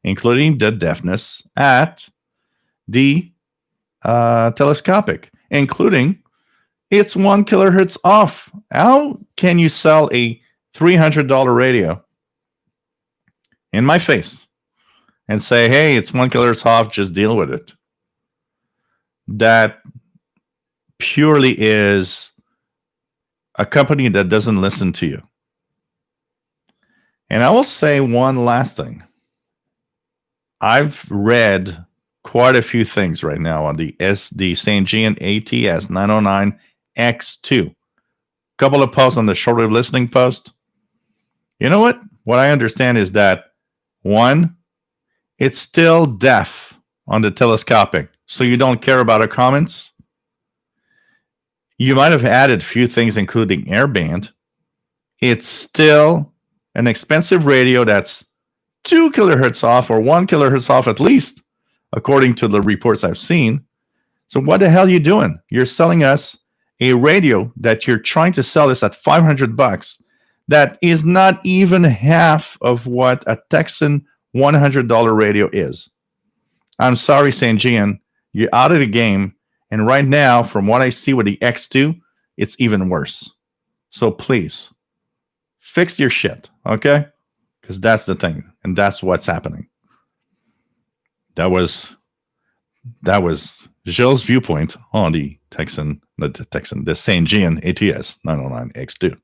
[SPEAKER 1] including the deafness at the telescopic, including it's 1 kilohertz off. How can you sell a $300 radio in my face and say, hey, it's 1 kilohertz off, just deal with it? That purely is a company that doesn't listen to you. And I will say one last thing. I've read quite a few things right now on the Sangean ATS 909X2. Couple of posts on the shortwave listening post. You know what? What I understand is that, one, it's still deaf on the telescopic, so you don't care about our comments. You might have added a few things, including airband. It's still an expensive radio that's 2 kilohertz off or 1 kilohertz off at least, according to the reports I've seen. So what the hell are you doing? You're selling us a radio that you're trying to sell us at $500 that is not even half of what a Texan $100 radio is. I'm sorry, Sangean, you're out of the game. And right now, from what I see with the X2, it's even worse. So please, fix your shit, okay? Because that's the thing, and that's what's happening. That was Gilles' viewpoint on the Sangean ATS 909X2.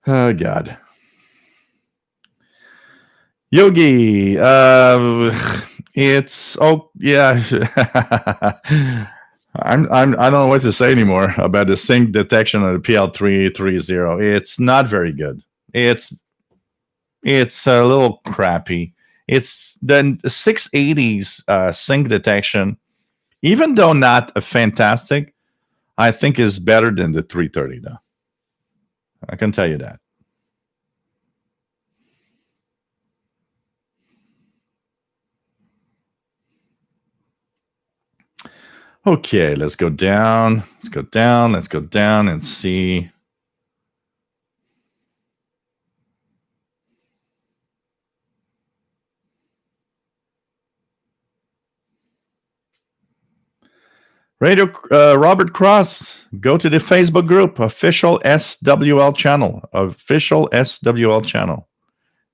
[SPEAKER 1] Oh, God. Yogi, it's, oh, yeah. I don't know what to say anymore about the sync detection of the PL330. It's not very good. It's a little crappy. It's the 680s sync detection, even though not a fantastic, I think is better than the 330 though. I can tell you that. Okay, let's go down. Let's go down. Let's go down and see. Radio Robert Cross, go to the Facebook group, official SWL channel. Official SWL channel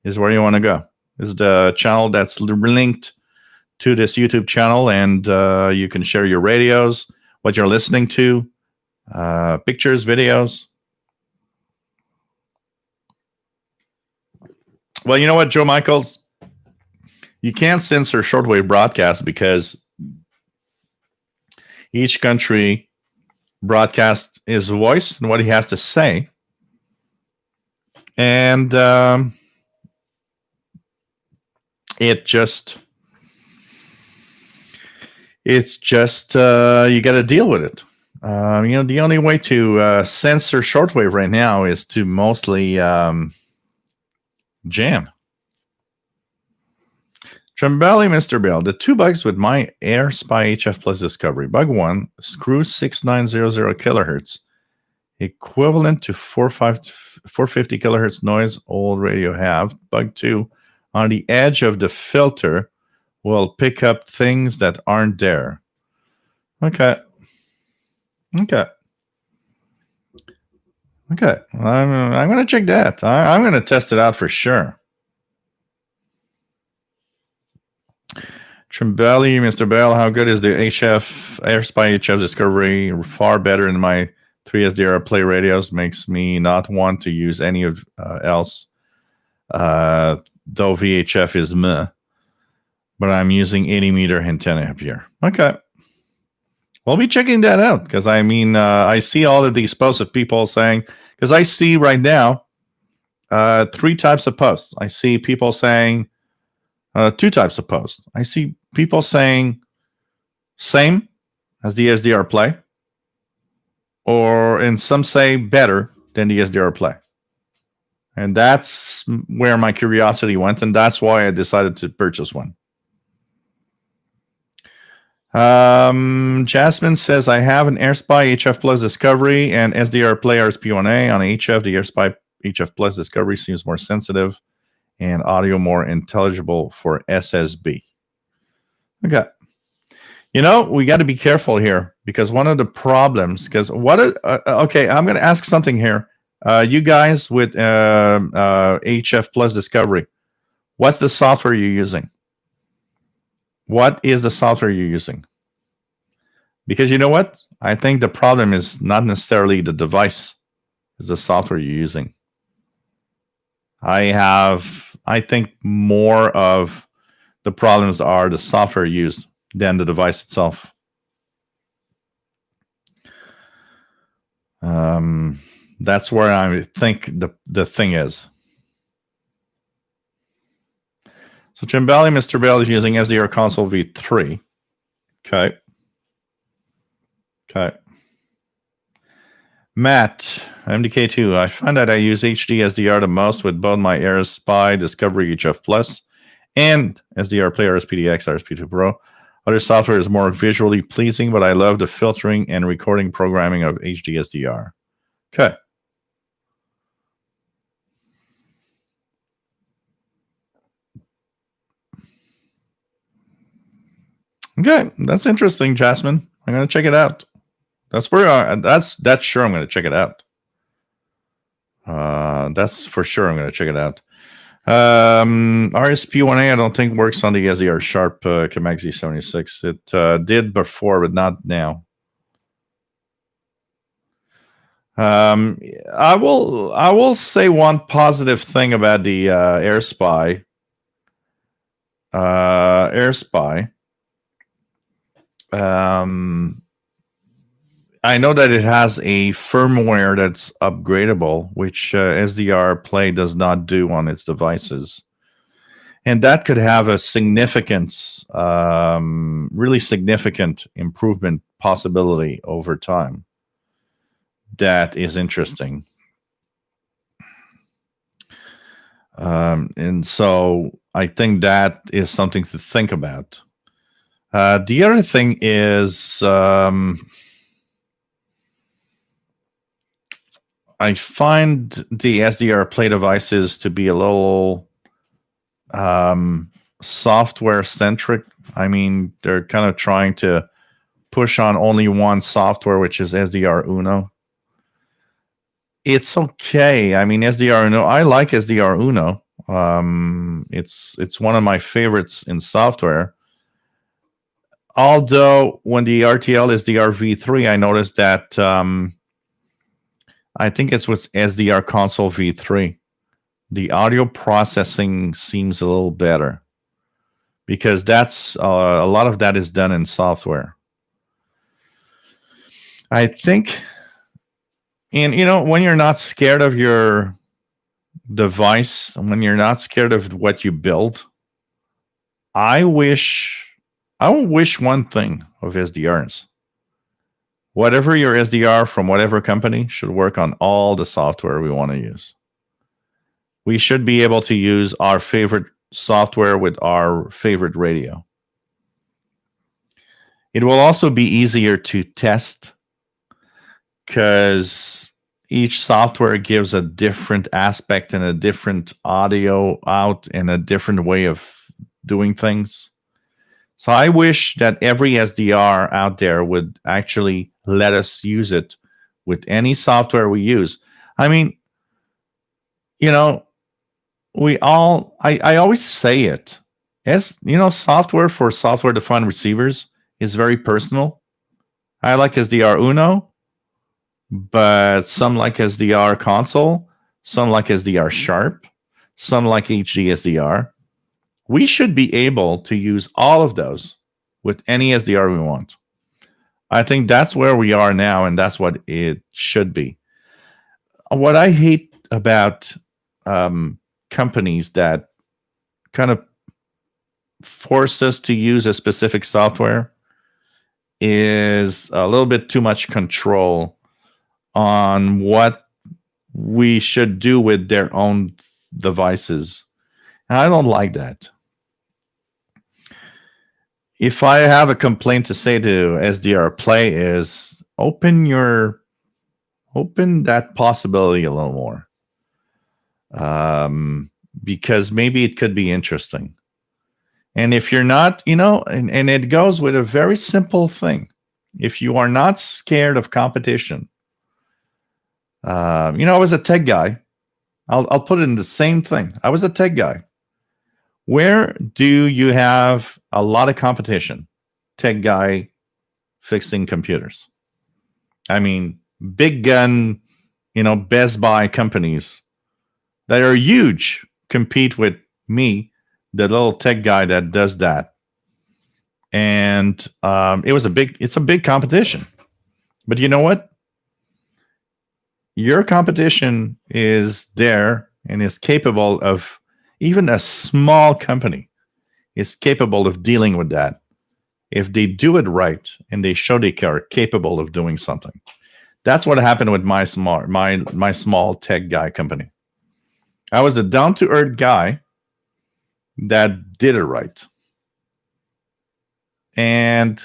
[SPEAKER 1] is where you want to go. This is the channel that's linked to this YouTube channel, and you can share your radios, what you're listening to, pictures, videos. Well, you know what, Joe Michaels? You can't censor shortwave broadcasts because each country broadcasts his voice and what he has to say. And it's just you got to deal with it. The only way to censor shortwave right now is to mostly jam. Trembelli, Mr. Bell, the 2 bugs with my AirSpy HF Plus Discovery. Bug 1, screw 6900 kilohertz, equivalent to 450 kilohertz noise old radio have. Bug 2, on the edge of the filter, will pick up things that aren't there. Okay. I'm going to check that. I'm going to test it out for sure. Trembelli, Mr. Bell, how good is the AirSpy HF Discovery? Far better than my 3SDR Play radios. Makes me not want to use any of else. Though VHF is meh. But I'm using 80 meter antenna up here. Okay. We'll be checking that out because I see all of these posts of people saying, because I see right now 3 types of posts. I see people saying 2 types of posts. I see people saying same as the SDR Play, and some say better than the SDR Play. And that's where my curiosity went, and that's why I decided to purchase one. Jasmine says, I have an AirSpy HF Plus Discovery and SDR Play RSP1A on HF. The AirSpy HF Plus Discovery seems more sensitive and audio more intelligible for SSB. Okay. We got to be careful here because one of the problems, okay, I'm going to ask something here. You guys with HF Plus Discovery, what's the software you're using? What is the software you're using? Because you know what? I think the problem is not necessarily the device, it's the software you're using. I think more of the problems are the software used than the device itself. That's where I think the thing is. So Chimbali, Mr. Bell is using SDR Console V3. Okay. Matt, MDK2. I find that I use HD SDR the most with both my AirSpy Discovery HF Plus and SDR Play RSPDX, RSP2 Pro. Other software is more visually pleasing, but I love the filtering and recording programming of HD SDR. Okay. Okay, that's interesting, Jasmine. I'm gonna check it out. That's sure I'm gonna check it out. That's for sure I'm gonna check it out. RSP1A I don't think works on the SDR Sharp Comaxi 76. It did before, but not now. I will say one positive thing about the AirSpy. I know that it has a firmware that's upgradable, which SDR Play does not do on its devices. And that could have a significance, really significant improvement possibility over time. That is interesting. And so I think that is something to think about. The other thing is I find the SDR Play devices to be a little software centric. I mean, they're kind of trying to push on only one software, which is SDR Uno. It's okay. I mean, SDR Uno, I like SDR Uno. It's one of my favorites in software. Although when the RTL SDR V3, I noticed that I think it's with SDR Console V3 the audio processing seems a little better, because that's a lot of that is done in software. I think, and when you're not scared of your device, when you're not scared of what you build, I wish one thing of SDRs. Whatever your SDR from whatever company should work on all the software we want to use. We should be able to use our favorite software with our favorite radio. It will also be easier to test because each software gives a different aspect and a different audio out and a different way of doing things. So I wish that every SDR out there would actually let us use it with any software we use. I mean, I always say it. As software for software-defined receivers is very personal. I like SDR Uno, but some like SDR Console, some like SDR Sharp, some like HD SDR. We should be able to use all of those with any SDR we want. I think that's where we are now, and that's what it should be. What I hate about companies that kind of force us to use a specific software is a little bit too much control on what we should do with their own devices. And I don't like that. If I have a complaint to say to SDR Play is open that possibility a little more. Because maybe it could be interesting. And if you're not, and it goes with a very simple thing. If you are not scared of competition, I was a tech guy. I'll put it in the same thing. I was a tech guy. Where do you have a lot of competition? Tech guy fixing computers. I mean, big gun, Best Buy companies that are huge compete with me, the little tech guy that does that. And it's a big competition. But you know what? Your competition is there and is capable of, even a small company is capable of dealing with that if they do it right and they show they are capable of doing something. That's what happened with my small tech guy company. I was a down-to-earth guy that did it right. And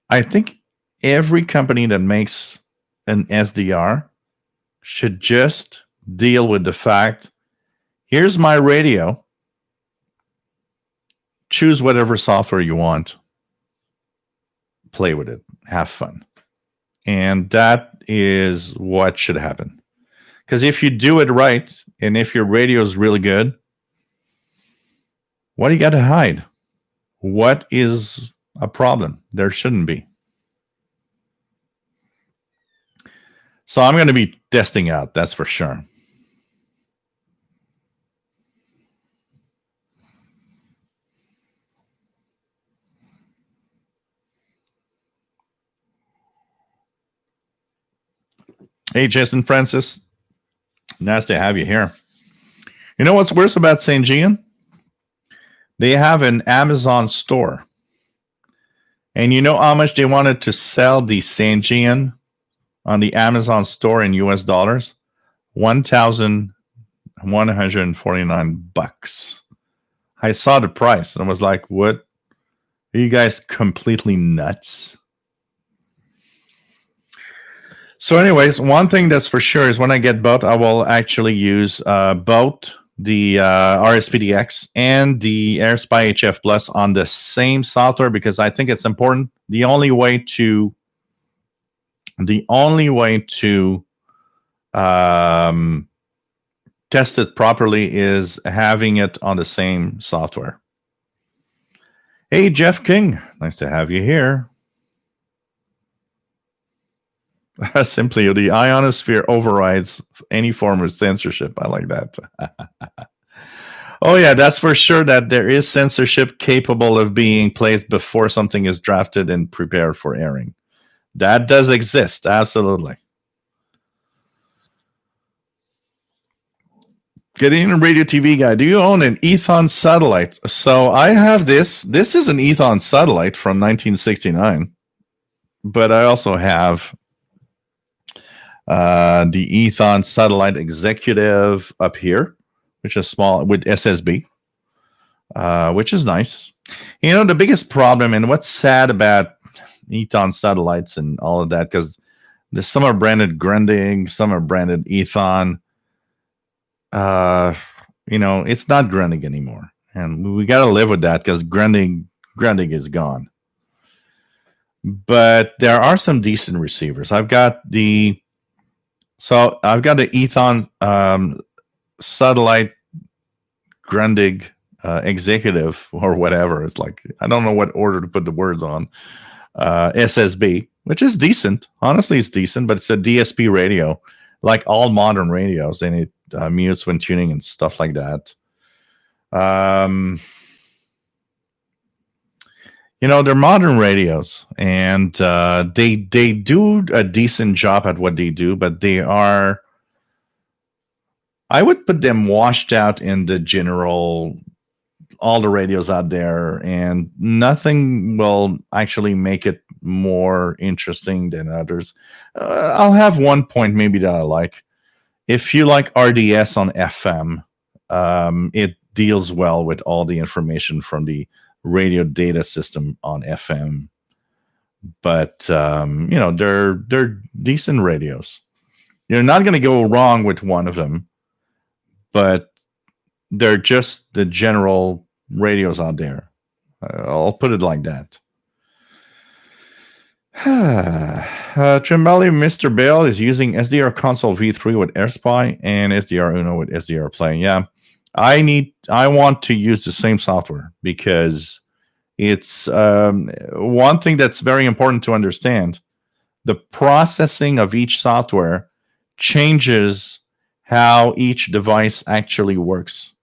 [SPEAKER 1] I think every company that makes an SDR should just deal with the fact, here's my radio. Choose whatever software you want. Play with it. Have fun. And that is what should happen. Because if you do it right, and if your radio is really good, what do you got to hide? What is a problem? There shouldn't be. So I'm going to be testing out, that's for sure. Hey, Jason Francis. Nice to have you here. You know what's worse about St. Gian? They have an Amazon store. And you know how much they wanted to sell the St. Gian on the Amazon store in US dollars? $1,149. I saw the price and I was like, what? Are you guys completely nuts? So anyways, one thing that's for sure is when I get both, I will actually use both the RSPDX and the AirSpy HF Plus on the same software because I think it's important. The only way to test it properly is having it on the same software. Hey, Jeff King, nice to have you here. Simply, the ionosphere overrides any form of censorship. I like that. Oh yeah, that's for sure that there is censorship capable of being placed before something is drafted and prepared for airing. That does exist, absolutely. Getting a radio TV guy. Do you own an Ethon satellite? So I have this. This is an Ethon satellite from 1969, but I also have the Ethon satellite executive up here, which is small with SSB, which is nice. You know, the biggest problem and what's sad about Ethon satellites and all of that, because there's some are branded Grundig, some are branded Ethon. You know, it's not Grundig anymore, and we got to live with that because Grundig is gone. But there are some decent receivers. I've got the Ethon satellite Grundig executive or whatever. It's like I don't know what order to put the words on. SSB, which is decent. Honestly, it's decent, but it's a DSP radio, like all modern radios, and it mutes when tuning and stuff like that. You know, they're modern radios, and they do a decent job at what they do, but they are, I would put them washed out in the general, all the radios out there, and nothing will actually make it more interesting than others. I'll have one point maybe that I like. If you like RDS on FM, it deals well with all the information from the radio data system on FM. But you know, they're decent radios. You're not going to go wrong with one of them, but they're just the general radios out there. I'll put it like that. Trimbali Mr. Bale is using SDR Console V3 with AirSpy and SDR Uno with SDR Play. Yeah, I want to use the same software because it's one thing that's very important to understand. The processing of each software changes how each device actually works.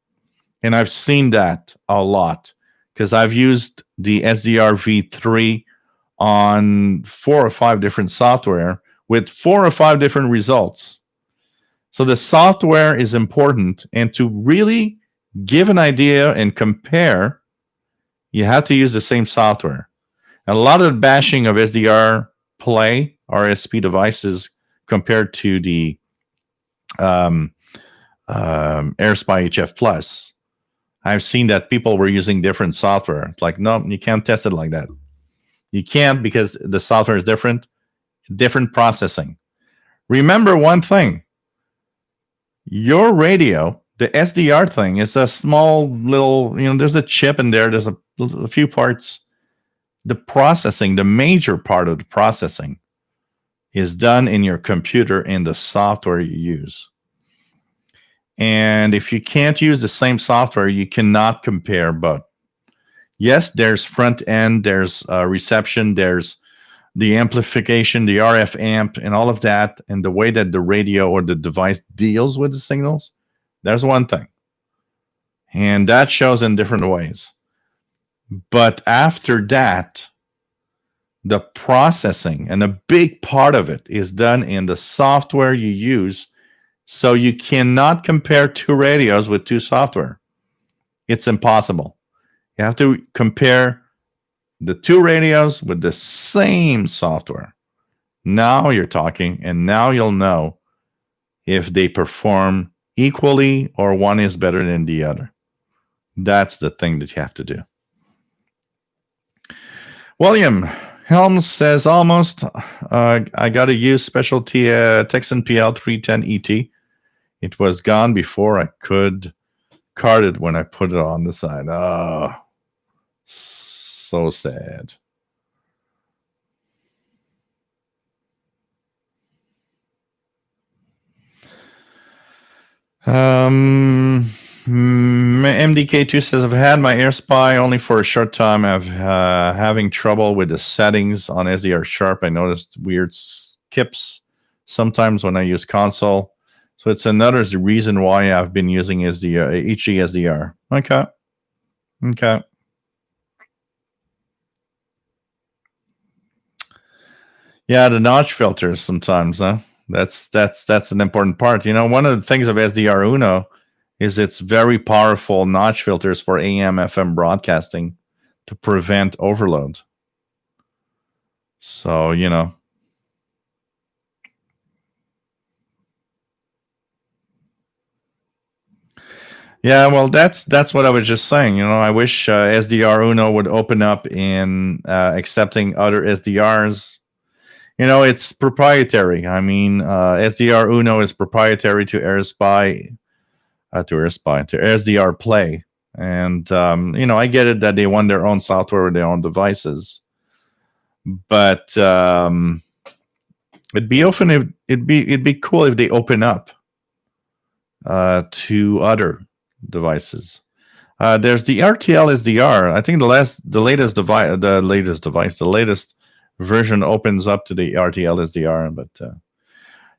[SPEAKER 1] And I've seen that a lot because I've used the SDR V3 on 4 or 5 different software with 4 or 5 different results. So the software is important, and to really give an idea and compare, you have to use the same software. And a lot of the bashing of SDR Play RSP devices compared to the AirSpy HF Plus, I've seen that people were using different software. It's like, no, you can't test it like that. You can't because the software is different processing. Remember one thing. Your radio, the SDR thing, is a small little, you know, there's a chip in there. There's a few parts. The processing, the major part of the processing is done in your computer in the software you use. And if you can't use the same software, you cannot compare both. Yes, there's front end, there's reception, there's the amplification, the RF amp, and all of that, and the way that the radio or the device deals with the signals. There's one thing. And that shows in different ways. But after that, the processing, and a big part of it is done in the software you use. So you cannot compare 2 radios with 2 software. It's impossible. You have to compare the 2 radios with the same software. Now you're talking, and now you'll know if they perform equally or one is better than the other. That's the thing that you have to do. William Helms says, almost, I got to use specialty Texan PL 310 ET. It was gone before I could card it when I put it on the side. Oh, so sad. MDK2 says, I've had my AirSpy only for a short time. I'm having trouble with the settings on SDR Sharp. I noticed weird KIPS sometimes when I use console. So it's another reason why I've been using SDR, HDSDR. Okay. Okay. Yeah, the notch filters sometimes, huh? That's an important part. You know, one of the things of SDR Uno is it's very powerful notch filters for AM FM broadcasting to prevent overload. So, you know. Yeah, well, that's what I was just saying. You know, I wish SDR Uno would open up in accepting other SDRs. You know, it's proprietary. I mean, SDR Uno is proprietary to AirSpy, to SDR Play, and you know, I get it that they want their own software with their own devices, but it'd be cool if they open up to other devices. There's the RTL SDR. I think the latest version opens up to the RTL SDR. But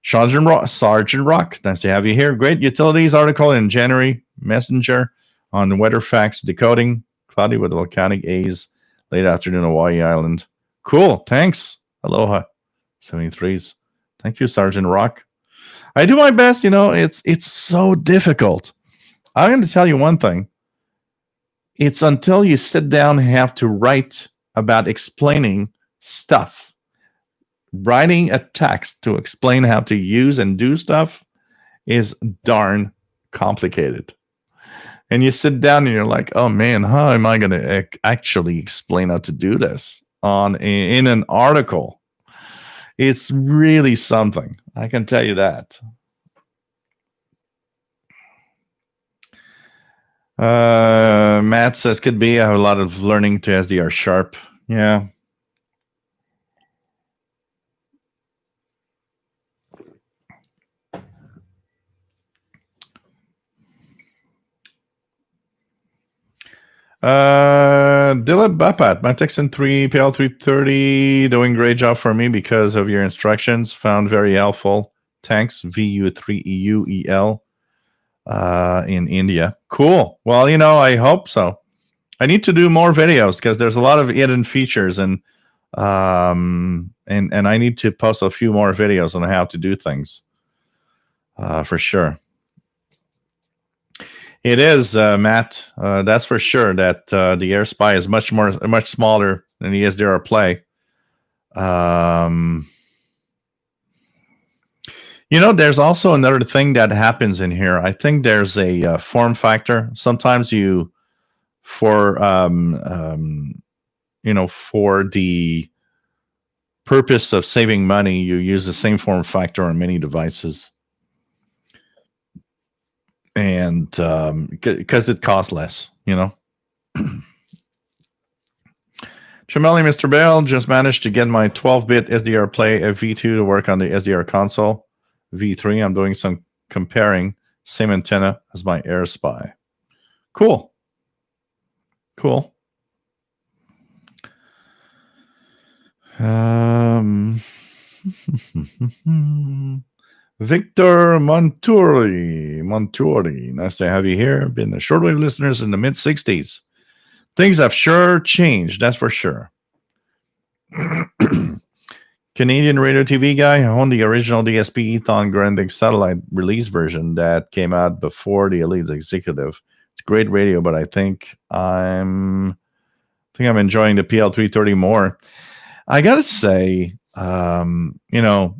[SPEAKER 1] Sergeant Rock, nice to have you here. Great utilities article in January Messenger on the weather facts decoding. Cloudy with volcanic haze. Late afternoon, Hawaii Island. Cool. Thanks. Aloha. 73s. Thank you, Sergeant Rock. I do my best. You know, it's so difficult. I'm going to tell you one thing. It's until you sit down and have to write about explaining stuff. Writing a text to explain how to use and do stuff is darn complicated. And you sit down and you're like, oh man, how am I going to actually explain how to do this in an article? It's really something. I can tell you that. Matt says, could be. I have a lot of learning to SDR sharp. Yeah. Dilip Bapat, my Texan 3 PL330, doing great job for me because of your instructions. Found very helpful. Thanks, VU3EUEL in India. Cool. Well, you know, I hope so. I need to do more videos because there's a lot of hidden features, and I need to post a few more videos on how to do things for sure. It is, Matt. That's for sure. That the AirSpy is much smaller than the SDR Play. You know, there's also another thing that happens in here. I think there's a form factor. Sometimes for the purpose of saving money, you use the same form factor on many devices. And because it costs less, you know. Chameli, Mr. Bell, just managed to get my 12-bit SDR Play V2 to work on the SDR console. V3, I'm doing some comparing. Same antenna as my AirSpy. Cool. Cool. Victor Monturi, nice to have you here. Been the Shortwave listeners in the mid-60s. Things have sure changed, that's for sure. Canadian radio TV guy who owned the original DSP Ethon Granding satellite release version that came out before the Elite Executive. It's great radio, but I think I'm enjoying the PL330 more. I gotta say, you know,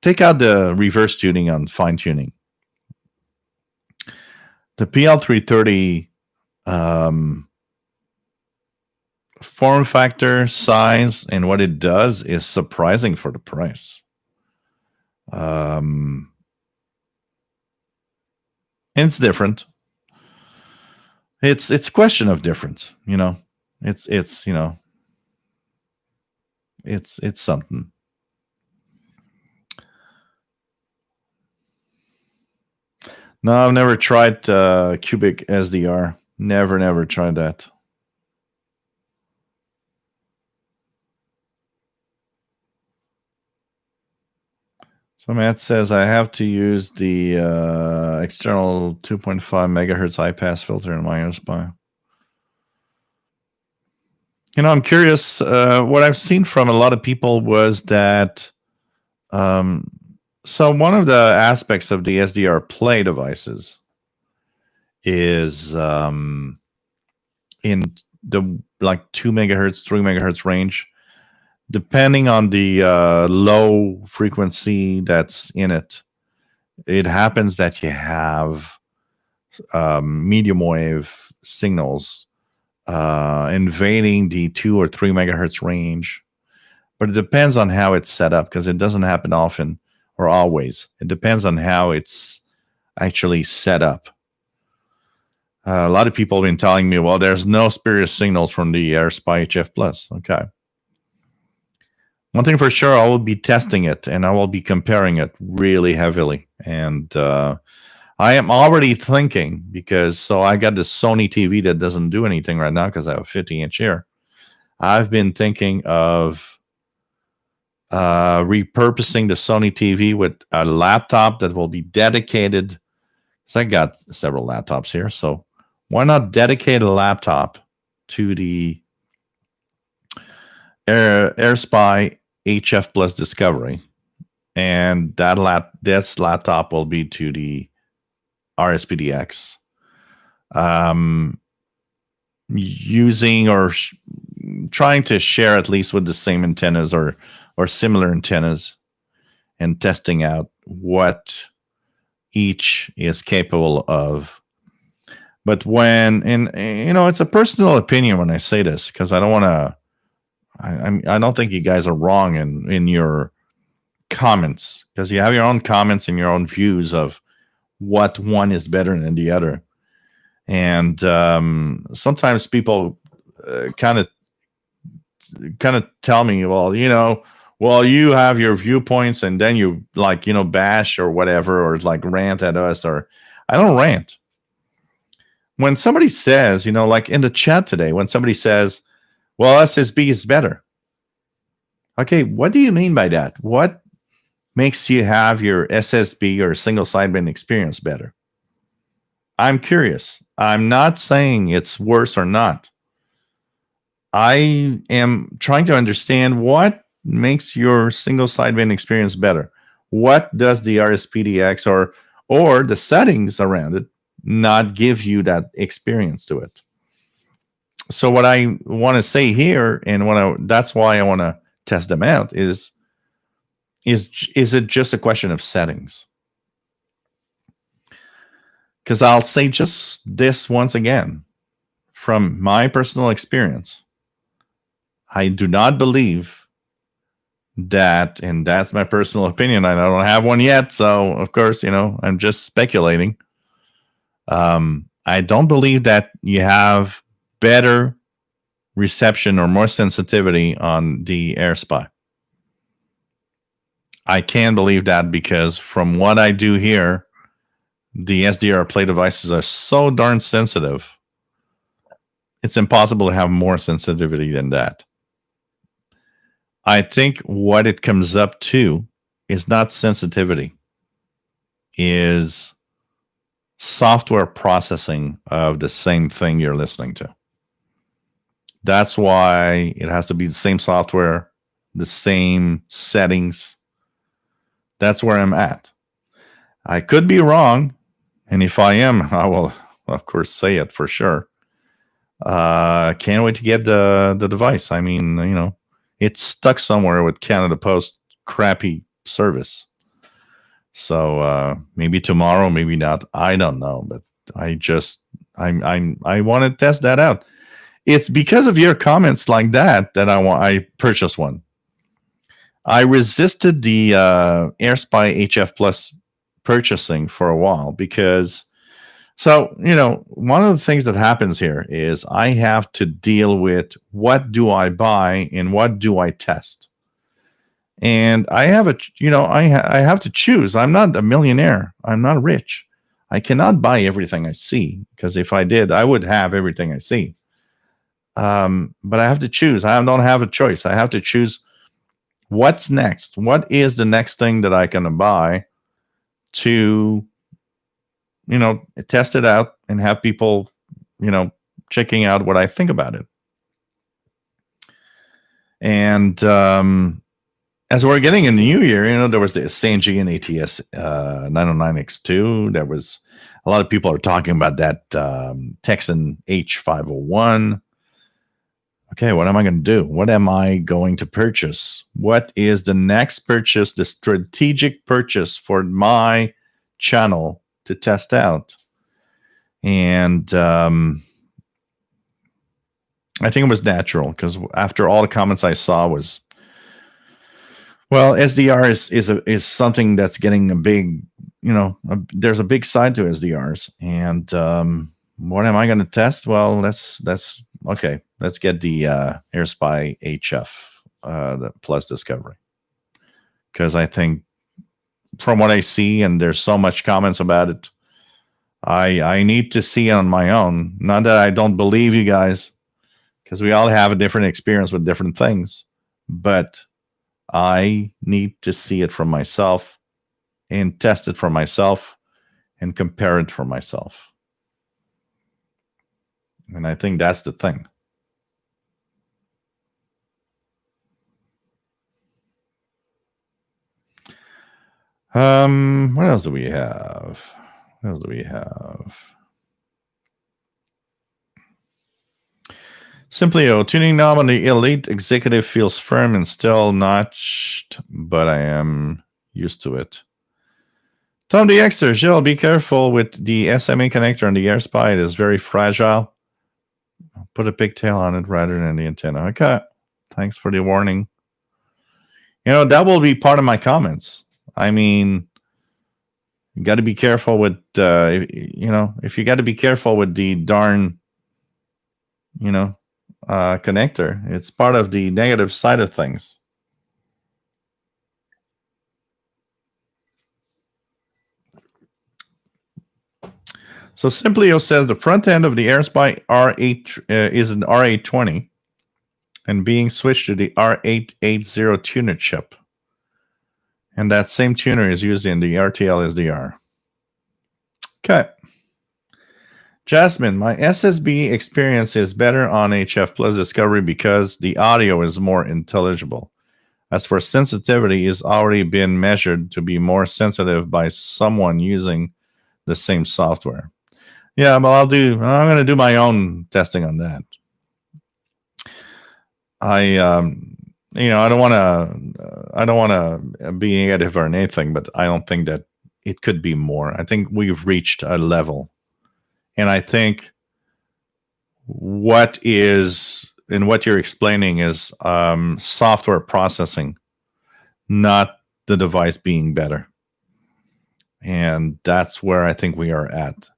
[SPEAKER 1] take out the reverse tuning on fine tuning. The PL330 form factor, size, and what it does is surprising for the price. It's different. It's a question of difference, you know. It's you know, it's something. No, I've never tried cubic SDR. Never tried that. So Matt says I have to use the external 2.5 megahertz high pass filter in my AirSpy. I'm curious. What I've seen from a lot of people was that. So one of the aspects of the SDR Play devices is in the 2 megahertz, 3 megahertz range. Depending on the low frequency that's in it, it happens that you have medium wave signals invading the 2 or 3 megahertz range. But it depends on how it's set up, because it doesn't happen often or always. It depends on how it's actually set up. A lot of people have been telling me, well, there's no spurious signals from the AirSpy HF Plus. Okay. One thing for sure, I will be testing it and I will be comparing it really heavily. And I am already thinking, because I got this Sony TV that doesn't do anything right now because I have a 50-inch here. I've been thinking of repurposing the Sony TV with a laptop that will be dedicated. Because I got several laptops here, so why not dedicate a laptop to the AirSpy HF Plus Discovery, and this laptop will be to the RSPDX, using or trying to share at least with the same antennas or similar antennas, and testing out what each is capable of. But it's a personal opinion when I say this, because I don't want to. I don't think you guys are wrong in your comments, because you have your own comments and your own views of what one is better than the other. And sometimes people kind of tell me, well, you have your viewpoints, and then you bash or whatever, or rant at us. Or I don't rant. When somebody says, like in the chat today, when somebody says, well, SSB is better. Okay, what do you mean by that? What makes you have your SSB or single sideband experience better? I'm curious. I'm not saying it's worse or not. I am trying to understand what makes your single sideband experience better. What does the RSPDX or the settings around it not give you that experience to it? So what I want to say here, and that's why I want to test them out, is it just a question of settings? Because I'll say just this once again, from my personal experience, I do not believe that, and that's my personal opinion. I don't have one yet, so of course, I'm just speculating. I don't believe that you have better reception or more sensitivity on the AirSpy. I can believe that, because from what I do here, the SDR Play devices are so darn sensitive. It's impossible to have more sensitivity than that. I think what it comes up to is not sensitivity, is software processing of the same thing you're listening to. That's why it has to be the same software, the same settings. That's where I'm at. I could be wrong, and if I am, I will, of course, say it for sure. Can't wait to get the device. I mean, it's stuck somewhere with Canada Post crappy service. So maybe tomorrow, maybe not. I don't know, but I want to test that out. It's because of your comments like that I purchased one. I resisted the AirSpy HF Plus purchasing for a while, because one of the things that happens here is I have to deal with what do I buy and what do I test. And I have I have to choose. I'm not a millionaire. I'm not rich. I cannot buy everything I see, because if I did, I would have everything I see. But I have to choose. I don't have a choice. I have to choose What's next? What is the next thing that I can buy to, test it out and have people, checking out what I think about it? And as we're getting a new year, there was the Sanji and ATS 909X2. There was a lot of people are talking about that Texan H501. Okay, what am I going to do? What am I going to purchase? What is the next purchase, the strategic purchase for my channel to test out? And I think it was natural because after all the comments I saw was, well, SDR is something that's getting a big, there's a big side to SDRs. And what am I going to test? Well, that's okay. Let's get the AirSpy HF the Plus Discovery, because I think from what I see, and there's so much comments about it, I need to see it on my own. Not that I don't believe you guys, because we all have a different experience with different things, but I need to see it for myself and test it for myself and compare it for myself. And I think that's the thing. What else do we have? Simply, tuning knob on the Elite Executive feels firm and still notched, but I am used to it. Tom the Exter, Gilles, be careful with the SMA connector on the AirSpy. It is very fragile. I'll put a pigtail on it rather than the antenna. Okay, thanks for the warning. That will be part of my comments. I mean, you got to be careful with, if you got to be careful with the darn, connector, it's part of the negative side of things. So Simplio says the front end of the AirSpy R8 is an R820 and being switched to the R880 tuner chip. And that same tuner is used in the RTL SDR. Okay. Jasmine, my SSB experience is better on HF Plus Discovery because the audio is more intelligible. As for sensitivity, is already been measured to be more sensitive by someone using the same software. Yeah, well, I'm going to do my own testing on that. I don't want to be negative or anything, but I don't think that it could be more. I think we've reached a level. And I think what you're explaining is software processing, not the device being better. And that's where I think we are at.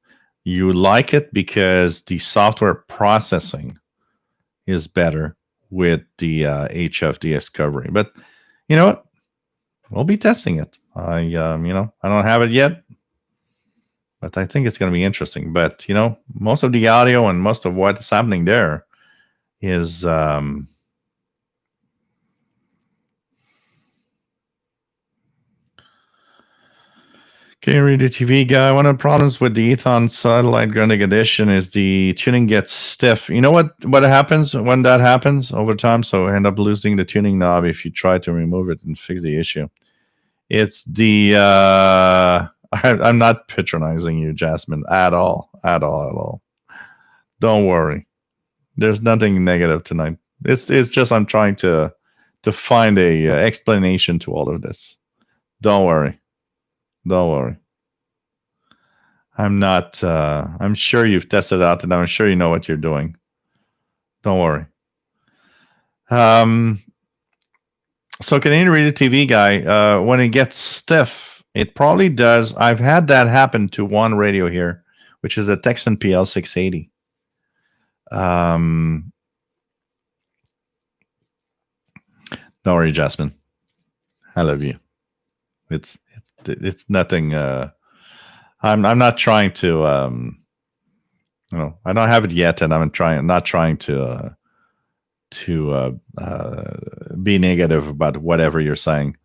[SPEAKER 1] You like it because the software processing is better with the HF Discovery. But you know what? We'll be testing it. I don't have it yet, but I think it's going to be interesting. But most of the audio and most of what's happening there is can you read the TV guy? One of the problems with the Ethon Satellite Grounding Edition is the tuning gets stiff. You know what happens when that happens over time? So I end up losing the tuning knob if you try to remove it and fix the issue. It's the I'm not patronizing you, Jasmine, at all. Don't worry. There's nothing negative tonight. It's just I'm trying to find a explanation to all of this. Don't worry. I'm not. I'm sure you've tested out, and I'm sure you know what you're doing. Don't worry. So Canadian Radio TV guy, when it gets stiff, it probably does. I've had that happen to one radio here, which is a Texan PL 680. Don't worry, Jasmine. I love you. It's nothing. I'm not trying to. I don't have it yet, and I'm not trying to be negative about whatever you're saying.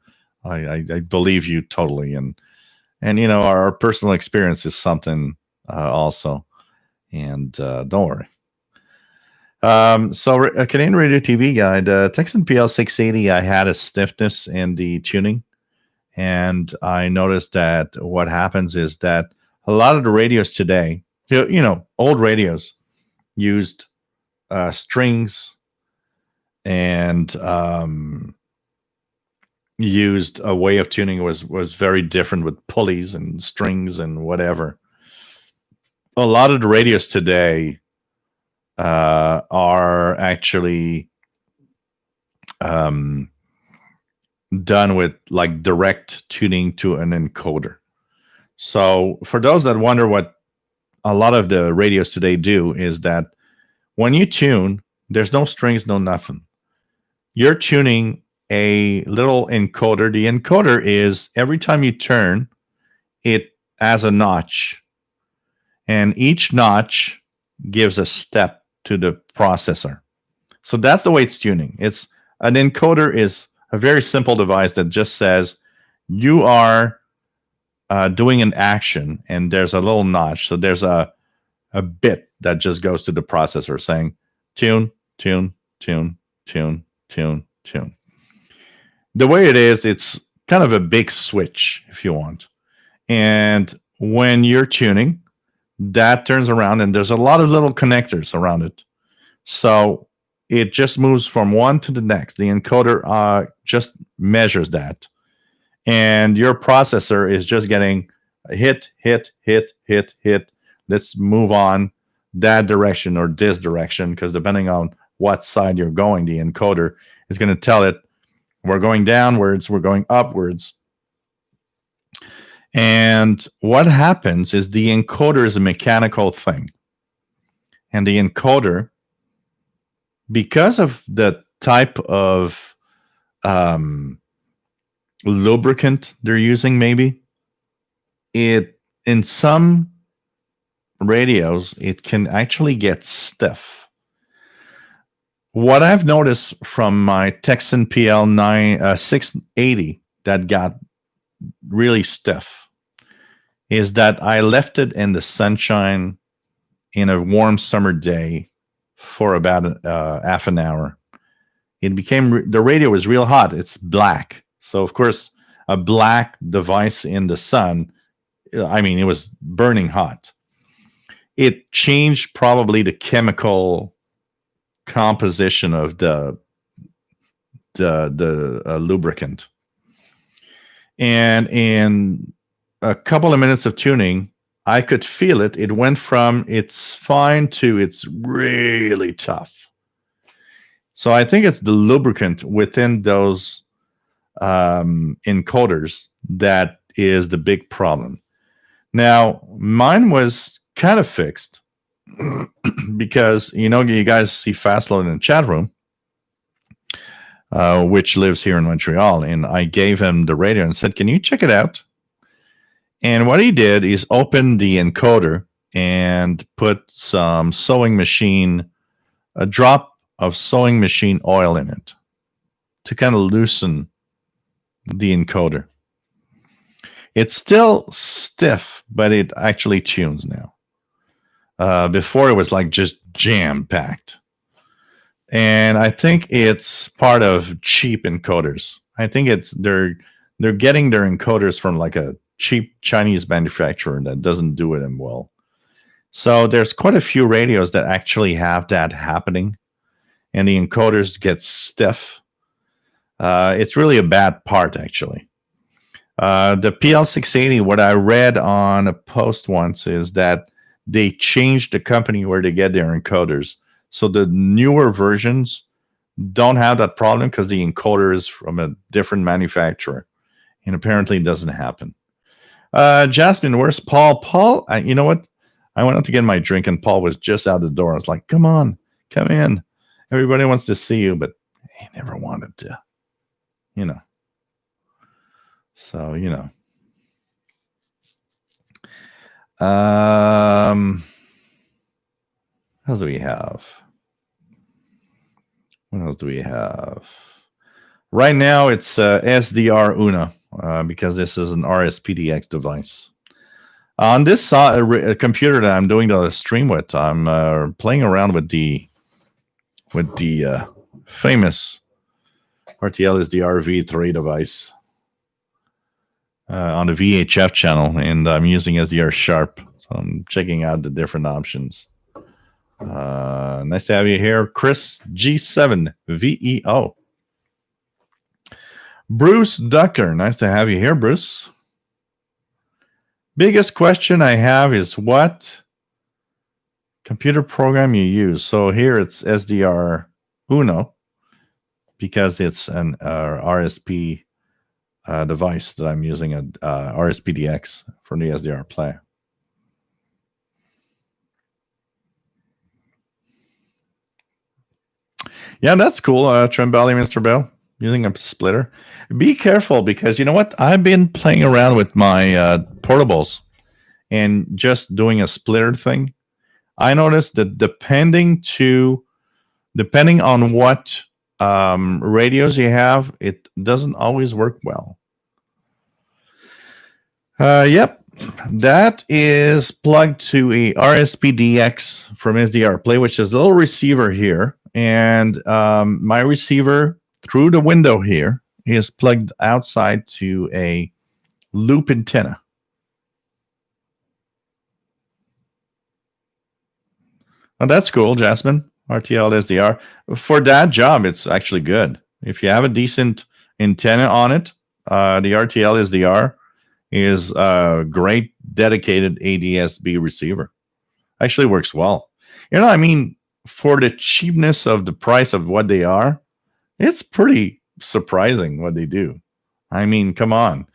[SPEAKER 1] I believe you totally, and our personal experience is something also, and don't worry. So Canadian Radio TV Guide, Texan PL 680, I had a stiffness in the tuning, and I noticed that what happens is that a lot of the radios today, old radios used strings and used a way of tuning was very different with pulleys and strings and whatever. A lot of the radios today are actually done with like direct tuning to an encoder. So for those that wonder what a lot of the radios today do is that when you tune, there's no strings, no nothing. You're tuning a little encoder. The encoder is every time you turn, it has a notch, and each notch gives a step to the processor. So that's the way it's tuning. It's an encoder is a very simple device that just says you are doing an action, and there's a little notch. So there's a bit that just goes to the processor saying tune, tune, tune, tune, tune, tune. The way it is, it's kind of a big switch, if you want. And when you're tuning, that turns around, and there's a lot of little connectors around it. So it just moves from one to the next. The encoder just measures that. And your processor is just getting hit, hit, hit, hit, hit. Let's move on that direction or this direction, because depending on what side you're going, the encoder is going to tell it, we're going downwards, we're going upwards. And what happens is the encoder is a mechanical thing. And the encoder, because of the type of lubricant they're using, maybe, it in some radios, it can actually get stiff. What I've noticed from my Texan PL 680 that got really stiff is that I left it in the sunshine in a warm summer day for about half an hour. It became, the radio was real hot. It's black. So, of course, a black device in the sun, I mean, it was burning hot. It changed probably the chemical composition of the lubricant. And in a couple of minutes of tuning, I could feel it. It went from it's fine to it's really tough. So I think it's the lubricant within those encoders that is the big problem. Now, mine was kind of fixed because, you guys see Fastload in the chat room, which lives here in Montreal, and I gave him the radio and said, can you check it out? And what he did is open the encoder and put some a drop of sewing machine oil in it to kind of loosen the encoder. It's still stiff, but it actually tunes now. Before it was like just jam-packed. And I think it's part of cheap encoders. I think they're getting their encoders from like a cheap Chinese manufacturer that doesn't do them well. So there's quite a few radios that actually have that happening, and the encoders get stiff. It's really a bad part, actually. The PL680, what I read on a post once is that they changed the company where they get their encoders. So the newer versions don't have that problem because the encoder is from a different manufacturer. And apparently it doesn't happen. Jasmine, where's Paul? Paul, you know what? I went out to get my drink and Paul was just out the door. I was like, come on, come in. Everybody wants to see you, but he never wanted to, So, what else do we have? What else do we have? Right now, it's SDR Una because this is an RSPDX device. On this computer that I'm doing the stream with, I'm playing around with the famous RTL SDR V3 device on the VHF channel, and I'm using SDR Sharp. So I'm checking out the different options. Nice to have you here, Chris G7 VEO. Bruce Ducker, nice to have you here, Bruce. Biggest question I have is what computer program you use. So here it's SDR Uno because it's an RSP device that I'm using, a RSPDX from the SDR player. Yeah, that's cool, Trembelli, Mr. Bell, using a splitter. Be careful because you know what? I've been playing around with my portables and just doing a splitter thing. I noticed that depending on what radios you have, it doesn't always work well. Yep, that is plugged to a RSPDX from SDR Play, which is a little receiver here. And my receiver through the window here is plugged outside to a loop antenna. Oh, that's cool, Jasmine. RTL SDR. For that job, it's actually good. If you have a decent antenna on it, the RTL SDR is a great dedicated ADSB receiver. Actually works well. You know, I mean, for the cheapness of the price of what they are, it's pretty surprising what they do. I mean, come on.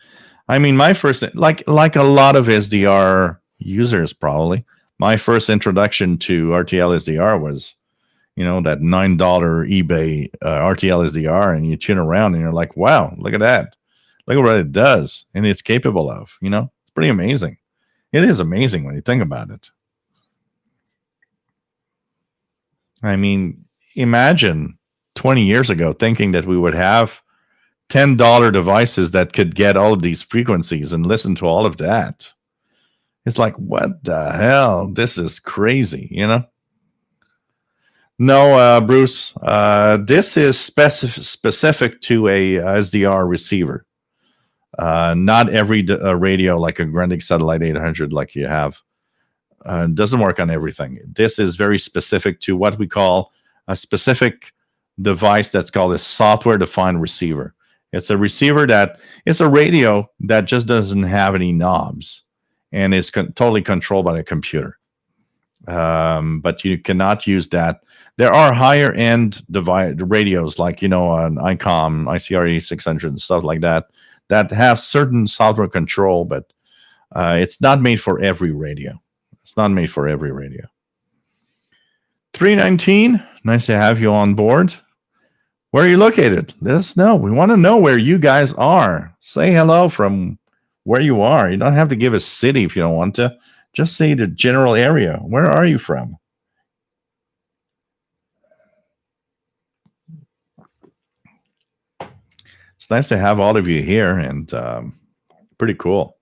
[SPEAKER 1] I mean, my first, like a lot of SDR users probably, my first introduction to RTL SDR was, you know, that $9 eBay RTL SDR, and you tune around and you're like, wow, look at that. Look at what it does and it's capable of, you know, it's pretty amazing. It is amazing when you think about it. I mean, imagine 20 years ago thinking that we would have $10 devices that could get all of these frequencies and listen to all of that. It's like, what the hell? This is crazy, you know? No, Bruce, this is specific to a SDR receiver. Not every radio, like a Grundig Satellite 800 like you have, doesn't work on everything. This is very specific to what we call a specific device that's called a software-defined receiver. It's a receiver that is a radio that just doesn't have any knobs and is totally controlled by a computer. But you cannot use that. There are higher-end radios like, you know, an ICOM, ICRE 600 and stuff like that, that have certain software control, but it's not made for every radio. It's not made for every radio. 319, nice to have you on board. Where are you located? Let us know. We want to know where you guys are. Say hello from where you are. You don't have to give a city if you don't want to. Just say the general area. Where are you from? It's nice to have all of you here, and pretty cool.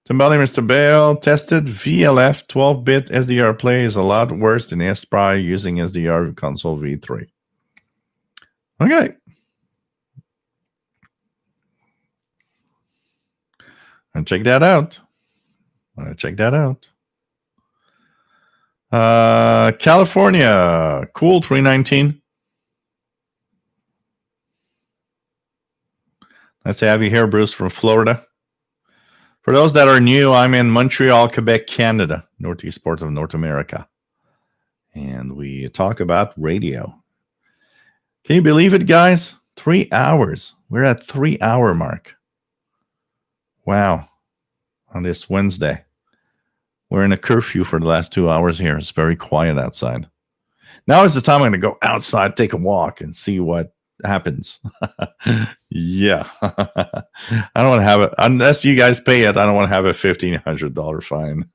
[SPEAKER 1] Somebody, Mr. Bale, tested VLF 12-bit SDR play is a lot worse than SPRI using SDR console V3. Okay. And check that out. Check that out. California, cool 319. Nice to have you here, Bruce, from Florida. For those that are new, I'm in Montreal, Quebec, Canada, northeast part of North America. And we talk about radio. Can you believe it, guys? 3 hours. We're at 3-hour mark. Wow. On this Wednesday. We're in a curfew for the last 2 hours here. It's very quiet outside. Now is the time I'm going to go outside, take a walk, and see what happens. Yeah. I don't want to have it. Unless you guys pay it, I don't want to have a $1,500 fine.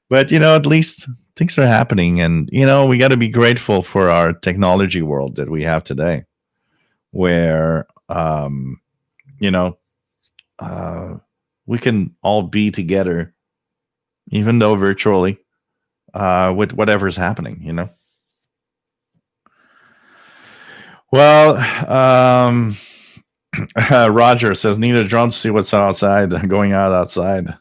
[SPEAKER 1] But, you know, at least things are happening, and we got to be grateful for our technology world that we have today, where you know we can all be together, even though virtually, with whatever's happening. Well, Roger says, need a drone to see what's outside, going out outside.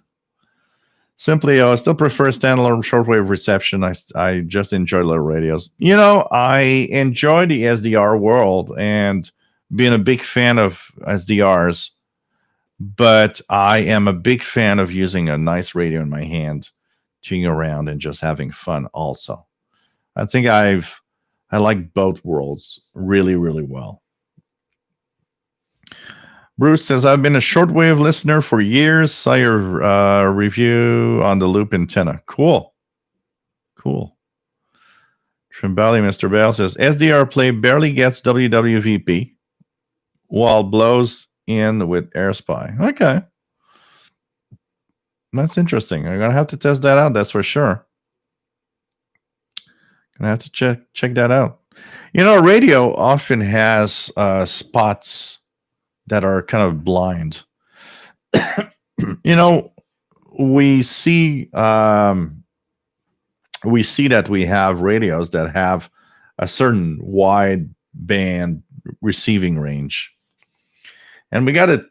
[SPEAKER 1] Simply, I still prefer standalone shortwave reception. I just enjoy little radios. I enjoy the SDR world and being a big fan of SDRs, but I am a big fan of using a nice radio in my hand, tuning around and just having fun also. I think I like both worlds really, really well. Bruce says, I've been a shortwave listener for years. Saw your review on the loop antenna. Cool. Trimbali, Mr. Bell says, SDR play barely gets WWVP while blows in with AirSpy. Okay. That's interesting. I'm going to have to test that out. That's for sure. Going to have to check that out. Radio often has spots that are kind of blind. We see that we have radios that have a certain wide band receiving range, and we gotta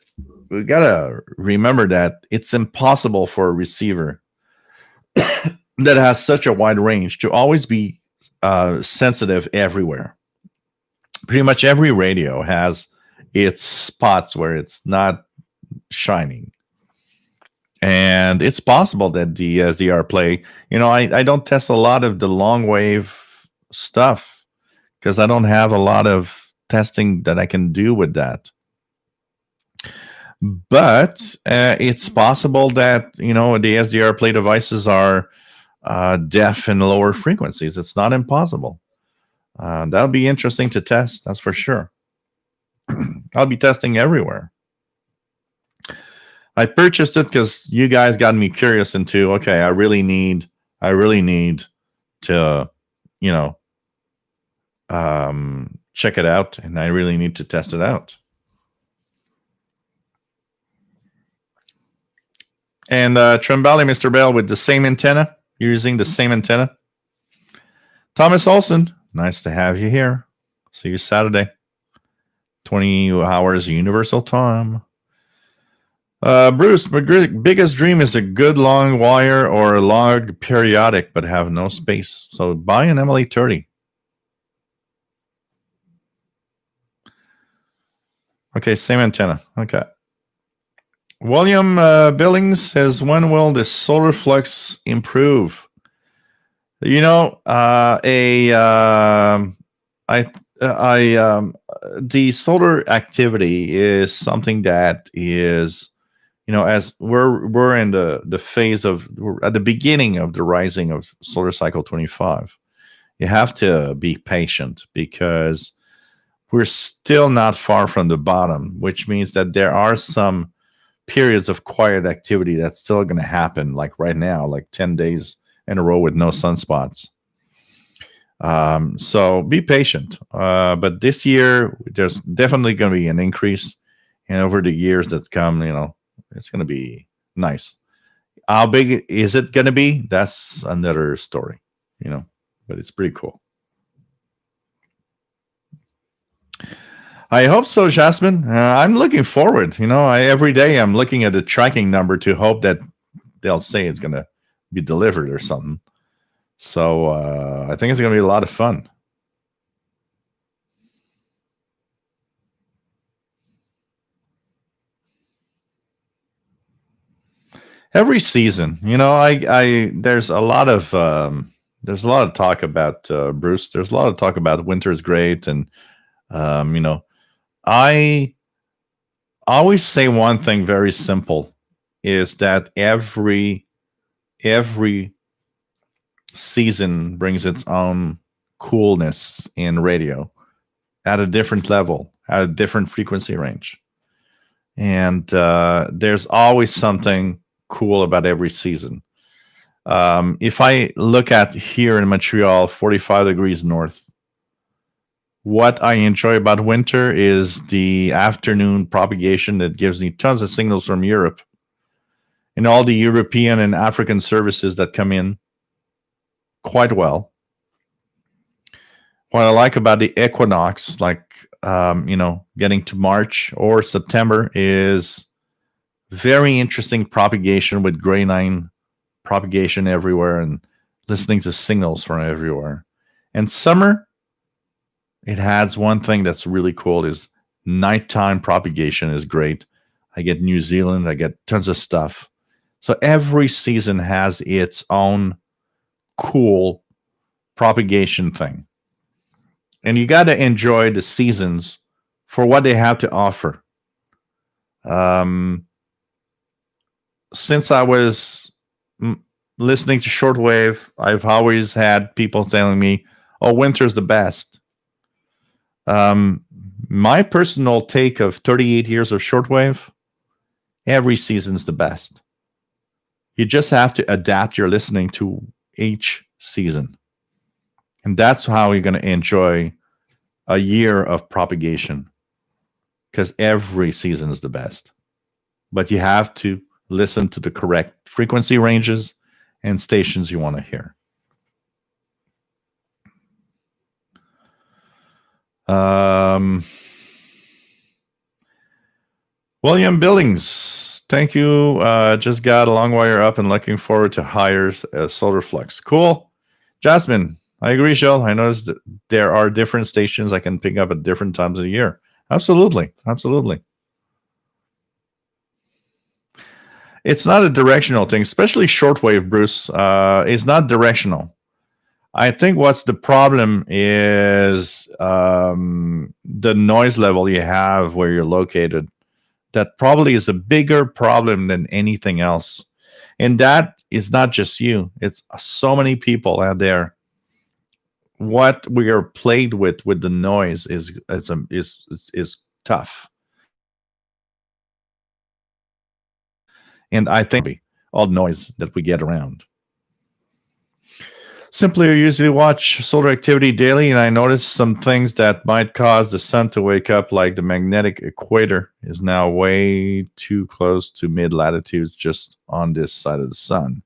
[SPEAKER 1] remember that it's impossible for a receiver that has such a wide range to always be sensitive everywhere. Pretty much every radio has its spots where it's not shining, and it's possible that the SDR play, I don't test a lot of the Longwave stuff because I don't have a lot of testing that I can do with that, but it's possible that the SDR play devices are deaf in lower frequencies. It's not impossible. That'll be interesting to test, that's for sure. I'll be testing everywhere. I purchased it because you guys got me curious into, okay, I really need to, check it out, and I really need to test it out. And Trembali, Mr. Bell, with the same antenna, you're using the same antenna. Thomas Olson, nice to have you here. See you Saturday. 20 hours universal time. Bruce, my biggest dream is a good long wire or a log periodic, but have no space. So buy an MLA30. Okay, same antenna. Okay. William Billings says, when will the solar flux improve? The solar activity is something that is, as we're in the phase of, we're at the beginning of the rising of solar cycle 25. You have to be patient because we're still not far from the bottom, which means that there are some periods of quiet activity that's still going to happen, like right now, like 10 days in a row with no sunspots. So be patient. But this year, there's definitely going to be an increase. And over the years that's come, it's going to be nice. How big is it going to be? That's another story, but it's pretty cool. I hope so, Jasmine. I'm looking forward. Every day I'm looking at the tracking number to hope that they'll say it's going to be delivered or something. So I think it's going to be a lot of fun. Every season, there's a lot of talk about Bruce. There's a lot of talk about winter's great, and I always say one thing very simple is that every season brings its own coolness in radio at a different level, at a different frequency range. And there's always something cool about every season. If I look at here in Montreal, 45 degrees north, what I enjoy about winter is the afternoon propagation that gives me tons of signals from Europe and all the European and African services that come in quite well. What I like about the equinox, like, getting to March or September, is very interesting propagation with gray line propagation everywhere and listening to signals from everywhere. And summer, it has one thing that's really cool is nighttime propagation is great. I get New Zealand, I get tons of stuff. So every season has its own cool propagation thing. And you got to enjoy the seasons for what they have to offer. Since I was listening to shortwave, I've always had people telling me, "Oh, winter's the best." My personal take of 38 years of shortwave, every season's the best. You just have to adapt your listening to each season. And that's how you're going to enjoy a year of propagation, because every season is the best. But you have to listen to the correct frequency ranges and stations you want to hear. William Billings, thank you. Just got a long wire up and looking forward to higher solar flux. Cool. Jasmine, I agree, Shell. I noticed that there are different stations I can pick up at different times of the year. Absolutely. Absolutely. It's not a directional thing, especially shortwave, Bruce. It's not directional. I think what's the problem is the noise level you have where you're located. That probably is a bigger problem than anything else. And that is not just you. It's so many people out there. What we are plagued with the noise is tough. And I think all noise that we get around. Simply, I usually watch solar activity daily, and I notice some things that might cause the sun to wake up, like the magnetic equator is now way too close to mid-latitudes just on this side of the sun.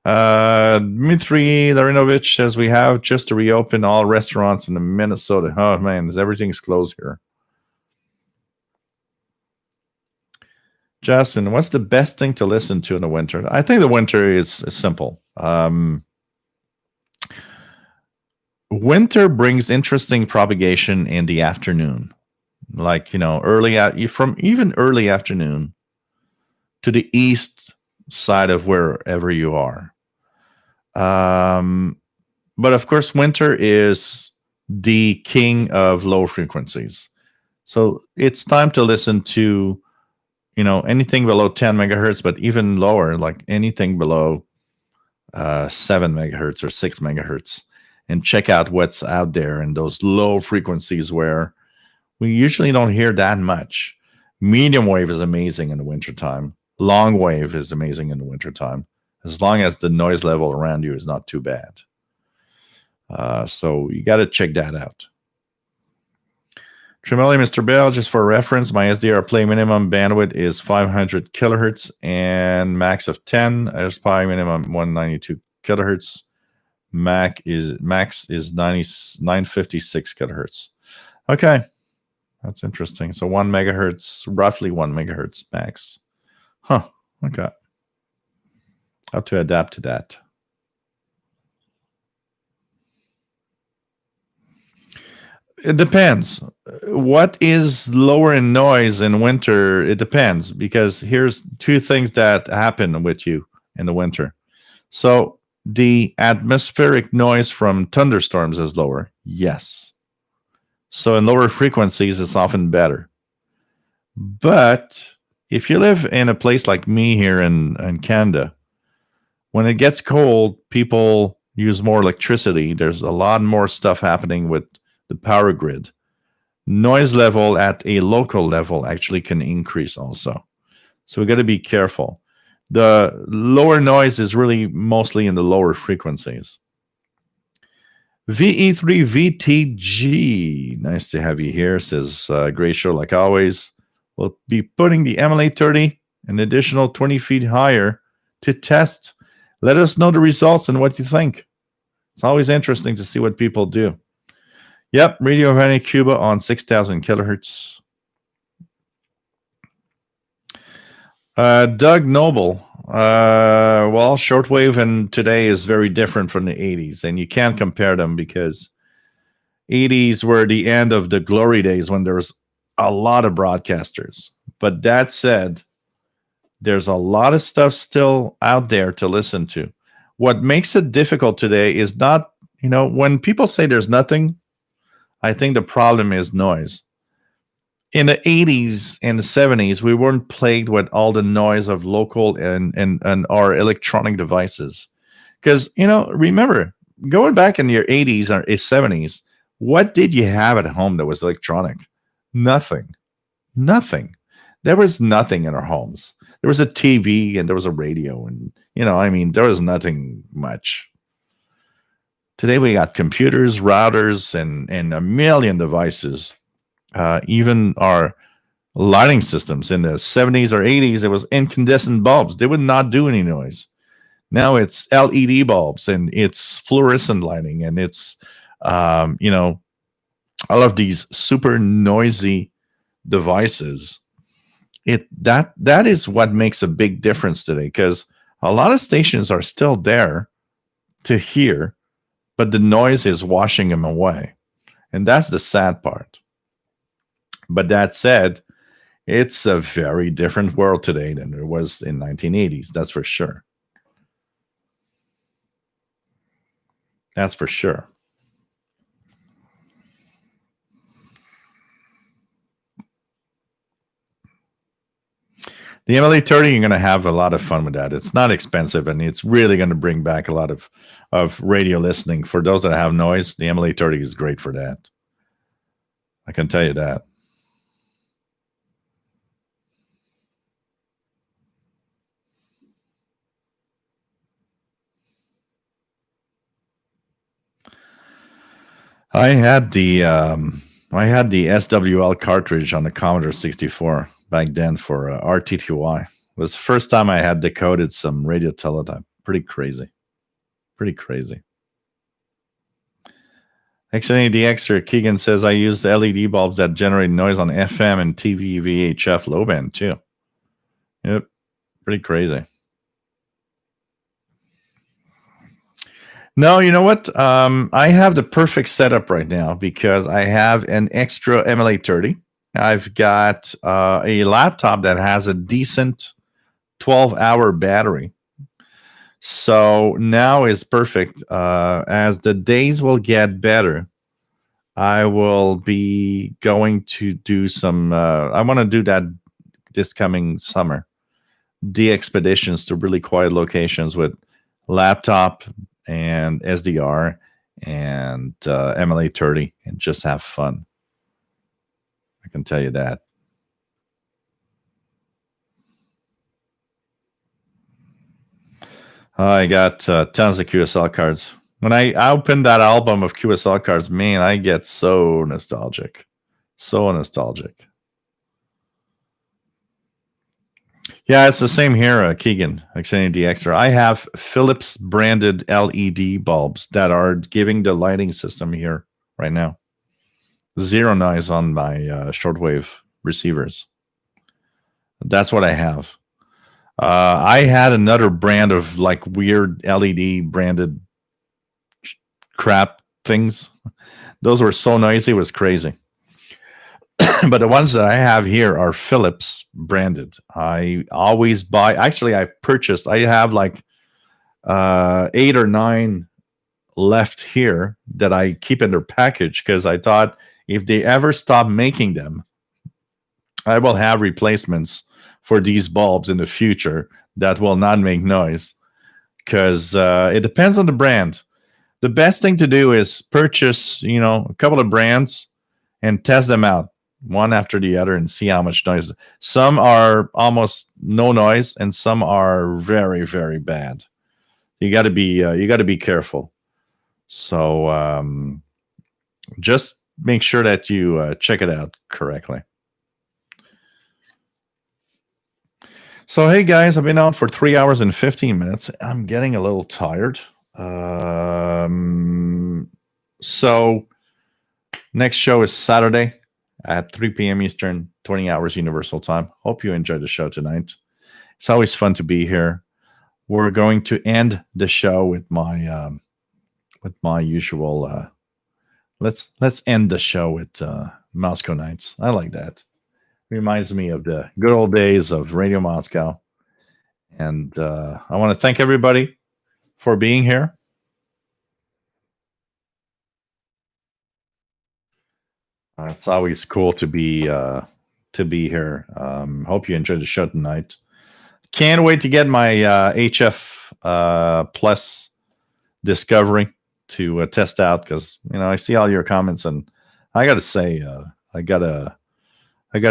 [SPEAKER 1] Dmitry Larinovich says we have just to reopen all restaurants in Minnesota. Oh, man, everything's closed here. Jasmine, what's the best thing to listen to in the winter? I think the winter is simple. Winter brings interesting propagation in the afternoon, like, from even early afternoon to the east side of wherever you are. But of course, winter is the king of low frequencies. So it's time to listen to, anything below 10 megahertz, but even lower, like anything below 7 megahertz or 6 megahertz. And check out what's out there in those low frequencies where we usually don't hear that much. Medium wave is amazing in the wintertime. Long wave is amazing in the wintertime, as long as the noise level around you is not too bad. So you got to check that out. Tremelli, Mr. Bell, just for reference, my SDR play minimum bandwidth is 500 kilohertz and max of 10. SPI minimum 192 kilohertz. Max is 956 kilohertz. Okay, that's interesting. So 1 megahertz, roughly 1 megahertz max. Huh. Okay. Have to adapt to that. It depends. What is lower in noise in winter? It depends, because here's two things that happen with you in the winter. So the atmospheric noise from thunderstorms is lower. Yes. So in lower frequencies, it's often better. But if you live in a place like me here in Canada, when it gets cold, people use more electricity. There's a lot more stuff happening with the power grid. Noise level at a local level actually can increase also. So we got to be careful. The lower noise is really mostly in the lower frequencies. VE3VTG, nice to have you here, says great show like always. We'll be putting the MLA30 an additional 20 feet higher to test. Let us know the results and what you think. It's always interesting to see what people do. Yep, Radio Havana Cuba on 6,000 kilohertz. Doug Noble. Well, shortwave and today is very different from the 80s, and you can't compare them because 80s were the end of the glory days when there was a lot of broadcasters. But that said, there's a lot of stuff still out there to listen to. What makes it difficult today is not, when people say there's nothing, I think the problem is noise. In the 80s and the 70s, we weren't plagued with all the noise of local and our electronic devices. Because, remember, going back in your 80s or 70s, what did you have at home that was electronic? Nothing. There was nothing in our homes. There was a TV and there was a radio and, there was nothing much. Today we got computers, routers, and a million devices. Even our lighting systems in the 70s or 80s, it was incandescent bulbs. They would not do any noise. Now it's LED bulbs and it's fluorescent lighting and it's, all of these super noisy devices. That is what makes a big difference today, because a lot of stations are still there to hear, but the noise is washing them away. And that's the sad part. But that said, it's a very different world today than it was in 1980s. That's for sure. That's for sure. The MLA30, you're going to have a lot of fun with that. It's not expensive, and it's really going to bring back a lot of radio listening. For those that have noise, the MLA30 is great for that. I can tell you that. I had the SWL cartridge on the Commodore 64 back then for RTTY. It was the first time I had decoded some radio teletype. Pretty crazy. XNADXer Keegan says I use LED bulbs that generate noise on FM and TV VHF low band too. Yep, pretty crazy. No, you know what? I have the perfect setup right now because I have an extra MLA30. I've got a laptop that has a decent 12-hour battery. So now is perfect. As the days will get better, I will be going to do some, I want to do that this coming summer. De-expeditions to really quiet locations with laptop and SDR and MLA30 and just have fun. I can tell you that. I got tons of QSL cards. When I open that album of QSL cards, man, I get so nostalgic. So nostalgic. Yeah, it's the same here, Keegan, Xfinity Extra. I have Philips branded LED bulbs that are giving the lighting system here right now. Zero noise on my shortwave receivers. That's what I have. I had another brand of like weird LED branded crap things. Those were so noisy, it was crazy. But the ones that I have here are Philips branded. I always buy. Actually, I have like 8 or 9 left here that I keep in their package because I thought if they ever stop making them, I will have replacements for these bulbs in the future that will not make noise, because it depends on the brand. The best thing to do is purchase, a couple of brands and test them out. one after the other and see how much noise. Some are almost no noise, and some are very, very bad. You got to be careful. So just make sure that you check it out correctly. So hey guys, I've been on for 3 hours and 15 minutes. I'm getting a little tired. So next show is Saturday at 3 p.m. Eastern, 20 hours Universal Time. Hope you enjoyed the show tonight. It's always fun to be here. We're going to end the show with my usual. Let's end the show with Moscow Nights. I like that. Reminds me of the good old days of Radio Moscow. And I want to thank everybody for being here. It's always cool to be here. Hope you enjoyed the show tonight. Can't wait to get my HF Plus Discovery to test out, because I see all your comments, and I got to say I gotta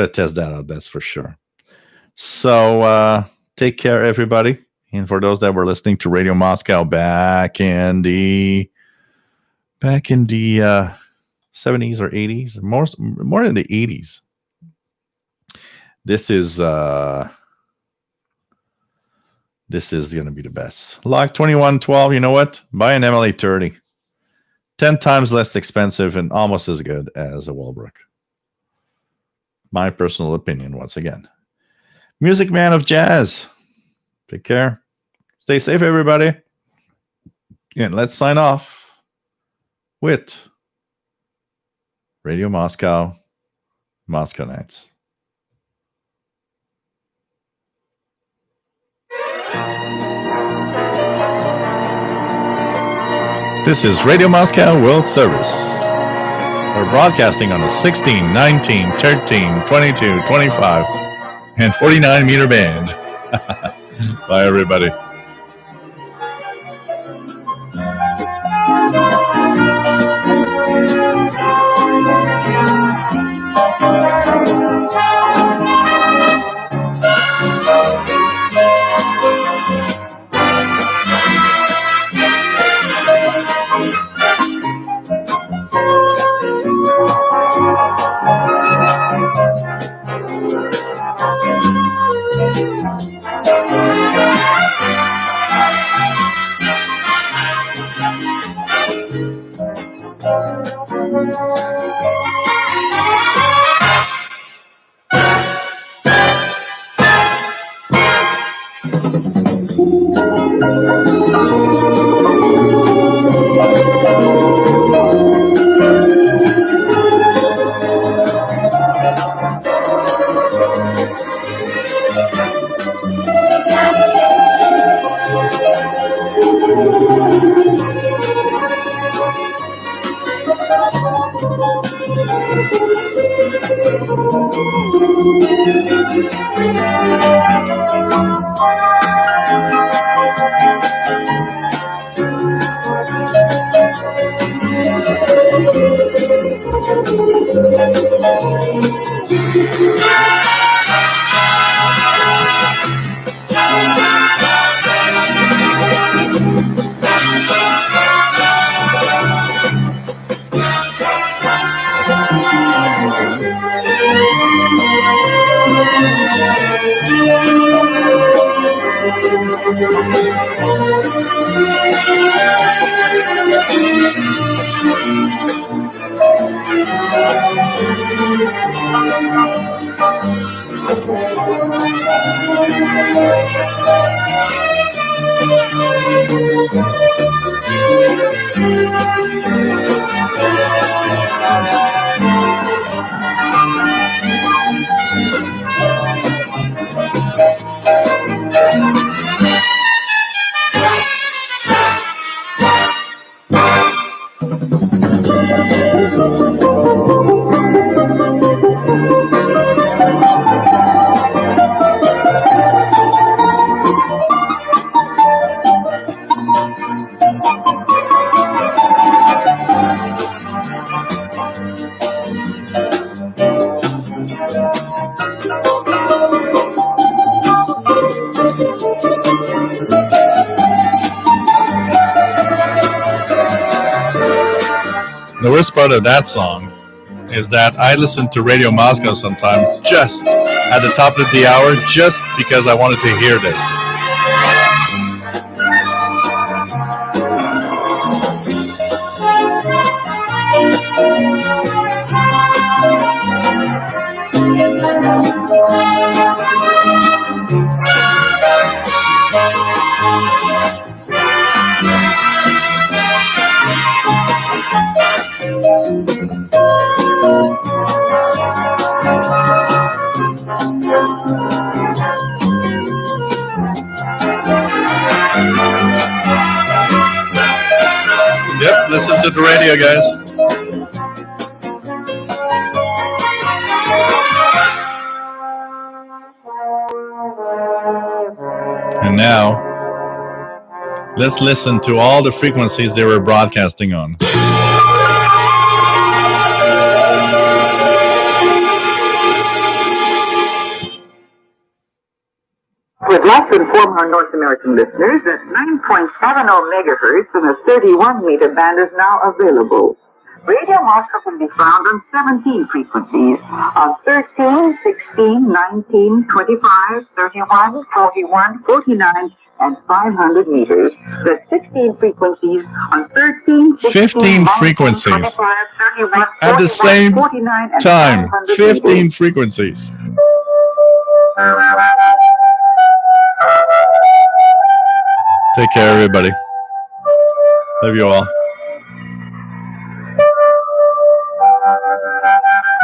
[SPEAKER 1] test that out. That's for sure. So take care, everybody. And for those that were listening to Radio Moscow back in the 70s or 80s, more in the 80s. This is going to be the best. Lock 2112. You know what? Buy an MLA 30. 10 times less expensive and almost as good as a Walbrook. My personal opinion, once again. Music Man of Jazz. Take care. Stay safe, everybody. And let's sign off with Radio Moscow, Moscow Nights. This is Radio Moscow World Service. We're broadcasting on the 16, 19, 13, 22, 25, and 49 meter band. Bye, everybody. worst part of that song is that I listen to Radio Moscow sometimes just at the top of the hour just because I wanted to hear this. Yep, listen to the radio, guys. And now, let's listen to all the frequencies they were broadcasting on.
[SPEAKER 6] We'd like to inform our North American listeners that 9.70 megahertz in the 31-meter band is now available. Radio Moscow can be found on 17 frequencies on 13, 16, 19, 25, 31, 41, 49, and 500 meters. That's 16 frequencies on 13, 16,
[SPEAKER 1] 15
[SPEAKER 6] 19,
[SPEAKER 1] frequencies
[SPEAKER 6] 25, 31,
[SPEAKER 1] at the
[SPEAKER 6] 41,
[SPEAKER 1] same
[SPEAKER 6] 49, and
[SPEAKER 1] time.
[SPEAKER 6] 500
[SPEAKER 1] 15
[SPEAKER 6] meters.
[SPEAKER 1] frequencies. Take care, everybody. Love you all.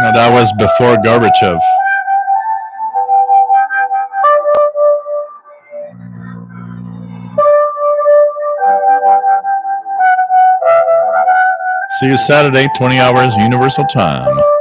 [SPEAKER 1] No, that was before Gorbachev. See you Saturday, 20 hours Universal Time.